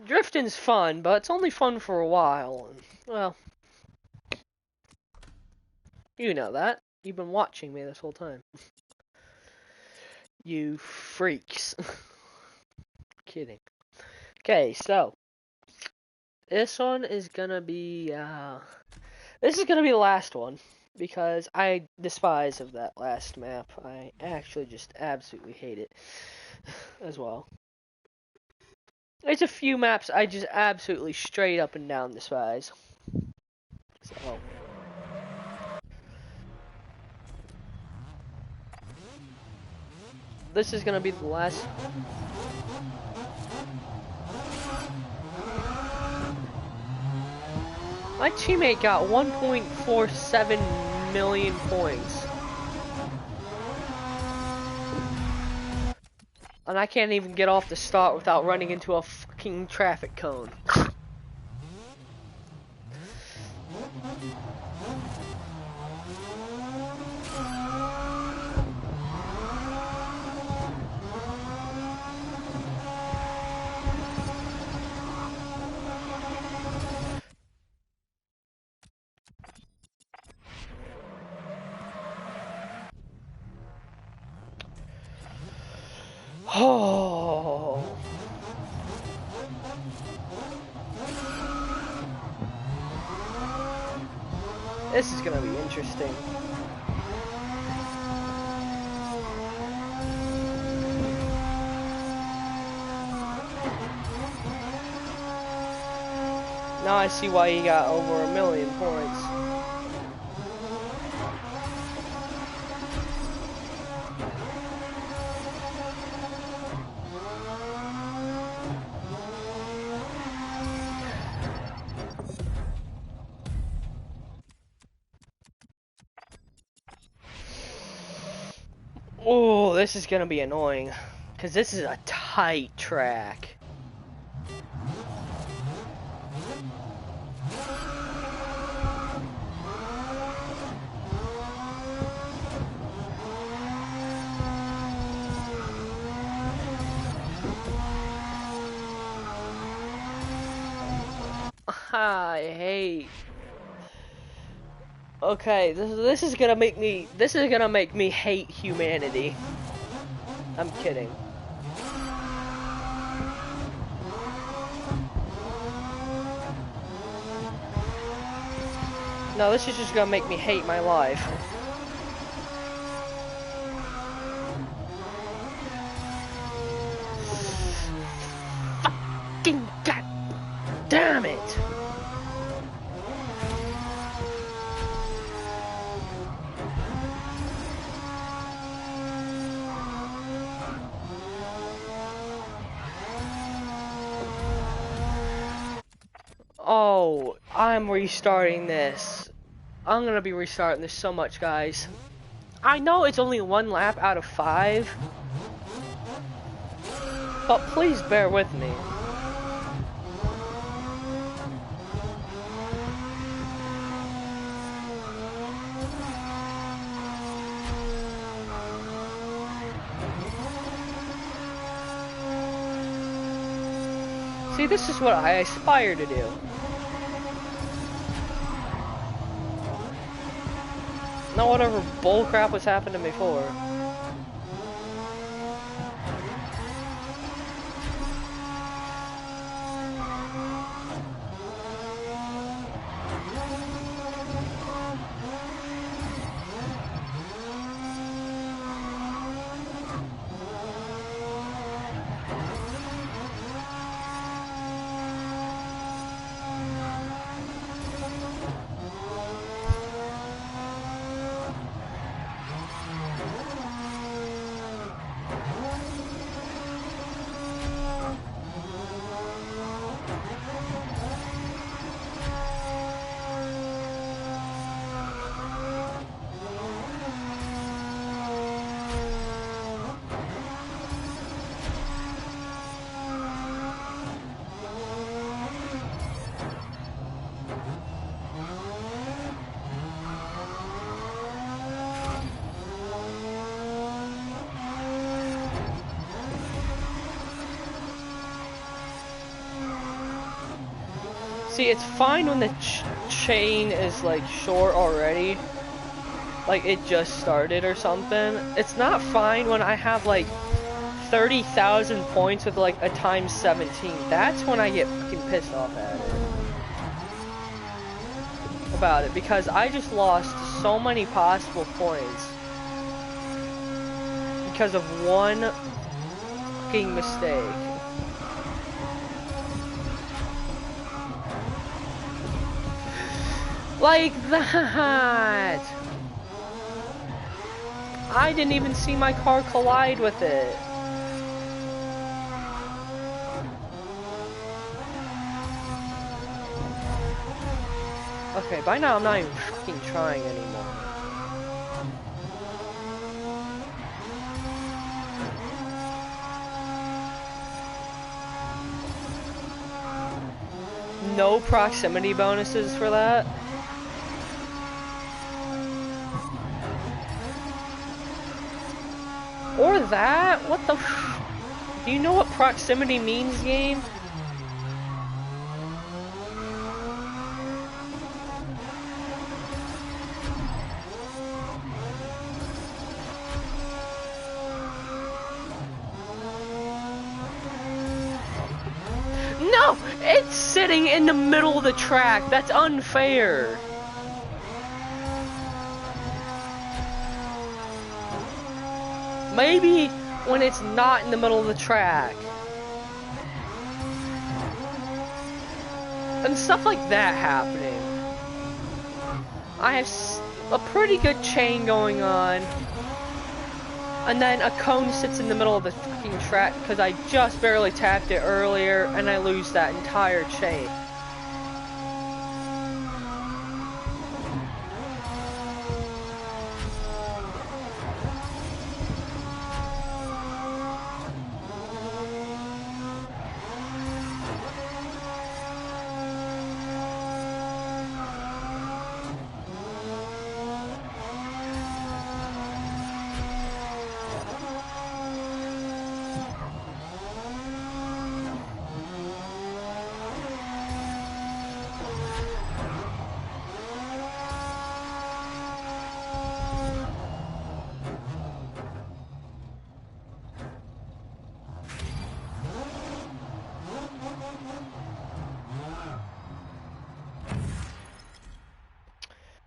Drifting's fun, but it's only fun for a while. And, well, you know that. You've been watching me this whole time. You freaks. Kidding. Okay, so this one is gonna be this is gonna be the last one because I despise of that last map. I actually just absolutely hate it as well. There's a few maps I just absolutely straight up and down despise. So this is gonna be the last. My teammate got 1.47 million points. And I can't even get off the start without running into a fucking traffic cone. Oh. This is gonna be interesting. Now I see why he got over 1 million points. Oh, this is gonna be annoying, because this is a tight track. I hate. Okay, this is gonna make me hate humanity. I'm kidding. No, this is just gonna make me hate my life. Fucking god damn it! Oh, I'm restarting this. I'm gonna be restarting this so much, guys. I know it's only 1 lap out of 5, but please bear with me. See, this is what I aspire to do. Not whatever bullcrap was happening before. See, it's fine when the chain is like short already, like it just started or something. It's not fine when I have like 30,000 points with like a times 17. That's when I get fucking pissed off at it. About it, because I just lost so many possible points because of one fucking mistake. Like that! I didn't even see my car collide with it. Okay, by now I'm not even fucking trying anymore. No proximity bonuses for that? Or that? What the f- Do you know what proximity means, game? No! It's sitting in the middle of the track. That's unfair. Maybe when it's not in the middle of the track. And stuff like that happening. I have a pretty good chain going on. And then a cone sits in the middle of the fucking track because I just barely tapped it earlier and I lose that entire chain.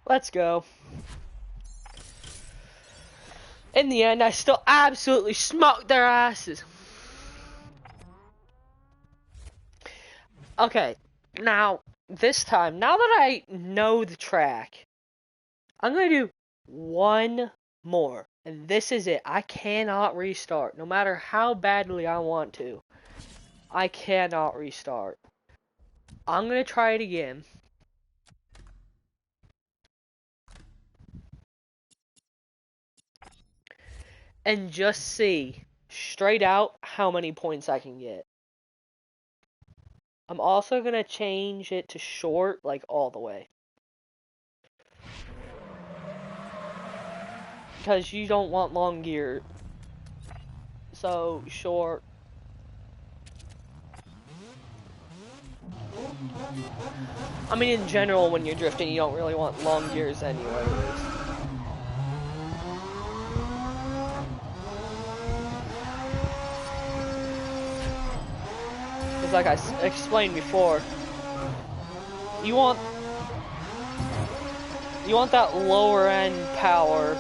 Let's go. In the end, I still absolutely smoked their asses. Okay, now, this time, now that I know the track, I'm gonna do one more. And this is it. I cannot restart, no matter how badly I want to. I cannot restart. I'm gonna try it again. and just see, straight out, how many points I can get. I'm also going to change it to short, like, all the way. Because you don't want long gear. So, short. I mean, in general, when you're drifting, you don't really want long gears anyways. Because like I explained before, you want that lower end power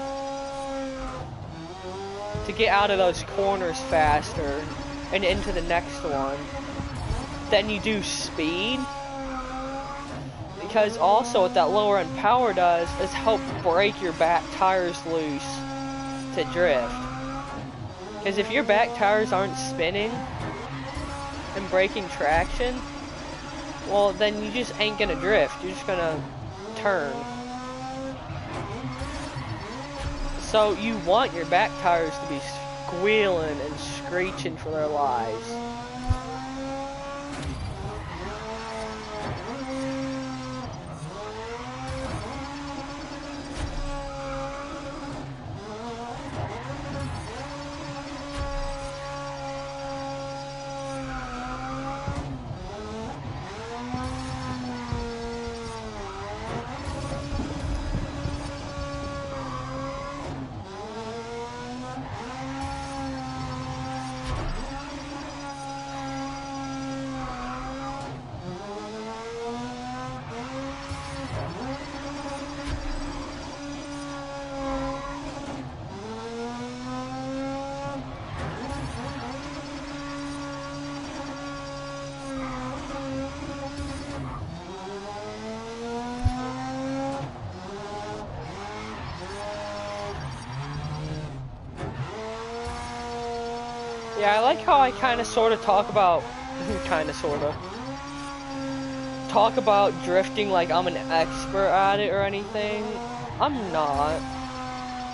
to get out of those corners faster and into the next one than you do speed. Because also what that lower end power does is help break your back tires loose to drift. Because if your back tires aren't spinning and breaking traction, well then you just ain't gonna drift, you're just gonna turn. So you want your back tires to be squealing and screeching for their lives. Yeah, I like how I kind of sort of talk about, talk about drifting like I'm an expert at it or anything. I'm not.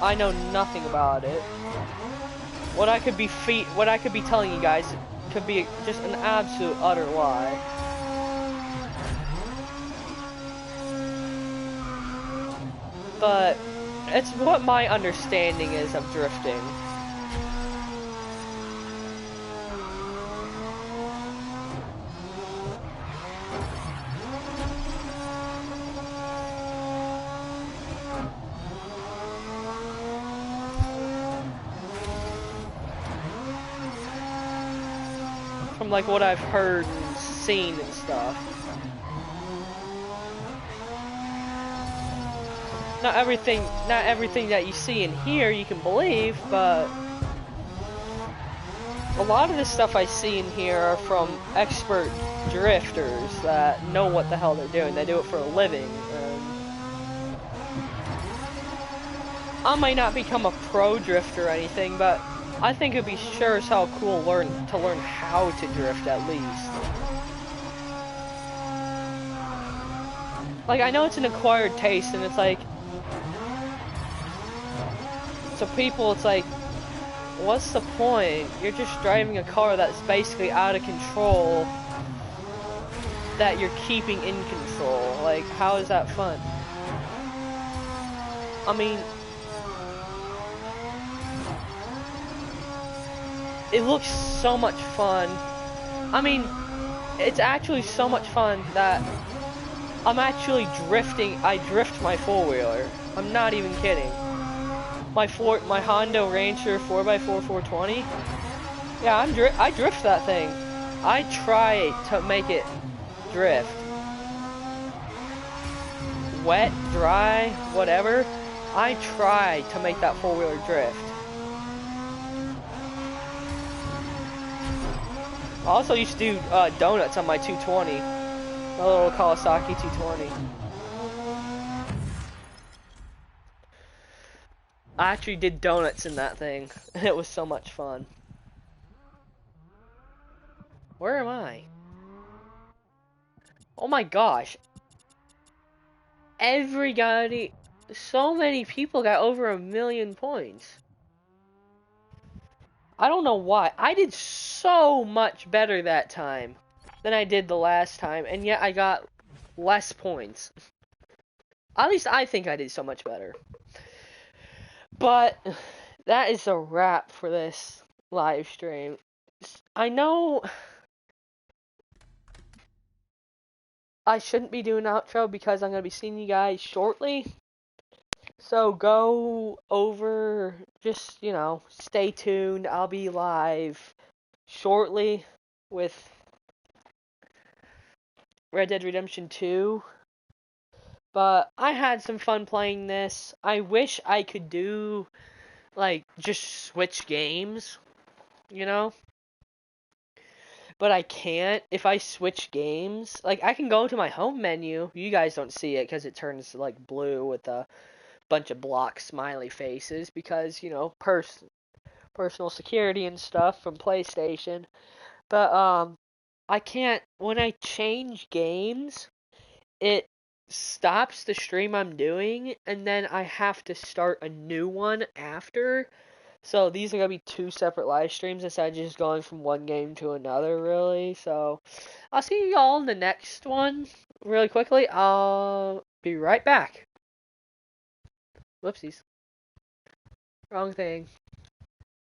I know nothing about it. What I could be telling you guys could be just an absolute utter lie. But it's what my understanding is of drifting. From like what I've heard and seen and stuff. Not everything that you see and hear you can believe, but a lot of the stuff I see and hear are from expert drifters that know what the hell they're doing. They do it for a living. I might not become a pro drifter or anything, but I think it'd be sure as hell cool to learn how to drift at least. Like, I know it's an acquired taste, and it's like, to people it's like, what's the point? You're just driving a car that's basically out of control, that you're keeping in control. Like, how is that fun? I mean, it looks so much fun. I mean, it's actually so much fun that I'm actually drifting. I drift my four-wheeler. I'm not even kidding. My Honda Rancher 4x4 420. Yeah, I drift that thing. I try to make it drift. Wet, dry, whatever. I try to make that four-wheeler drift. I also used to do donuts on my 220. My little Kawasaki 220. I actually did donuts in that thing, and it was so much fun. Where am I? Oh my gosh. So many people got over 1,000,000 points. I don't know why. I did so much better that time than I did the last time, and yet I got less points. At least I think I did so much better. But that is a wrap for this live stream. I know I shouldn't be doing an outro because I'm going to be seeing you guys shortly. So go over, just, stay tuned. I'll be live shortly with Red Dead Redemption 2. But I had some fun playing this. I wish I could do, just switch games, But I can't. If I switch games, I can go to my home menu. You guys don't see it because it turns, blue with a bunch of block smiley faces because, personal security and stuff from PlayStation. But, I can't, when I change games, it stops the stream I'm doing, and then I have to start a new one after. So these are going to be 2 separate live streams instead of just going from one game to another, really. So I'll see you all in the next one really quickly. I'll be right back. Whoopsies. Wrong thing.